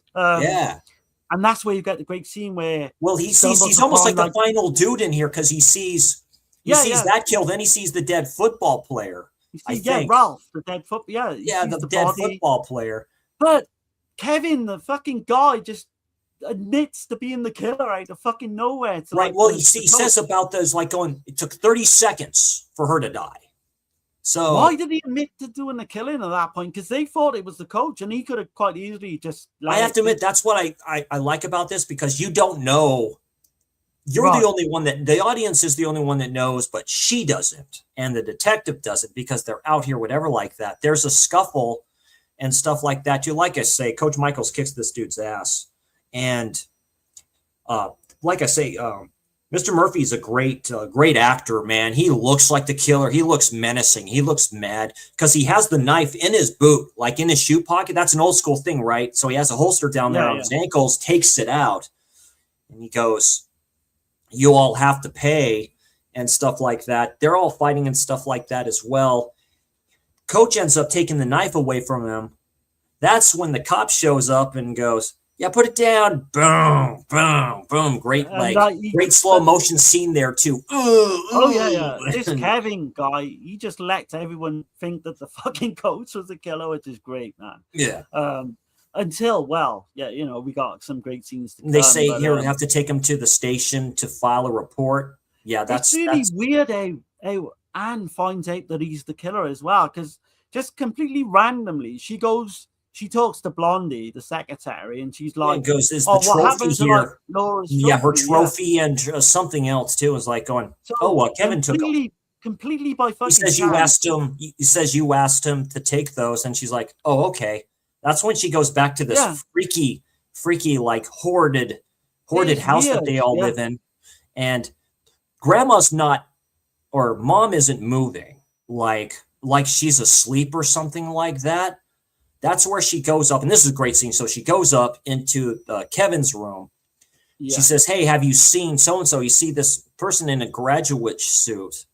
And that's where you get the great scene where he's almost like the final dude in here because he sees that kill, then he sees the dead football player. Ralph, the dead football. The dead football player. But Kevin, the fucking guy, just admits to being the killer out of fucking nowhere. He says about those, like going, it took 30 seconds for her to die. So why did he admit to doing the killing at that point? Because they thought it was the coach, and he could have quite easily just. I have to admit, that's what I like about this, because you don't know. You're the only one the audience is the only one that knows, but she doesn't, and the detective doesn't, because they're out here, whatever, like that. There's a scuffle and stuff like that too. Like I say, Coach Michaels kicks this dude's ass. And like I say, Mr. Murphy's a great actor, man. He looks like the killer. He looks menacing. He looks mad because he has the knife in his boot, like in his shoe pocket. That's an old school thing, right? So he has a holster down there on his ankles, takes it out, and he goes, you all have to pay and stuff like that. They're all fighting and stuff like that as well. Coach ends up taking the knife away from him. That's when the cop shows up and goes, yeah, put it down. Boom, boom, boom. Great, great slow motion scene there too. This Kevin guy, he just lets everyone think that the fucking coach was the killer, which is great, man. Yeah. Until, we got some great scenes to come. They say here we have to take him to the station to file a report. Yeah, that's weird how Anne finds out that he's the killer as well, because just completely randomly she talks to Blondie, the secretary, and she's like, "Is the trophy here?" Laura's her trophy and something else too is like going. Kevin took them. Completely by fucking. He says you asked him to take those, and she's like, "Oh, okay." That's when she goes back to this freaky like hoarded house that they all live in, and Grandma's not, or Mom isn't moving, like she's asleep or something like that. That's where she goes up, and this is a great scene. So she goes up into Kevin's room. Yeah. She says, "Hey, have you seen so-and-so? You see this person in a graduate suit,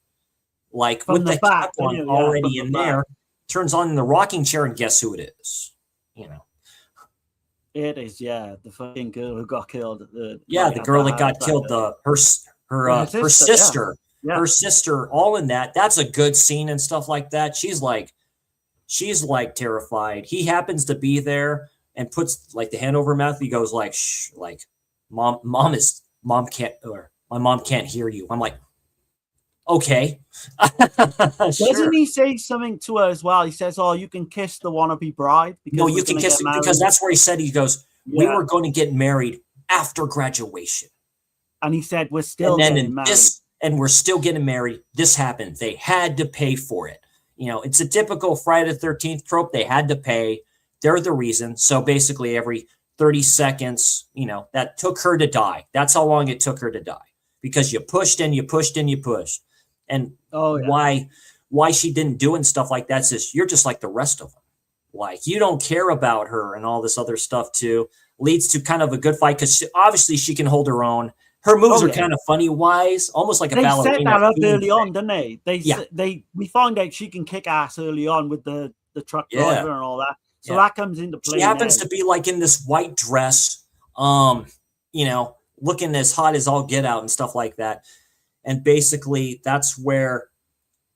like from with the cap on already in there, turns on in the rocking chair, and guess who it is? It is, the fucking girl who got killed. The girl that got killed, her sister. Yeah. Her sister, all in that. That's a good scene and stuff like that. She's like terrified. He happens to be there and puts like the hand over her mouth. He goes like, shh, like my mom can't hear you. I'm like, okay. Doesn't he say something to her as well? He says, "Oh, you can kiss the wannabe bride." No, you can kiss because that's where he said, he goes, we were going to get married after graduation. And he said, we're still getting married. And we're still getting married. This happened. They had to pay for it. It's a typical Friday the 13th trope. They had to pay. They're the reason. So basically every 30 seconds, that took her to die. That's how long it took her to die, because you pushed and you pushed and you pushed. And why why she didn't do it and stuff like that. Says you're just like the rest of them. Like you don't care about her and all this other stuff too. Leads to kind of a good fight because obviously she can hold her own. Her moves are kind of funny wise, almost like a ballerina. They set that up early on, didn't they? We find out she can kick ass early on with the truck driver and all that. So that comes into play. She happens to be like in this white dress, you know, looking as hot as all get out and stuff like that. And basically that's where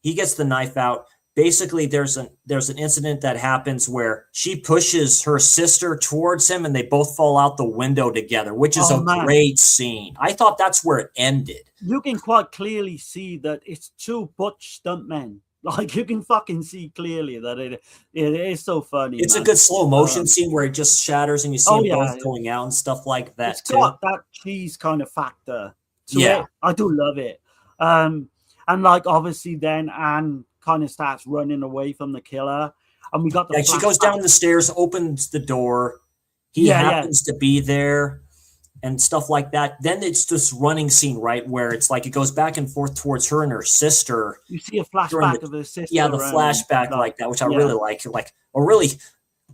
he gets the knife out. Basically, there's an incident that happens where she pushes her sister towards him and they both fall out the window together, which is great scene. I thought that's where it ended. You can quite clearly see that it's two butch stuntmen. Like you can fucking see clearly that it is so funny. It's a good slow motion scene where it just shatters and you see them both going out and stuff like that. It's got that cheese kind of factor to it. I do love it. And like obviously then Anne kind of starts running away from the killer, and we got the she goes down the stairs, opens the door. He happens to be there and stuff like that. Then it's this running scene, right, where it's like it goes back and forth towards her and her sister. You see a flashback of her sister. Yeah, the flashback like that, which I really like a really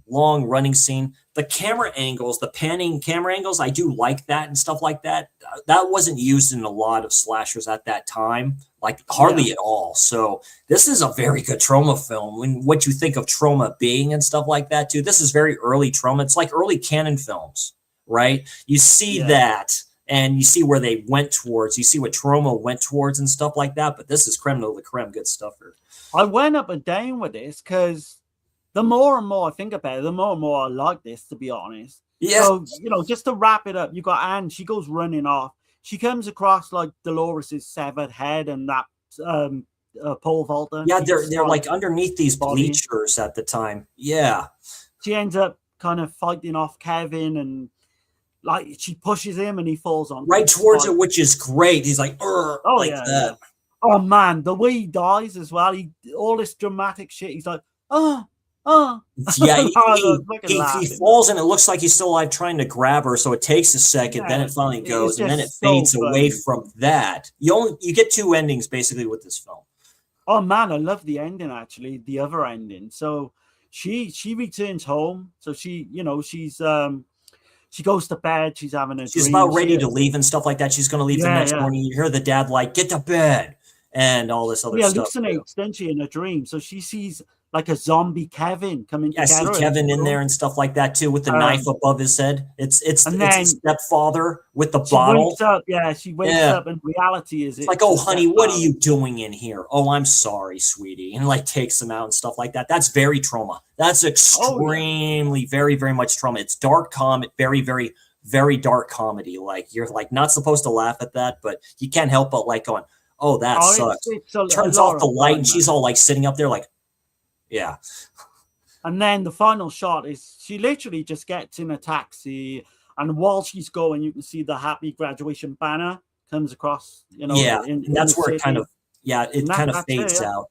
long running scene. The camera angles, the panning camera angles, I do like that and stuff like that. That wasn't used in a lot of slashers at that time, like hardly at all. So this is a very good trauma film. When what you think of trauma being and stuff like that too. This is very early trauma. It's like early canon films, right? You see that and you see where they went towards. You see what trauma went towards and stuff like that. But this is creme de la creme, good stuff. I went up and down with this because the more and more I think about it, the more and more I like this, to be honest. Yeah. So, you know, just to wrap it up, you got Anne, she goes running off. She comes across like Dolores's severed head and that pole vaulter. Yeah, they're like underneath these bleachers at the time. Yeah. She ends up kind of fighting off Kevin and like she pushes him and he falls on right towards it, which is great. He's like, like that. Yeah. Oh man, the way he dies as well. All this dramatic shit. He's like, yeah, he falls and it looks like he's still alive trying to grab her, so it takes a second, then it finally goes, and then it fades away from that. You get two endings basically with this film. Oh man, I love the ending actually, the other ending. So she returns home, so she goes to bed, she's having a dream. About ready to leave and stuff like that. She's gonna leave the next morning. You hear the dad like, get to bed and all this other stuff. Hallucinates, doesn't she, in a dream? So she sees like a zombie Kevin coming. I see Kevin in there and stuff like that too, with the knife above his head. It's his stepfather with the bottle. She wakes up, and reality is it's like, oh honey, what are you doing in here? Oh, I'm sorry, sweetie, and like takes him out and stuff like that. That's very trauma. That's extremely, very, very much trauma. It's dark comedy, very, very, very dark comedy. Like you're like not supposed to laugh at that, but you can't help but like going, oh, that sucks. Turns off the light, and she's all like sitting up there like. Yeah. And then the final shot is she literally just gets in a taxi, and while she's going, you can see the happy graduation banner comes across, and that's where it kind of fades out.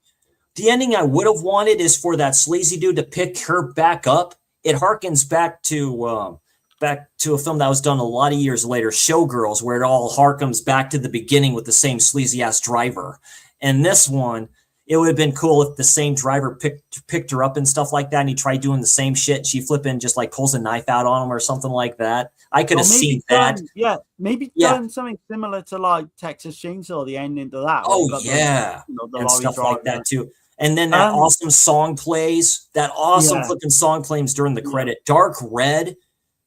The ending I would have wanted is for that sleazy dude to pick her back up. It harkens back to a film that was done a lot of years later, Showgirls, where it all harkens back to the beginning with the same sleazy ass driver. And this one, it would have been cool if the same driver picked her up and stuff like that, and he tried doing the same shit. She flipping just like pulls a knife out on him or something like that. I could have seen that. Maybe done something similar to like Texas Chainsaw, the ending to that. Oh yeah, and stuff like that too. And then that awesome song plays. That awesome flipping song plays during the credit. Dark Red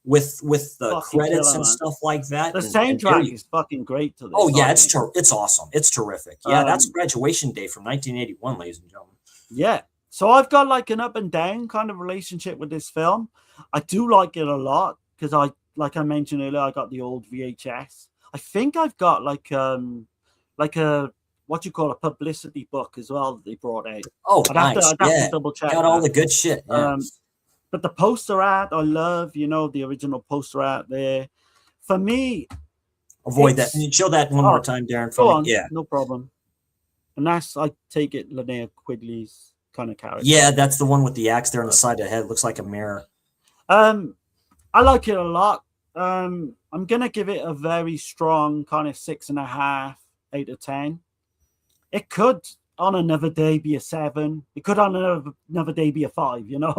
with the credits and stuff like that. The soundtrack is fucking great to this. Oh yeah, it's awesome. It's terrific. Yeah, that's Graduation Day from 1981, ladies and gentlemen. Yeah. So I've got like an up and down kind of relationship with this film. I do like it a lot because like I mentioned earlier, I got the old VHS. I think I've got like a what you call a publicity book as well that they brought out. Oh, I'd have to double check. Got all the good shit. Yeah. But the poster art, I love, the original poster art there. For me, avoid that. Show that one more time, Darren. Go on, no problem. And that's, I take it, Linnea Quigley's kind of character. Yeah, that's the one with the axe there on the side of the head. Looks like a mirror. I like it a lot. I'm gonna give it a very strong kind of 6.5 out of 10. It could. on another day be a 7. It could on another day be a 5. You know,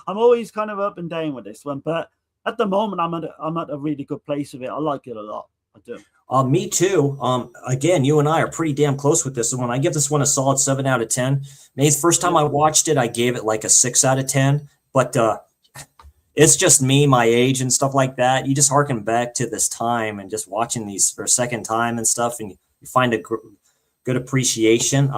I'm always kind of up and down with this one, but at the moment I'm at a really good place with it. I like it a lot. I do. Me too. Again, you and I are pretty damn close with this one. I give this one a solid 7 out of 10. Maybe the first time I watched it, I gave it like a 6 out of 10. But it's just me, my age and stuff like that. You just harken back to this time and just watching these for a second time and stuff, and you find a good appreciation.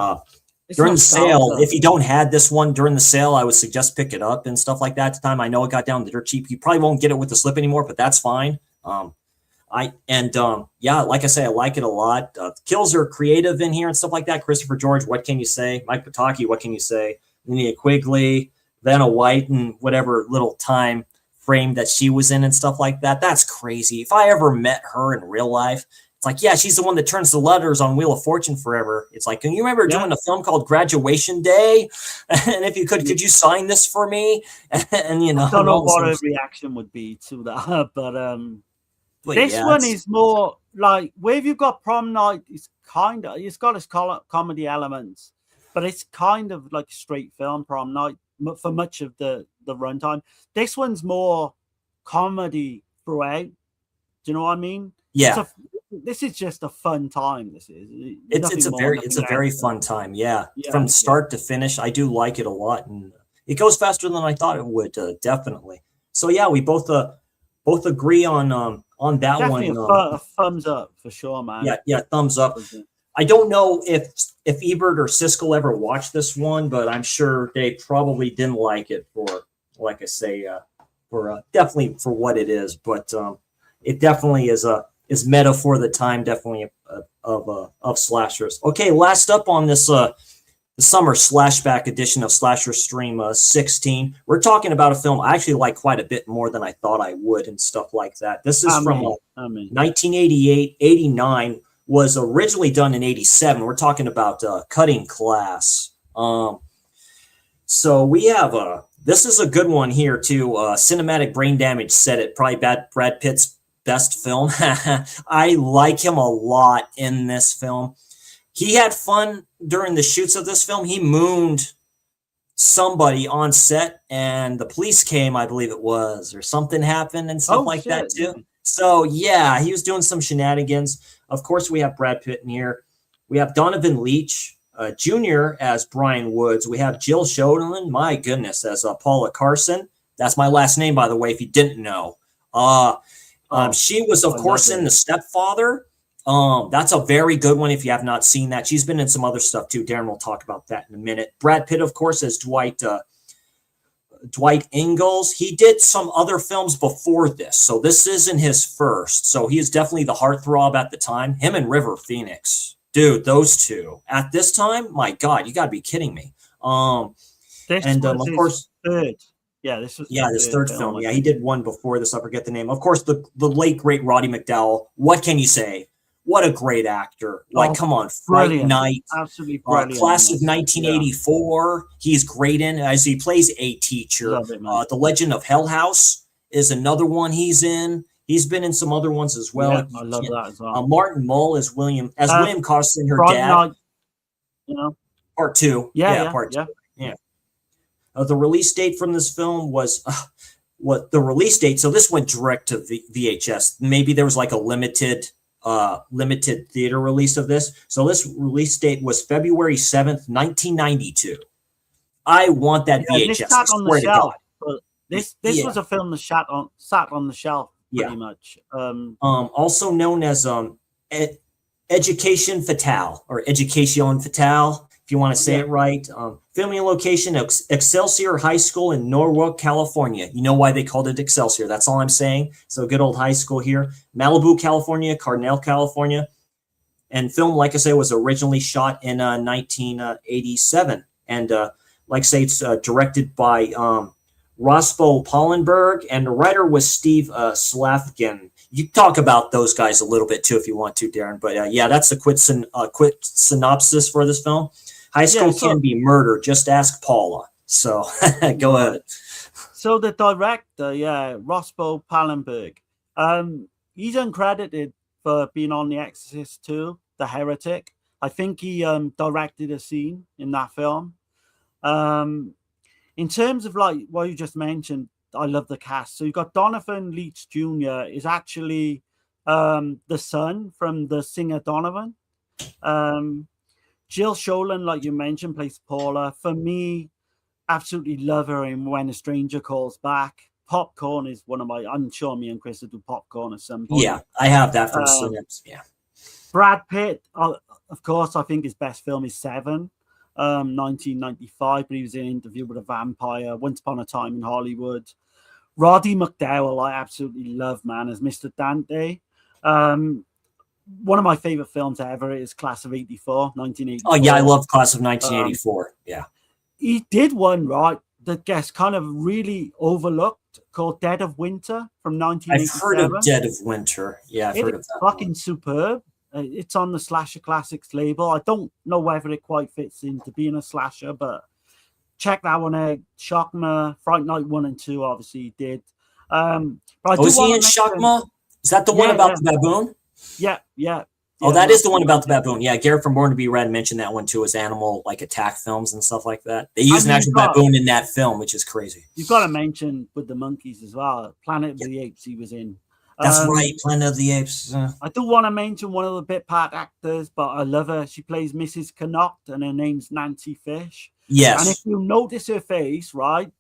During the sale, if you don't have this one during the sale, I would suggest pick it up and stuff like that. At the time, I know it got down to dirt cheap. You probably won't get it with the slip anymore, but that's fine. Yeah, like I say, I like it a lot. Kills are creative in here and stuff like that. Christopher George, what can you say? Mike Pataki, what can you say? Linnea Quigley, Vanna White, and whatever little time frame that she was in and stuff like that. That's crazy. If I ever met her in real life, it's like, yeah, she's the one that turns the letters on Wheel of Fortune forever. It's like, can you remember doing a film called Graduation Day? And if you could you sign this for me? And you know, I don't know what her reaction would be to that, but this one is more like where you've got Prom Night. It's got its comedy elements, but it's kind of like a straight film. Prom Night for much of the runtime. This one's more comedy throughout. Do you know what I mean? Yeah. This is just a fun time. It's a very fun time. Yeah. From start to finish, I do like it a lot, and it goes faster than I thought it would. Definitely. So yeah, we both agree on that definitely one. A thumbs up for sure, man. Yeah, thumbs up. I don't know if Ebert or Siskel ever watched this one, but I'm sure they probably didn't like it for, like I say, for definitely for what it is. But it definitely is meta for the time, definitely of slashers. Okay, last up on this the summer slashback edition of Slasher Stream 16. We're talking about a film I actually like quite a bit more than I thought I would and stuff like that. This is from 1988, 89. Was originally done in 87. We're talking about Cutting Class. So we have this is a good one here too. Cinematic Brain Damage said it. Probably Brad Pitt's best film. I like him a lot in this film. He had fun during the shoots of this film. He mooned somebody on set, and the police came, I believe it was, or something happened and stuff that too. So yeah, he was doing some shenanigans. Of course, we have Brad Pitt in here. We have Donovan Leitch Jr. as Brian Woods. We have Jill Schoelen, my goodness, as Paula Carson. That's my last name, by the way, if you didn't know. She was, of course, in The Stepfather. That's a very good one if you have not seen that. She's been in some other stuff too. Darren will talk about that in a minute. Brad Pitt, of course, as Dwight Ingalls. He did some other films before this, so this isn't his first. So he is definitely the heartthrob at the time. Him and River Phoenix, dude, those two at this time, my God, you got to be kidding me. Of course, third. Yeah, this was his third film. Yeah, he did one before this. I forget the name. Of course, the late great Roddy McDowall. What can you say? What a great actor. Like, come on, Fright Night. Absolutely brilliant. Class of 1984. He's great in as he plays a teacher. The Legend of Hell House is another one he's in. He's been in some other ones as well. Yeah, I love that as well. Martin Mull as William Costin, her dad. Night, Part 2. Part 2. Yeah. The release date from this film was the release date. So this went direct to VHS. Maybe there was like a limited theater release of this. So this release date was February 7th, 1992. I want that VHS. This sat on the shelf. This was a film that sat on the shelf pretty much. Also known as Education Fatale or Education Fatale, if you want to say it right. Filming location, Excelsior High School in Norwalk, California. You know why they called it Excelsior. That's all I'm saying. So good old high school here. Malibu, California, Cardinal, California. And film, like I say, was originally shot in 1987. And like I say, it's directed by Rospo Pollenberg, and the writer was Steve Slafkin. You talk about those guys a little bit too if you want to, Darren. But that's the quick synopsis for this film. High school can be murder. Just ask Paula. So go ahead. So the director, Rospo Pollenberg, he's uncredited for being on The Exorcist 2, The Heretic. I think he directed a scene in that film. In terms of like what you just mentioned, I love the cast. So you've got Donovan Leitch Jr. is actually the son from the singer Donovan. Jill Schoelen, like you mentioned, plays Paula. For me, absolutely love her in When a Stranger Calls Back. Popcorn is one of my. I'm sure me and Chris will do Popcorn at some point. Yeah, I have that from Synapse. Yeah. Brad Pitt, of course, I think his best film is Seven, 1995. But he was in Interview with a Vampire, Once Upon a Time in Hollywood. Roddy McDowall, I absolutely love, man, as Mr. Dante. One of my favorite films ever is Class of 84, 1984. Oh, yeah, I love Class of 1984. Yeah. He did one, right, that gets kind of really overlooked called Dead of Winter from 1987. I've heard of Dead of Winter. Yeah, I've heard of that. Fucking superb. It's on the Slasher Classics label. I don't know whether it quite fits into being a slasher, but check that one out. Shockma, Fright Night 1 and 2, obviously he did. Is he in Shockma? Is that the one about the baboon? Yeah. Oh, that is the one about the baboon. Yeah, Garrett from Born to Be Red mentioned that one too, as animal like attack films and stuff like that. They use an actual baboon in that film, which is crazy. You've got to mention with the monkeys as well. Planet of the Apes he was in. That's right, Planet of the Apes. I do want to mention one of the bit part actors, but I love her. She plays Mrs. Connaught, and her name's Nancy Fish. Yes. And if you notice her face, right,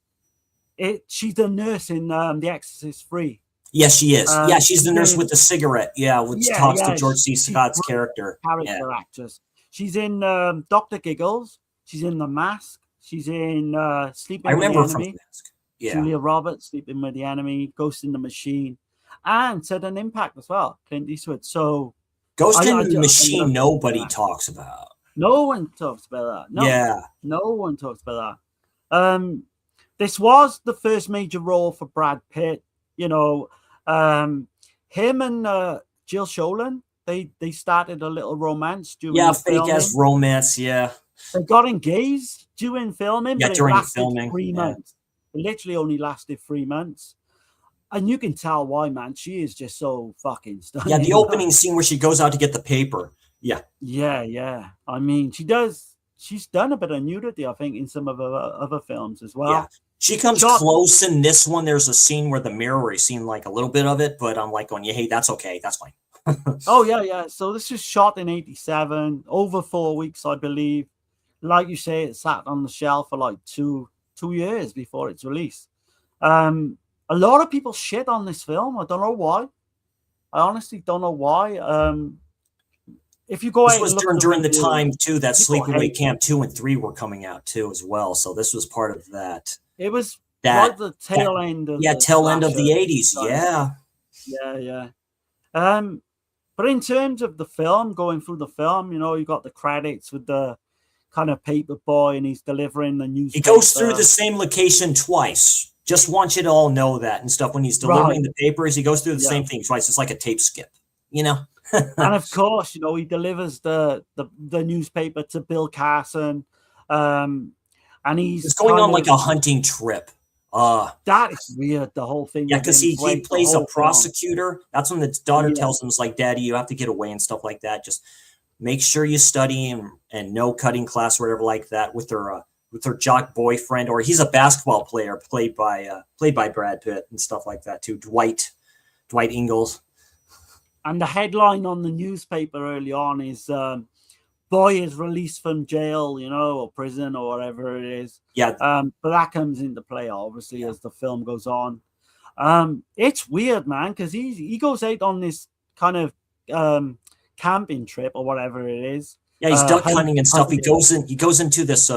she's the nurse in The Exorcist 3. Yes, she is. Yeah, she's the nurse with the cigarette. Yeah, which talks to George C. Scott's character. Actress. She's in Dr. Giggles. She's in The Mask. She's in Sleeping with the Enemy. From The Mask. Yeah. Julia Roberts, Sleeping with the Enemy, Ghost in the Machine, and Sudden Impact as well, Clint Eastwood. So Ghost in the Machine, nobody talks about. No one talks about that. No, yeah. No one talks about that. This was the first major role for Brad Pitt. You know, him and Jill Schoelen, they started a little romance during fake ass romance. Yeah, they got engaged during filming. Yeah, but during it lasted filming, 3 months. It literally only lasted 3 months, and you can tell why, man. She is just so fucking stunning. Yeah, the opening scene where she goes out to get the paper. Yeah. I mean, she's done a bit of nudity, I think, in some of her other films as well. Yeah. She comes close in this one. There's a scene where the mirror, where you seen like a little bit of it, but I'm like going, hey, that's okay. That's fine. Oh, yeah. So this is shot in 87, over 4 weeks, I believe. Like you say, it sat on the shelf for like two years before its release. A lot of people shit on this film. I don't know why. I honestly don't know why. If you go this was during the time too that Sleepaway Camp 2 and 3 were coming out too as well. So this was part of that. It was right the tail end of tail end of the 80s. Yeah. But in terms of the film, going through the film, you know, you got the credits with the kind of paper boy, and he's delivering the news. He goes through the same location twice. Just want you to all know that and stuff. When he's delivering the papers, he goes through the same thing twice. It's like a tape skip, you know. And of course, you know, he delivers the newspaper to Bill Carson, and he's going on like a hunting trip. That is weird. The whole thing. Yeah, because he plays a prosecutor. That's when the daughter tells him, "It's like, Daddy, you have to get away and stuff like that. Just make sure you study and no cutting class or whatever like that." With her jock boyfriend, or he's a basketball player played by Brad Pitt and stuff like that too. Dwight Ingalls. And the headline on the newspaper early on is boy is released from jail, you know, or prison or whatever it is. Yeah. But that comes into play, obviously, as the film goes on. It's weird, man, because he goes out on this kind of camping trip or whatever it is. Yeah, he's duck hunting and stuff. He goes into this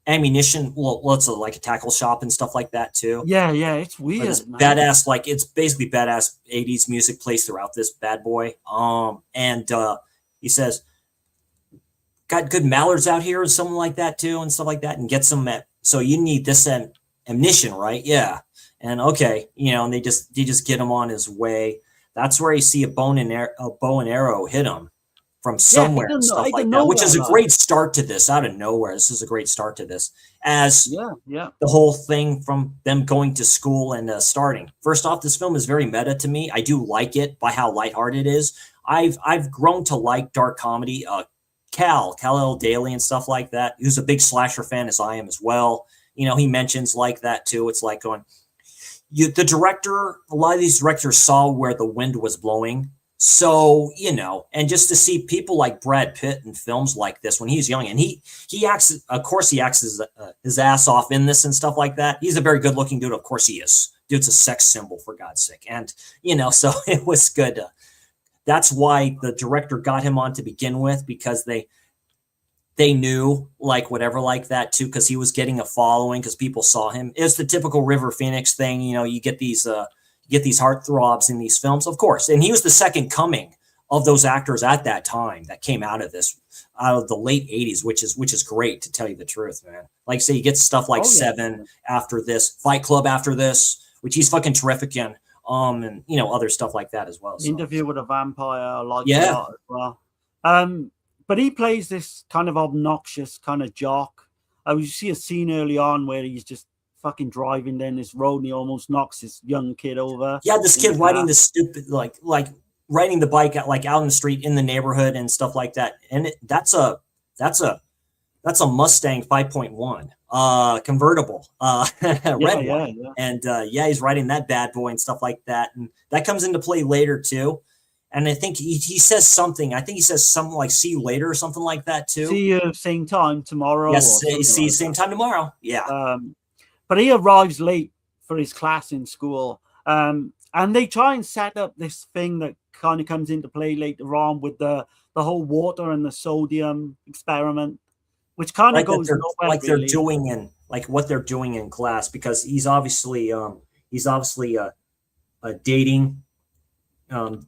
ammunition. Well, it's like a tackle shop and stuff like that too. Yeah, it's weird. It's badass, like it's basically badass 80s music plays throughout this bad boy. And he says, "Got good mallards out here," or something like that too, and stuff like that, and get some. So you need this ammunition, right? Yeah, and okay, you know, and they just get him on his way. That's where you see a bow and arrow hit him from somewhere and stuff like that, which is a great start to this. Out of nowhere, this is a great start to this. As the whole thing from them going to school and starting. First off, this film is very meta to me. I do like it by how lighthearted it is. I've grown to like dark comedy. Kal-El Daly and stuff like that, who's a big slasher fan as I am as well. You know, he mentions like that too. It's like going, the director, a lot of these directors saw where the wind was blowing. So, you know, and just to see people like Brad Pitt in films like this when he's young, and he acts, of course, he acts his ass off in this and stuff like that. He's a very good looking dude. Of course he is. Dude's a sex symbol, for God's sake. And, you know, so it was good. That's why the director got him on to begin with, because they knew like whatever like that too, because he was getting a following, because people saw him. It's the typical River Phoenix thing. You know, you get these heartthrobs in these films, of course. And he was the second coming of those actors at that time that came out of the late 80s, which is great, to tell you the truth, man. Like, say, you get stuff like Seven after this, Fight Club after this, which he's fucking terrific in, and, you know, other stuff like that as well. So. Interview with a Vampire, I like that as well. But he plays this kind of obnoxious kind of jock. You see a scene early on where he's just fucking driving down this road and he almost knocks this young kid over. Yeah, this kid riding the stupid, like riding the bike out, like out in the street in the neighborhood and stuff like that. And that's a Mustang 5.1 convertible, red one. Yeah. And he's riding that bad boy and stuff like that. And that comes into play later too. And I think he says something. I think he says something like "see you later" or something like that too. See you same time tomorrow. Yes, see you same time tomorrow. Yeah. But he arrives late for his class in school. And they try and set up this thing that kind of comes into play later on with the whole water and the sodium experiment, which kind of goes nowhere, like they're doing in like what they're doing in class, because he's obviously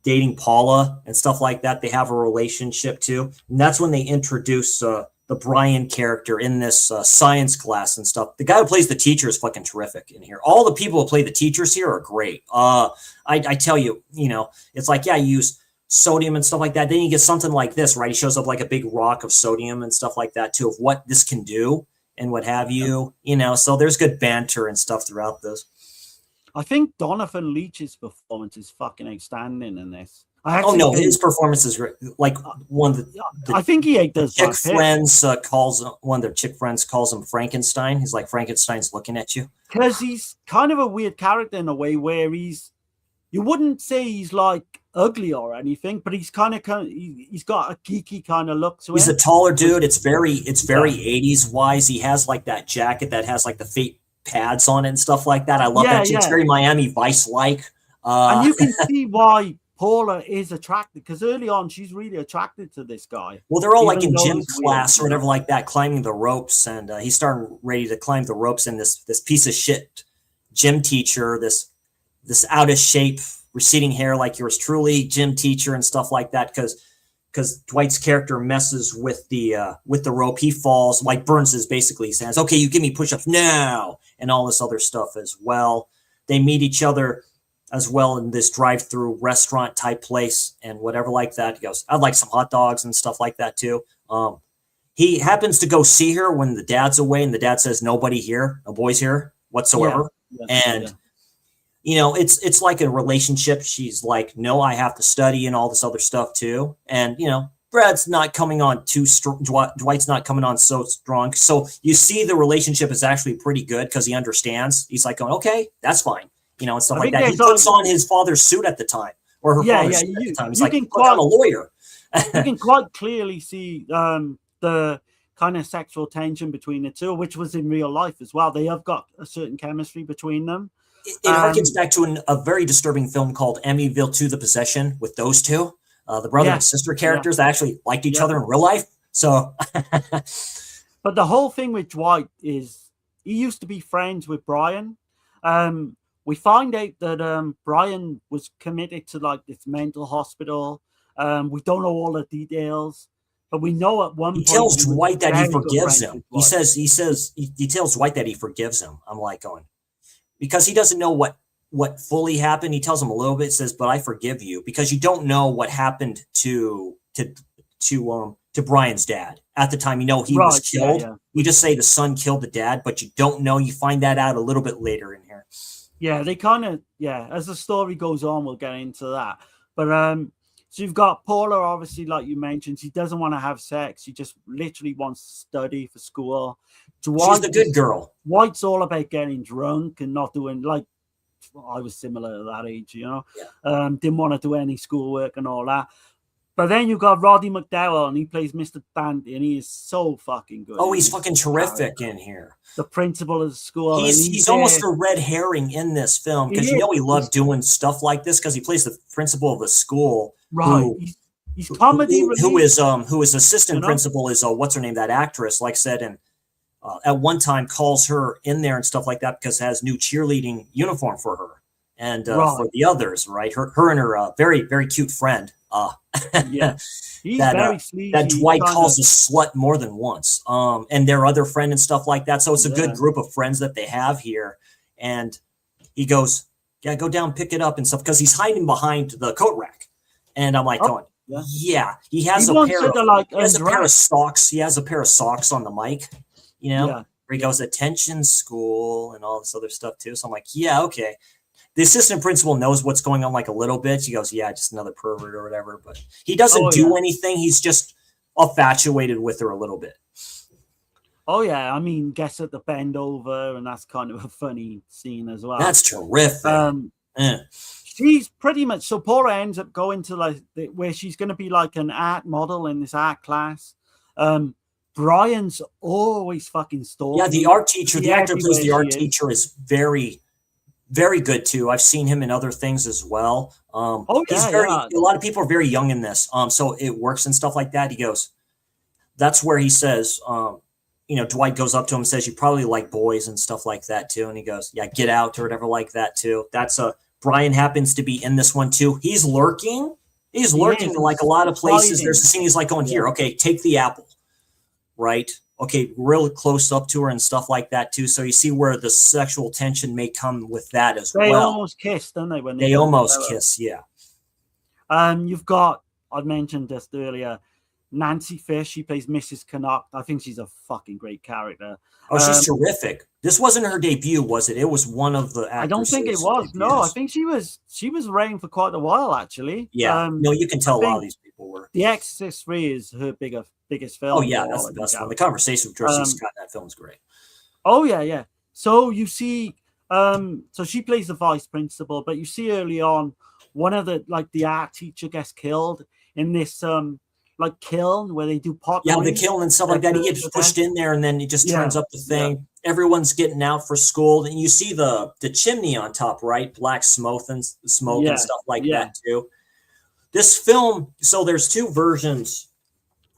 dating Paula and stuff like that. They have a relationship too, and that's when they introduce the Brian character in this science class and stuff. The guy who plays the teacher is fucking terrific in here. All the people who play the teachers here are great. I tell you, you know, it's like, you use sodium and stuff like that. Then you get something like this, right? He shows up like a big rock of sodium and stuff like that too, of what this can do and what have you, you know. So there's good banter and stuff throughout this. I think Donovan Leitch's performance is fucking outstanding in this. His performance is like one of the I think he does. Chick friends one of their chick friends calls him Frankenstein. He's like, Frankenstein's looking at you, because he's kind of a weird character in a way where you wouldn't say he's like ugly or anything, but he's kind of he's got a geeky kind of look to him. He's a taller dude. It's very 80s wise. He has like that jacket that has like the fake pads on it and stuff like that. I love that. It's very Miami Vice like. And you can see why Paula is attracted, because early on she's really attracted to this guy. Well, they're all like in gym class or whatever like that, climbing the ropes, and he's starting ready to climb the ropes, and this piece of shit gym teacher, this out of shape, receding hair like yours truly gym teacher and stuff like that, because Dwight's character messes with the rope. He falls, like burns his hands. Okay, you give me push-ups now, and all this other stuff as well. They meet each other as well in this drive-through restaurant type place and whatever like that. He goes, I'd like some hot dogs and stuff like that too. He happens to go see her when the dad's away, and the dad says, nobody here, no boys here whatsoever. You know, it's like a relationship. She's like, no, I have to study and all this other stuff too. And, you know, Brad's not coming on too strong. Dwight's not coming on so strong. So you see the relationship is actually pretty good because he understands. He's like, going, okay, that's fine. You know, and stuff like that. He puts on his father's suit at the time, or her father's suit at the time. He's like, I'm a lawyer. You can quite clearly see the kind of sexual tension between the two, which was in real life as well. They have got a certain chemistry between them. It harkens back to a very disturbing film called Amityville 2: The Possession with those two, the brother and sister characters that actually liked each other in real life. So, but the whole thing with Dwight is he used to be friends with Brian. We find out that Brian was committed to like this mental hospital. We don't know all the details, but we know at one point he tells Dwight that he forgives him. He tells Dwight that he forgives him. I'm like going, because he doesn't know what fully happened. He tells him a little bit, says, but I forgive you, because you don't know what happened to Brian's dad at the time. You know, he was killed. Yeah. You just say the son killed the dad, but you don't know. You find that out a little bit later in here. Yeah, they kind of, as the story goes on, we'll get into that. But So you've got Paula, obviously, like you mentioned, she doesn't want to have sex. She just literally wants to study for school. She's the good girl. Dwight's all about getting drunk and not doing, like, I was similar to that age, you know. Yeah. Didn't want to do any schoolwork and all that. But then you've got Roddy McDowell, and he plays Mr. Dante, and he is so fucking good. Oh, he's fucking terrific in here. The principal of the school. He's almost a red herring in this film, because you know he loved doing stuff like this because he plays the principal of the school. Right. He's comedy. Who is assistant principal is what's her name, that actress, like I said, and at one time calls her in there and stuff like that because has new cheerleading uniform for her and for the others, right? Her and her very, very cute friend. Yeah, that Dwight calls a slut more than once, and their other friend and stuff like that. So it's a good group of friends that they have here. And he goes, "Yeah, go down, pick it up and stuff," because he's hiding behind the coat rack. And I'm like, going, yeah, he has a pair of socks. He has a pair of socks on the mic, you know, where he goes, "Attention school," and all this other stuff too. So I'm like, yeah, okay. The assistant principal knows what's going on, like, a little bit. She goes, yeah, just another pervert or whatever. But he doesn't do anything. He's just infatuated with her a little bit. Oh, yeah. I mean, gets at the bend over, and that's kind of a funny scene as well. That's terrific. She's pretty much, so Paula ends up going to, like, where she's going to be like an art model in this art class. Brian's always fucking stalking. Yeah, the art teacher, the actor who plays the art teacher is very, very good too. I've seen him in other things as well. A lot of people are very young in this. So it works and stuff like that. He goes, that's where he says, you know, Dwight goes up to him and says, "You probably like boys," and stuff like that too. And he goes, "Yeah, get out," or whatever like that too. That's Brian happens to be in this one too. He's lurking. He's lurking in like a lot of places. There's a scene he's like going, "Here, okay, take the apple." Right? Okay, really close up to her and stuff like that too. So you see where the sexual tension may come with that as well. They almost kiss, don't they? When they almost kiss, yeah. You've got, I mentioned this earlier, Nancy Fish. She plays Mrs. Canuck. I think she's a fucking great character. Oh, she's terrific. This wasn't her debut, was it? It was one of the actresses. I don't think it was. Debuts. No, I think she was reigning for quite a while, actually. Yeah. No, you can tell a lot of these people were. The Exorcist 3 is her biggest film. Oh, yeah, that's the best one. The conversation with George Scott in that film is great. Oh, yeah, yeah. So you see, so she plays the vice principal, but you see early on, one of the art teacher gets killed in this like kiln where they do pot. Yeah, the kiln and stuff like that. He gets pushed in there, and then he just turns up the thing. Yeah. Everyone's getting out for school, and you see the chimney on top, right? Black smoke and stuff like that too. This film, so there's two versions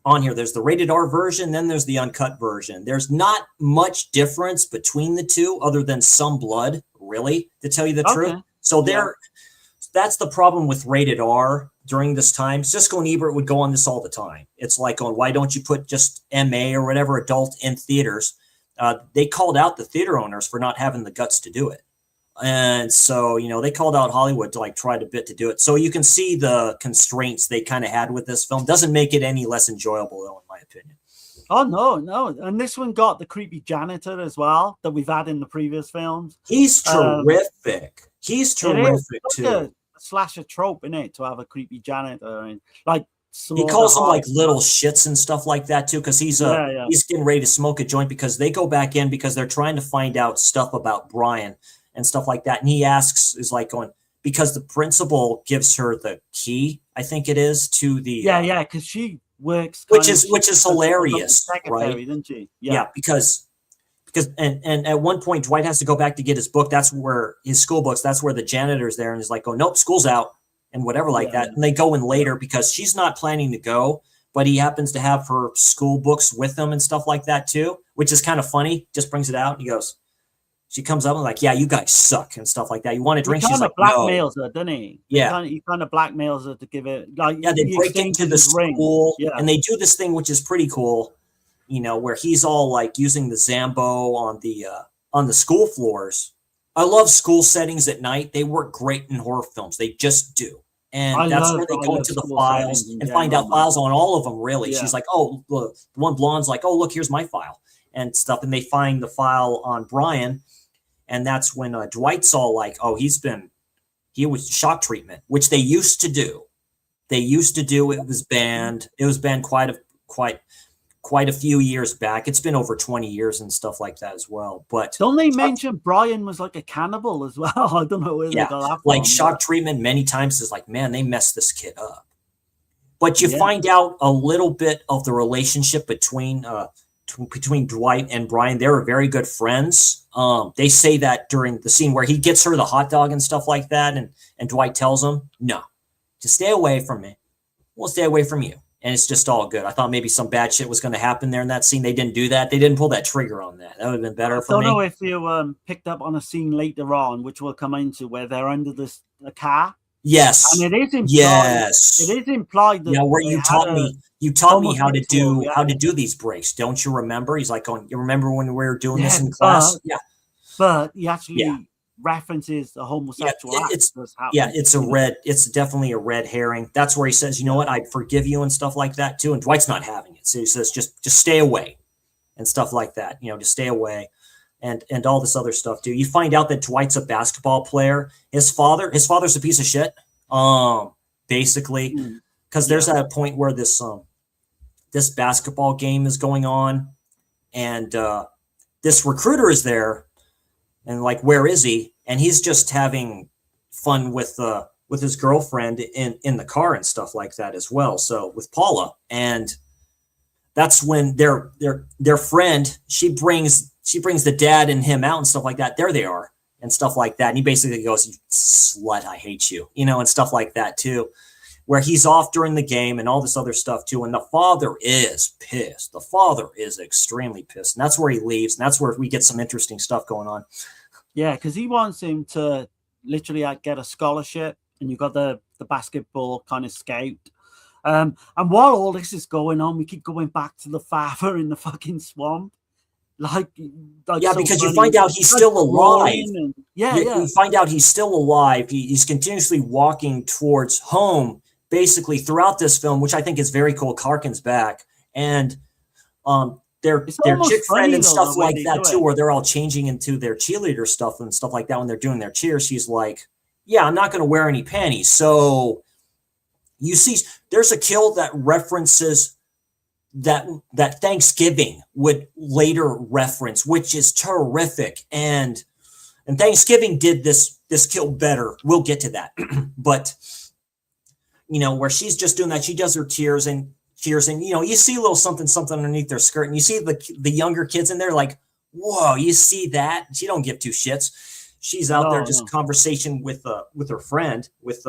on here. There's the rated R version, then there's the uncut version. There's not much difference between the two, other than some blood, really, to tell you the truth. So that's the problem with rated R during this time. Siskel and Ebert would go on this all the time. It's like, why don't you put just MA or whatever adult in theaters? They called out the theater owners for not having the guts to do it. And so, you know, they called out Hollywood to try to do it. So you can see the constraints they kind of had with this film. Doesn't make it any less enjoyable, though, in my opinion. Oh, no. And this one got the creepy janitor as well that we've had in the previous films. He's terrific. He's terrific, too. A slasher trope in it to have a creepy janitor. And he calls them little shits and stuff like that too, because he's getting ready to smoke a joint because they go back in because they're trying to find out stuff about Brian and stuff like that. And he because the principal gives her the key, I think it is, to the because she works, which is hilarious, right? Isn't she? Yeah, because and at one point Dwight has to go back to get his book. That's where his school books. That's where the janitor's there, and he's like, "Oh, nope, school's out," and whatever that. And they go in later because she's not planning to go, but he happens to have her school books with him and stuff like that too, which is kind of funny. Just brings it out. And he goes, she comes up and like, "Yeah, you guys suck," and stuff like that. You want a drink? She's like, blackmails her, doesn't he? Yeah, he kind of blackmails her to give it. They break into the school, and they do this thing which is pretty cool. You know, where he's all using the Zambo on the school floors. I love school settings at night. They work great in horror films. They just do. And that's where they go into the files and find out files on all of them, really. Yeah. She's like, "Oh, look," the one blonde's like, "Oh, look, here's my file," and stuff. And they find the file on Brian. And that's when Dwight's all like, "Oh, he was shock treatment," which they used to do. They used to do it. Was banned. It was banned quite a few years back. It's been over 20 years and stuff like that as well. But don't they mention Brian was like a cannibal as well? I don't know where they got that from. Like shock treatment many times is like, man, they messed this kid up. But you find out a little bit of the relationship between Dwight and Brian. They were very good friends. They say that during the scene where he gets her the hot dog and stuff like that, and Dwight tells him, no, just stay away from me. We'll stay away from you. And it's just all good. I thought maybe some bad shit was going to happen there in that scene. They didn't do that. They didn't pull that trigger on that. That would have been better for me. I don't know if you picked up on a scene later on, which we'll come into, where they're under a car. Yes. And it is implied. Yes. It is implied that where you taught me how to do these breaks. Don't you remember? He's like going, you remember when we were doing this in class? But he actually references the homosexual act. It's definitely a red herring. That's where he says, you know what, I'd forgive you and stuff like that too. And Dwight's not having it. So he says, just stay away and stuff like that. Just stay away. And all this other stuff too. You find out that Dwight's a basketball player. His father's a piece of shit. Basically, because there's a point where this basketball game is going on, and this recruiter is there, and like, where is he? And he's just having fun with his girlfriend in the car and stuff like that as well. So with Paula, and that's when their friend, she brings the dad and him out and stuff like that. There they are and stuff like that. And he basically goes, "You slut, I hate you," and stuff like that too, where he's off during the game and all this other stuff too. And the father is pissed. The father is extremely pissed. And that's where he leaves. And that's where we get some interesting stuff going on. Yeah, because he wants him to literally get a scholarship, and you got the basketball kind of scout. And while all this is going on, we keep going back to the father in the fucking swamp. Like because you find out he's still alive. You find out he's still alive. He's continuously walking towards home, basically throughout this film, which I think is very cool. Harkens back, and their chick friend and stuff like that too, where they're all changing into their cheerleader stuff and stuff like that when they're doing their cheers. She's like, "Yeah, I'm not going to wear any panties." So you see, there's a kill that references that Thanksgiving would later reference, which is terrific. And Thanksgiving did this kill better. We'll get to that. But where she's just doing that, she does her tears and you see a little something underneath their skirt, and you see the younger kids in there like, whoa, you see that? She don't give two shits. She's out there just conversation with her friend, with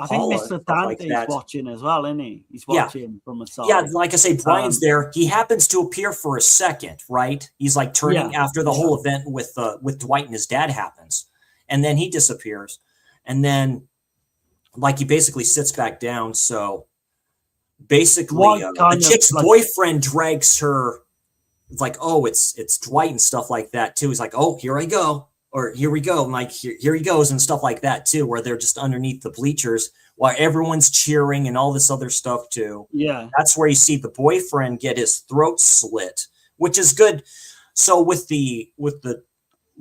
I think Paula, Mr. Dante's like watching as well, isn't he? He's watching from a side. Yeah, like I say, Brian's there. He happens to appear for a second, right? He's like turning after the whole event with Dwight and his dad happens. And then he disappears. And then like he basically sits back down. So basically the chick's boyfriend drags her. It's like, oh, it's Dwight and stuff like that too. He's like, oh, here I go. Or here we go, and like here he goes and stuff like that too, where they're just underneath the bleachers while everyone's cheering and all this other stuff too. Yeah, that's where you see the boyfriend get his throat slit, which is good. So with the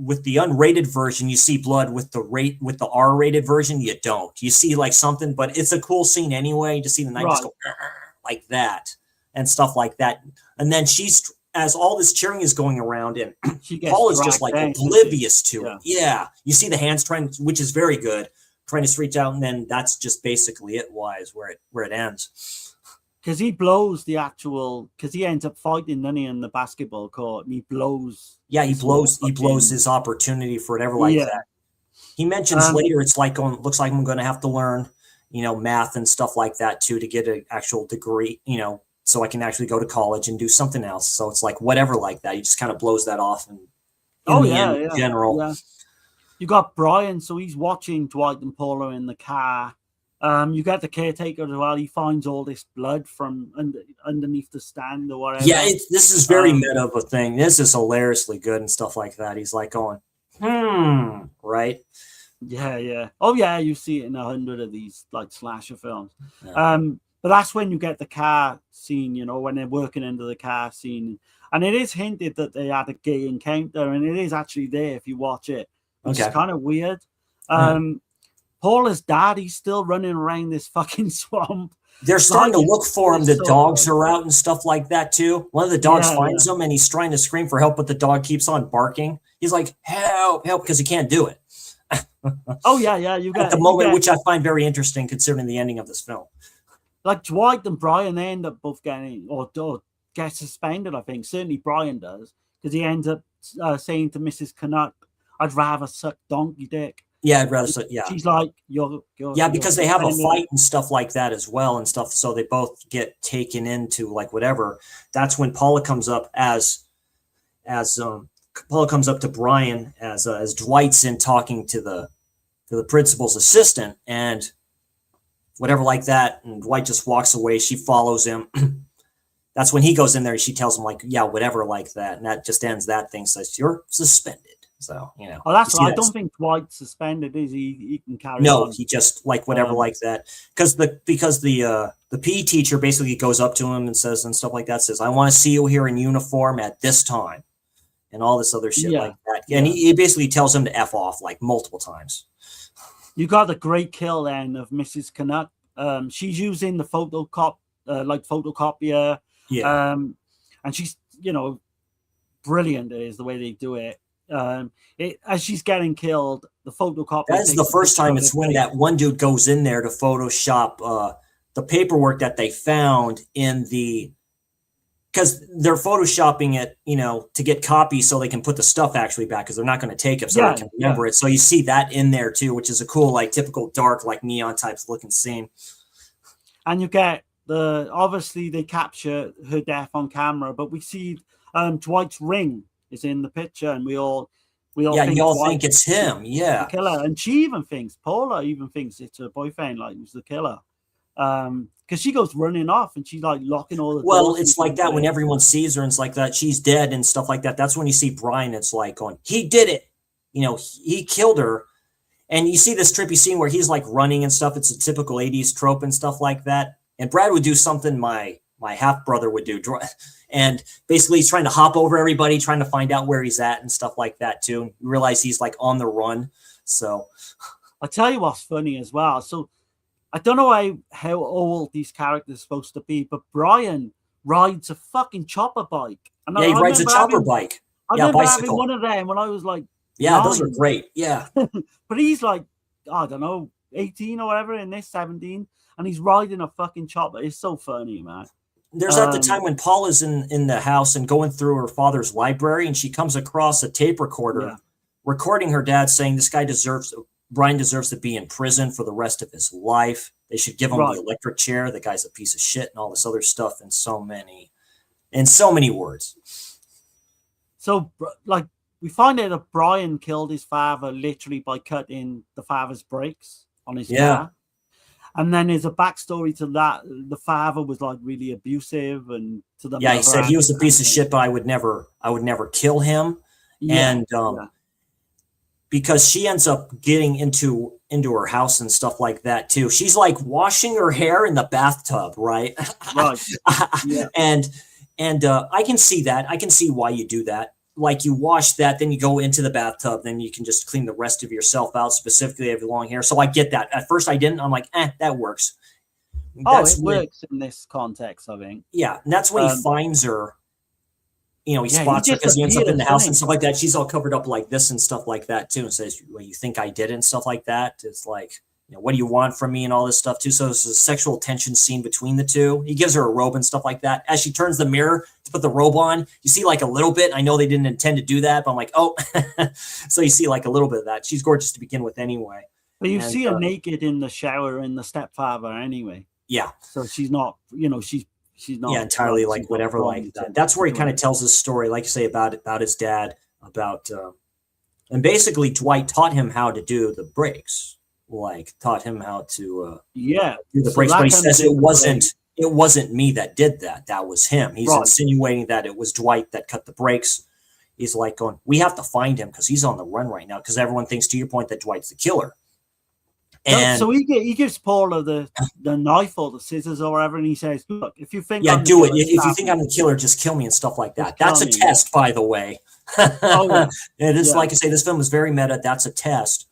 unrated version, you see blood. With the R-rated version, you don't. You see like something, but it's a cool scene anyway to see the knife just go like that and stuff like that, and then as all this cheering is going around, and Paul is just like oblivious to it. Yeah. You see the hands which is very good, trying to reach out, and then that's just basically it where it ends. Because he blows because he ends up fighting in the basketball court, and he blows. Yeah, he blows his opportunity for whatever like that. He mentions later it's like looks like I'm going to have to learn, math and stuff like that too to get an actual degree, so I can actually go to college and do something else. So it's like whatever like that. He just kind of blows that off. And in general. Yeah. You got Brian, so he's watching Dwight and Paula in the car. You got the caretaker as well. He finds all this blood from underneath the stand or whatever. Yeah, this is very meta of a thing. This is hilariously good and stuff like that. He's like going, right? Yeah. Oh, yeah, you see it in 100 of these like slasher films. Yeah. But that's when you get the car scene, when they're working into the car scene. And it is hinted that they had a gay encounter, and it is actually there if you watch it, which is kind of weird. Paula's dad, he's still running around this fucking swamp. They're starting to look for him. The so dogs good. are out and stuff like that too. One of the dogs finds him and he's trying to scream for help, but the dog keeps on barking. He's like, help, help, because he can't do it. Oh, yeah. You got at the moment, which I find very interesting considering the ending of this film. Like Dwight and Brian, they end up both getting, or get suspended, I think. Certainly Brian does, because he ends up saying to Mrs. Canuck, I'd rather suck donkey dick. Yeah, I'd rather suck, yeah. She's like, you're because they have a fight and stuff like that as well and stuff, so they both get taken into like whatever. That's when Paula comes up Paula comes up to Brian as Dwight's in talking to the principal's assistant and whatever like that, and Dwight just walks away. She follows him. That's when he goes in there and she tells him like, yeah, whatever like that, and that just ends that thing. Says you're suspended. So, you know. Oh, that's right. I don't think Dwight's suspended, is he? He can carry on. No, he just like whatever like that. Because the PE teacher basically goes up to him and says and stuff like that, says, I want to see you here in uniform at this time. And all this other shit like that. And he basically tells him to F off like multiple times. You got the great kill then of Mrs. Canuck. She's using the photocopier. Yeah. And she's, brilliant is the way they do it. As she's getting killed, the photocopier. That's the first time. It's when that one dude goes in there to Photoshop the paperwork that they found in the, because they're photoshopping it, to get copies so they can put the stuff actually back because they're not going to take it so they can remember it. So you see that in there too, which is a cool, like typical dark, like neon types looking scene. And you get obviously they capture her death on camera, but we see Dwight's ring is in the picture, and we all think it's him, the killer, and Paula even thinks it's her boyfriend, like who's the killer, because she goes running off and she's like locking all the doors. It's like that when everyone sees her and it's like that she's dead and stuff like that. That's when you see Brian. It's like going, he did it, he killed her, and you see this trippy scene where he's like running and stuff. It's a typical 80s trope and stuff like that. And Brad would do something my half brother would do. And basically he's trying to hop over everybody, trying to find out where he's at and stuff like that too. And you realize he's like on the run. So I'll tell you what's funny as well. So I don't know how old these characters are supposed to be, but Brian rides a fucking chopper bike. And he rides a chopper bike. I remember having one of them when I was like 9. Those are great. Yeah. But he's like, I don't know, 18 or whatever in this, 17. And he's riding a fucking chopper. It's so funny, man. There's at the time when Paula's in the house and going through her father's library, and she comes across a tape recorder recording her dad saying Brian deserves to be in prison for the rest of his life. They should give him the electric chair. The guy's a piece of shit and all this other stuff in so many words. So like we find out that Brian killed his father literally by cutting the father's brakes on his car. And then there's a backstory to that. The father was like really abusive, and to the he said he was a piece of shit, but I would never kill him. Because she ends up getting into her house and stuff like that too. She's like washing her hair in the bathtub, right? Right. And I can see that. I can see why you do that. Like you wash that, then you go into the bathtub, then you can just clean the rest of yourself out, specifically if you have long hair. So I get that. At first I didn't. I'm like, that works. It works in this context, I think. Yeah, and that's when he finds her. He spots her because he ends up in the house and stuff like that. She's all covered up like this and stuff like that too, and says, well, you think I did it and stuff like that. It's like, what do you want from me and all this stuff too. So there's a sexual tension scene between the two. He gives her a robe and stuff like that. As she turns the mirror to put the robe on, you see like a little bit. I know they didn't intend to do that, but I'm like, oh. So you see like a little bit of that. She's gorgeous to begin with anyway. But you see her naked in the shower in the stepfather anyway. Yeah. So she's not, she's not entirely like whatever like that. That's where he kind of tells his story, like you say, about his dad, and basically Dwight taught him how to do the brakes. Taught him how to do the brakes, but he says it wasn't me that did that. That was him. He's insinuating that it was Dwight that cut the brakes. He's like going, we have to find him because he's on the run right now, because everyone thinks, to your point, that Dwight's the killer. And so he gives Paula the knife or the scissors or whatever, and he says, look, if you think do it. If you think I'm the killer, just kill me and stuff like that. That's a test, by the way. It is like I say, this film is very meta. That's a test.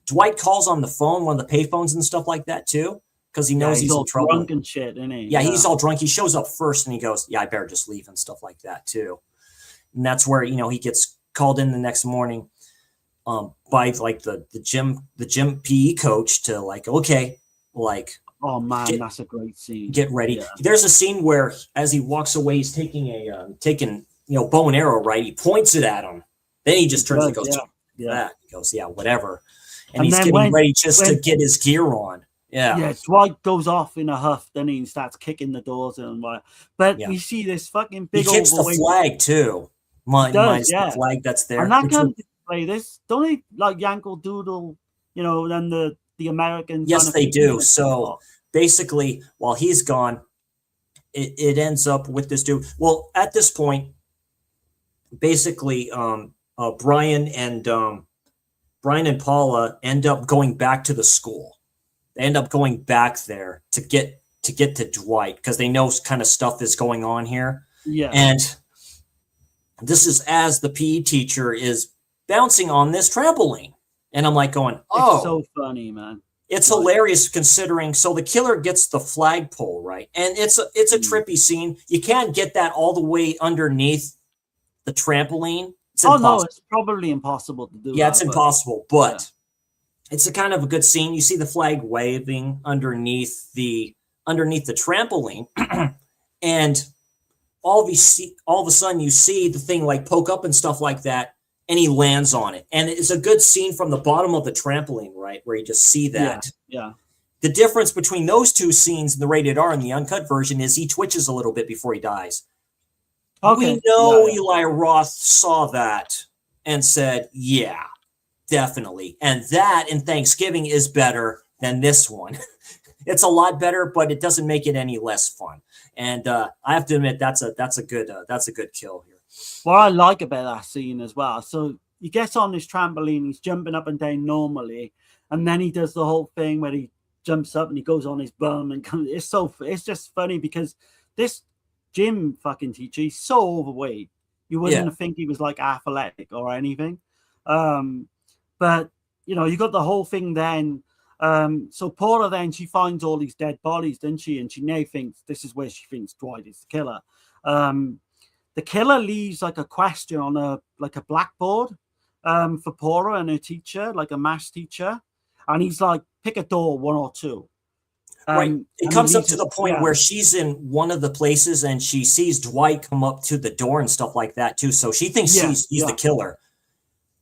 Dwight calls on the phone, one of the payphones and stuff like that too, because he knows he's all in trouble. drunk and shit, isn't he? Yeah, he's all drunk. He shows up first and he goes, yeah, I better just leave and stuff like that too. And that's where, you know, he gets called in the next morning by like the gym PE coach to like, okay, like, oh man, that's a great scene. Get ready. Yeah. There's a scene where as he walks away, he's taking you know, bow and arrow, right? He points it at him. Then he just turns and goes, that. He goes, yeah, whatever. And he's getting ready just to get his gear on. Yeah. Yeah, Dwight goes off in a huff, then he starts kicking the doors in. But we see this fucking big. He kicks the flag too. The flag that's there. And that comes to play this. Don't they like Yankle Doodle, you know, then the Americans? Yes, they do. So basically, while he's gone, it ends up with this dude. Well, at this point, basically, Brian and Paula end up going back to the school. They end up going back there to get to Dwight because they know kind of stuff is going on here. Yeah. And this is as the PE teacher is bouncing on this trampoline. And I'm like going, oh. It's so funny, man. It's hilarious considering. So the killer gets the flagpole, right? And it's a trippy scene. You can't get that all the way underneath the trampoline. It's impossible. No, it's probably impossible to do. Yeah, it's impossible, but it's a kind of a good scene. You see the flag waving underneath the trampoline, and all of a sudden you see the thing like poke up and stuff like that, and he lands on it. And it's a good scene from the bottom of the trampoline, right, where you just see that. Yeah. The difference between those two scenes in the rated R and the uncut version is he twitches a little bit before he dies. Okay. We know Eli Roth saw that and said, yeah, definitely. And that in Thanksgiving is better than this one. It's a lot better, but it doesn't make it any less fun. And I have to admit, that's a good kill here. What I like about that scene as well. So he gets on this trampoline, he's jumping up and down normally, and then he does the whole thing where he jumps up and he goes on his bum and comes. It's just funny because this gym fucking teacher, he's so overweight. You wouldn't think he was like athletic or anything. But you know, you got the whole thing then. So Paula then, she finds all these dead bodies, doesn't she? And she now thinks this is where she thinks Dwight is the killer. The killer leaves like a question on a blackboard for Paula and her teacher, like a maths teacher. And he's like, pick a door, 1 or 2. Right. It comes up to the point where she's in one of the places and she sees Dwight come up to the door and stuff like that too. So she thinks he's the killer.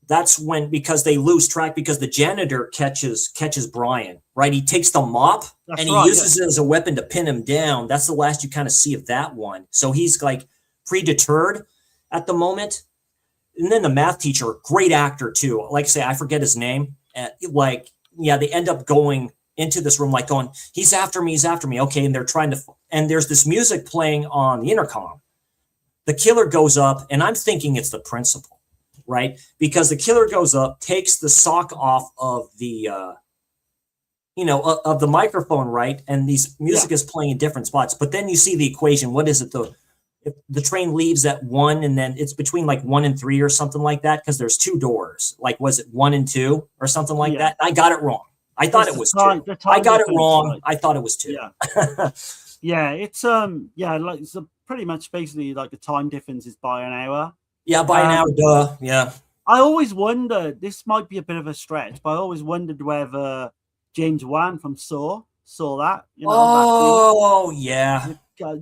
That's when, because they lose track because the janitor catches Brian, right? He takes the mop and he uses it as a weapon to pin him down. That's the last you kind of see of that one. So he's like pre-deterred at the moment. And then the math teacher, great actor too. Like I say, I forget his name. They end up going into this room, like going, he's after me. Okay. And they're trying to, and there's this music playing on the intercom. The killer goes up and I'm thinking it's the principal, right? Because the killer goes up, takes the sock off of the, of the microphone, right? And these music is playing in different spots, but then you see the equation. What is it? If the train leaves at 1 and then it's between like 1 and 3 or something like that. Cause there's 2 doors. Like, was it 1 and 2 or something like that? I got it wrong. I thought it was 2. I got it wrong. I thought it was 2. Yeah. It's it's pretty much basically like the time difference is by an hour. Yeah, by an hour, duh. Yeah. I always wondered, this might be a bit of a stretch, but I always wondered whether James Wan from Saw saw that. Yeah.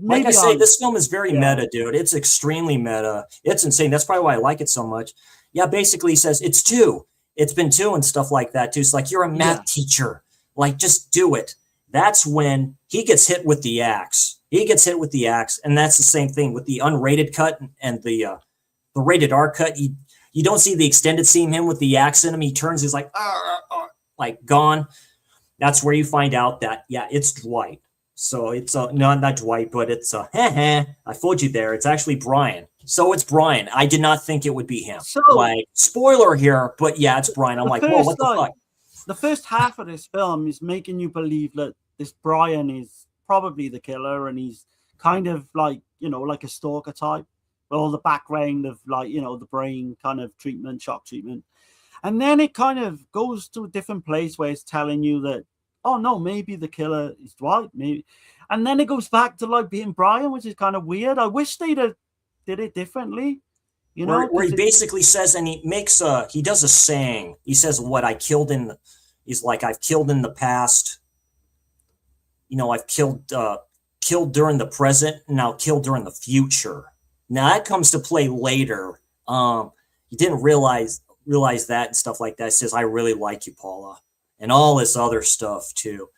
Like I say, this film is very meta, dude. It's extremely meta. It's insane. That's probably why I like it so much. Yeah, basically he says it's 2. It's been 2 and stuff like that too. It's like, you're a math teacher. Like, just do it. That's when he gets hit with the axe. And that's the same thing with the unrated cut and the rated R cut. You don't see the extended scene, him with the axe in him. He turns, he's like, like gone. That's where you find out that, it's Dwight. So it's not Dwight, but it's I fooled you there. It's actually Brian. So it's Brian. I did not think it would be him. So, like, spoiler here, but it's Brian. I'm like, whoa, what the fuck? The first half of this film is making you believe that this Brian is probably the killer, and he's kind of like, like a stalker type, with all the background of like, the brain kind of treatment, shock treatment. And then it kind of goes to a different place where it's telling you that, oh no, maybe the killer is Dwight, maybe. And then it goes back to like being Brian, which is kind of weird. I wish they'd have did it differently. You know, where he basically says, and he makes he does a saying. He says, "What I killed in," he's like, "I've killed in the past. You know, I've killed during the present, and I'll kill during the future." Now that comes to play later. He didn't realize that and stuff like that. He says, "I really like you, Paula," and all this other stuff too.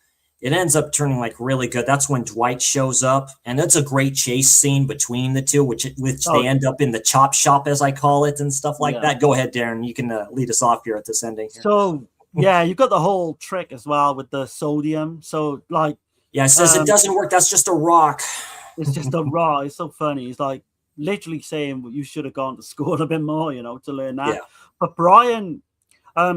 It ends up turning like really good. That's when Dwight shows up, and that's a great chase scene between the two, which they end up in the chop shop, as I call it, and stuff like that. Go ahead, Darren. You can lead us off here at this ending. So yeah, you got the whole trick as well with the sodium. So like, yeah, it says it doesn't work. That's just a rock. It's just a rock. It's so funny. It's like literally saying you should have gone to school a bit more, you know, to learn that. Yeah. But Brian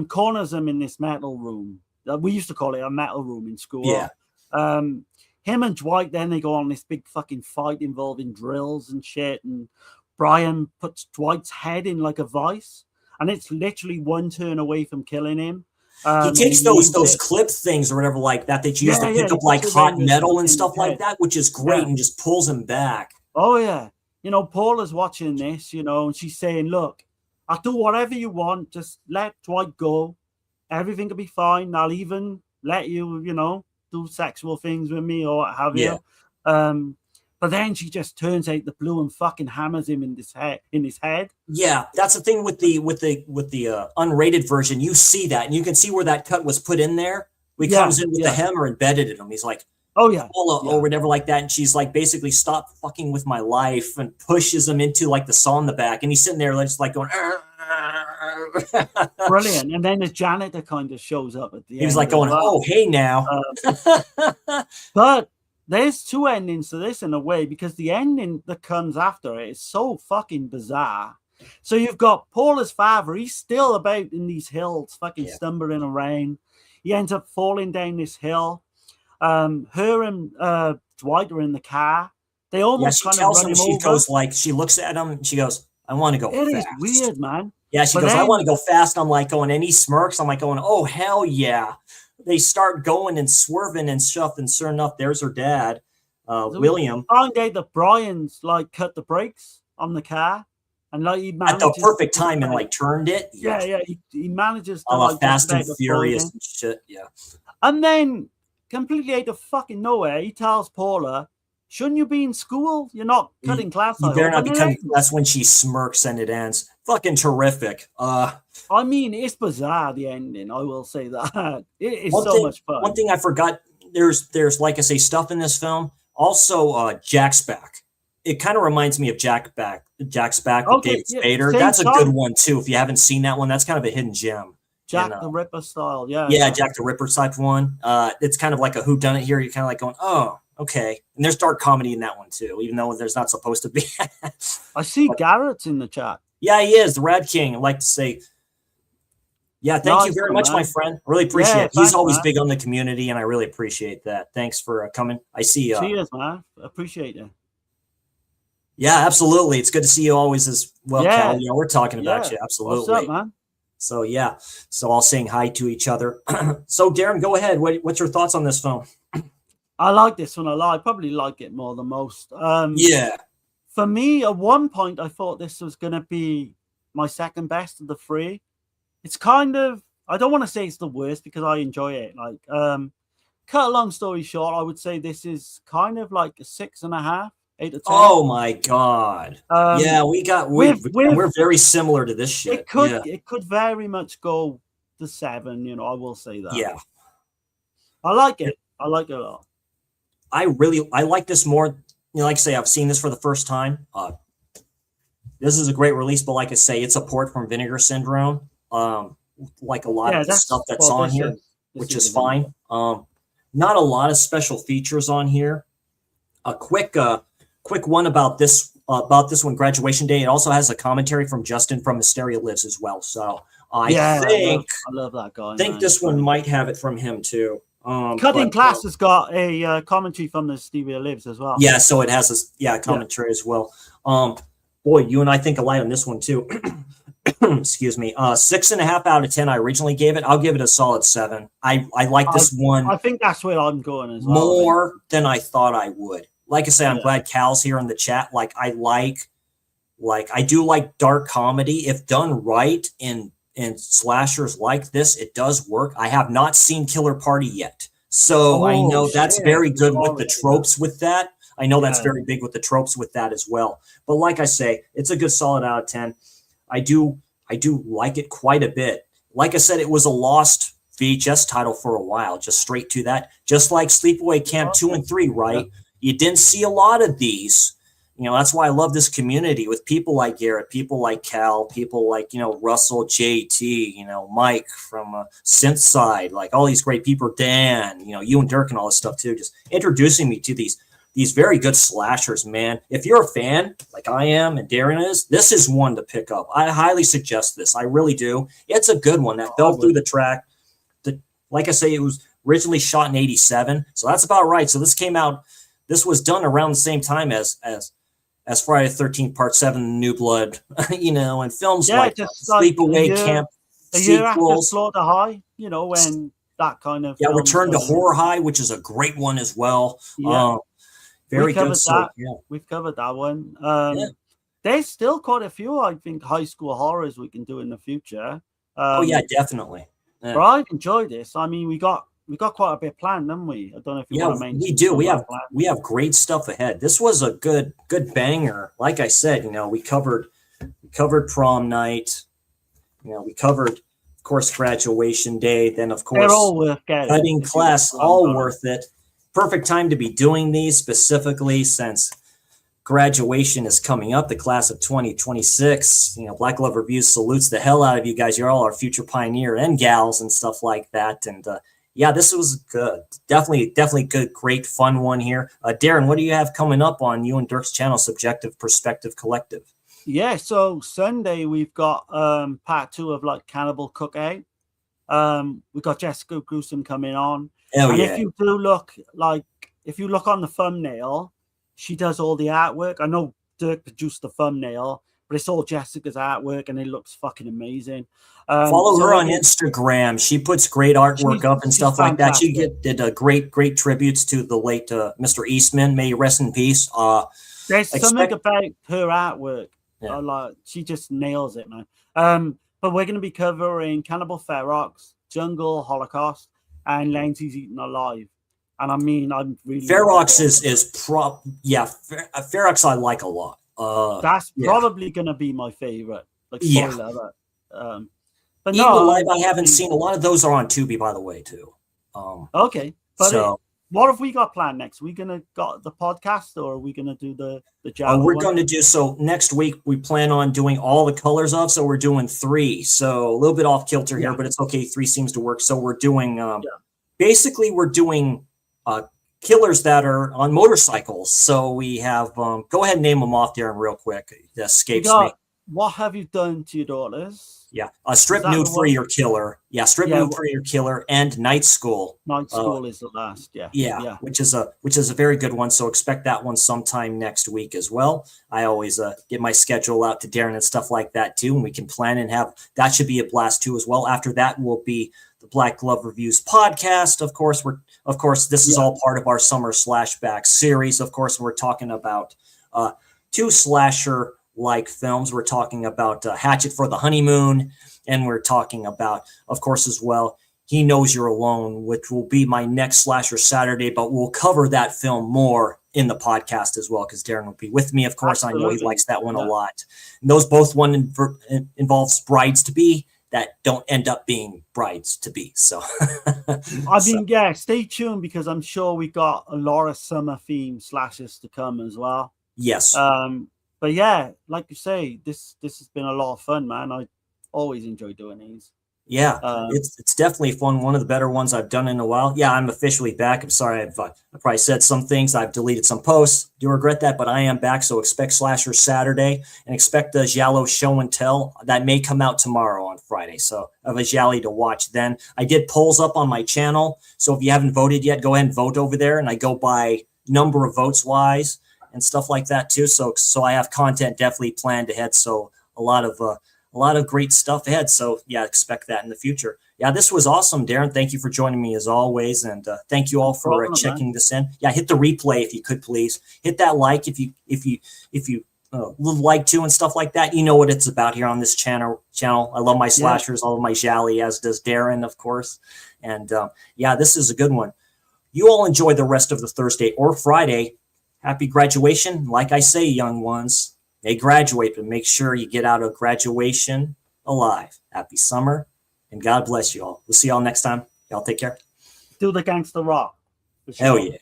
corners him in this metal room. We used to call it a metal room in school. Yeah. Him and Dwight, then they go on this big fucking fight involving drills and shit. And Brian puts Dwight's head in like a vice, and it's literally one turn away from killing him. He takes those clip things or whatever like that you use to pick up like hot metal and stuff like that, which is great, and just pulls him back. Oh yeah. You know, Paula's watching this, you know, and she's saying, look, I'll do whatever you want. Just let Dwight go. Everything will be fine. I'll even let you, you know, do sexual things with me or what have you. But then she just turns out the blue and fucking hammers him in his head. Yeah, that's the thing with the unrated version. You see that, and you can see where that cut was put in there. He comes in with the hammer embedded in him. He's like, oh yeah, or whatever like that. And she's like, basically, stop fucking with my life, and pushes him into like the saw in the back. And he's sitting there just like going, brilliant. And then the janitor kind of shows up at the end. He was like going, oh, hey now. But there's two endings to this in a way, because the ending that comes after it is so fucking bizarre. So you've got Paula's father. He's still about in these hills, fucking stumbling around. He ends up falling down this hill. Her and Dwight are in the car. They almost she tells him, she goes like, she looks at him and she goes, I want to go fast. It is weird, man. Yeah, she goes, I want to go fast. I'm like going, and he smirks. I'm like going, oh, hell yeah. They start going and swerving and stuff, and sure enough, there's her dad, William. Find out that Brian's like cut the brakes on the car, and like he manages at the perfect time and like turned it. Yeah, he manages to like Fast and Furious and shit. Yeah, and then completely out of fucking nowhere, he tells Paula, shouldn't you be in school? You're not cutting class. You better not be cutting class. When she smirks and it ends. Fucking terrific. I mean, it's bizarre, the ending. I will say that. It is so much fun. One thing I forgot, there's like I say, stuff in this film. Also, Jack's Back. It kind of reminds me of Jack's Back with David Spader. That's a good one too. If you haven't seen that one, that's kind of a hidden gem. Jack the Ripper style, yeah. Yeah, Jack the Ripper type one. It's kind of like a whodunit here. You're kind of like going, oh, okay. And there's dark comedy in that one too, even though there's not supposed to be. I see Garrett's in the chat. Yeah, he is the Rad King. I'd like to say, yeah, thank you very much, my friend. Really appreciate it. He's always big on the community, and I really appreciate that. Thanks for coming. I see. Cheers, man. Appreciate you. Yeah, absolutely. It's good to see you always as well, Cal. You know, we're talking about you. Absolutely. What's up, man? So, yeah. So, all saying hi to each other. So, Darren, go ahead. What's your thoughts on this film? I like this one a lot. I probably like it more than most. Yeah. For me, at one point, I thought this was going to be my second best of the three. It's kind of, I don't want to say it's the worst because I enjoy it. Like, cut a long story short, I would say this is kind of like a 6.5 out of 10. Oh my God. Yeah, we're very similar to this shit. It could very much go to 7, you know, I will say that. Yeah. I like it. I like it a lot. I like this more. You know, like I say, I've seen this for the first time. This is a great release, but like I say, it's a port from Vinegar Syndrome. Like a lot of the stuff that's on here, which is fine. Not a lot of special features on here. A quick one about this one, Graduation Day. It also has a commentary from Justin from Hysteria Lives as well. So I love that guy. I think this one might have it from him too. Cutting Class has got a commentary from the Hysteria Lives as well. Yeah, so it has a commentary as well. Boy, you and I think alike on this one too. excuse me, 6.5 out of 10. I originally gave it. I'll give it a solid 7. I like this one. I think that's where I'm going as well. More than I thought I would. Like I said, I'm glad Cal's here in the chat. Like I do like dark comedy if done right in slashers like this. It does work. I have not seen Killer Party yet, so I know that's very good with the tropes with that. I know that's very big with the tropes with that as well. But like I say, it's a good solid out of 10. I do like it quite a bit. Like I said, it was a lost VHS title for a while, just straight to that. Just like Sleepaway Camp 2 and 3, right? You didn't see a lot of these. You know, that's why I love this community with people like Garrett, people like Cal, people like, you know, Russell, JT, you know, Mike from Synth Side, like all these great people, Dan, you know, you and Dirk and all this stuff too, just introducing me to these very good slashers, man. If you're a fan, like I am and Darren is, this is one to pick up. I highly suggest this. I really do. It's a good one that fell through the track. Like I say, it was originally shot in 87, so that's about right. So this was done around the same time as Friday the 13th Part 7, New Blood, you know, and films like Sleepaway Camp sequels. Slaughter High, you know, when that kind of Return to Horror High, which is a great one as well. Very good. We've covered that one. There's still quite a few, I think, high school horrors we can do in the future. Definitely. But I've enjoyed this. I mean, we got quite a bit planned, haven't we? I don't know if you want to mention. We do. We have great stuff ahead. This was a good banger. Like I said, you know, we covered prom night. You know, we covered, of course, graduation day. Then, of course, all worth cutting class, all worth it. Perfect time to be doing these, specifically since graduation is coming up, the class of 2026. You know, Black Love Reviews salutes the hell out of you guys. You're all our future pioneer and gals and stuff like that. And this was good. Definitely good, great, fun one here. Darren, what do you have coming up on you and Dirk's channel, Subjective Perspective Collective? Yeah, so Sunday we've got part 2 of like Cannibal Cookout. We've got Jessica Gruesome coming on. If you do look on the thumbnail, she does all the artwork. I know Dirk produced the thumbnail, but it's all Jessica's artwork and it looks fucking amazing. Follow her on Instagram. She puts great artwork up and stuff like that. She did a great tributes to the late Mr. Eastman. May he rest in peace. There's something about her artwork. She just nails it, man. But we're going to be covering Cannibal Ferox, Jungle Holocaust, and Lindsay's Eaten Alive. And I mean, I'm really Ferox Ferox I like a lot. That's probably going to be my favorite. Like spoiler, but Eaten Alive I haven't seen. A lot of those are on Tubi, by the way, too. Okay, but what have we got planned next? We gonna got the podcast, or are we gonna do the Java we're going to do so next week. We plan on doing all the colors of, so we're doing 3. So a little bit off kilter here, but it's okay. 3 seems to work. So we're doing basically we're doing killers that are on motorcycles. So we have go ahead and name them off, Darren, real quick. It escapes me. What have you done to your daughters? A strip nude for your killer. Strip nude for your killer, and Night School. Night School is the last. Which is a very good one. So expect that one sometime next week as well. I always get my schedule out to Darren and stuff like that too, and we can plan and have that. Should be a blast too as well. After that will be the Black Glove Reviews podcast. Of course, this is all part of our summer Slashback series. Of course, we're talking about 2 slasher like films. We're talking about Hatchet for the Honeymoon, and we're talking about, of course, as well, He Knows You're Alone, which will be my next Slasher Saturday, but we'll cover that film more in the podcast as well, because Darren will be with me, of course. Absolutely. I know he likes that one a lot. And those both involves brides-to-be that don't end up being brides-to-be. So, stay tuned, because I'm sure we got a lot of summer-themed slashers to come as well. Yes. But yeah, like you say, this has been a lot of fun, man. I always enjoy doing these. Yeah, it's definitely fun. One of the better ones I've done in a while. Yeah, I'm officially back. I'm sorry, I probably said some things. I've deleted some posts. Do regret that, but I am back. So expect Slasher Saturday, and expect the Giallo show and tell that may come out tomorrow on Friday. So I have a Giallo to watch then. I did polls up on my channel, so if you haven't voted yet, go ahead and vote over there, and I go by number of votes wise and stuff like that too. So I have content definitely planned ahead. So a lot of a lot of great stuff ahead. So yeah, expect that in the future. Yeah, this was awesome, Darren. Thank you for joining me as always, and thank you all for checking this in. Yeah, hit the replay if you could, please. Hit that like if you like to and stuff like that. You know what it's about here on this channel. I love my slashers, I love my Jolly, as does Darren, of course. And yeah, this is a good one. You all enjoy the rest of the Thursday or Friday. Happy graduation. Like I say, young ones, may graduate, but make sure you get out of graduation alive. Happy summer, and God bless you all. We'll see y'all next time. Y'all take care. Do the gangster rock. Hell yeah.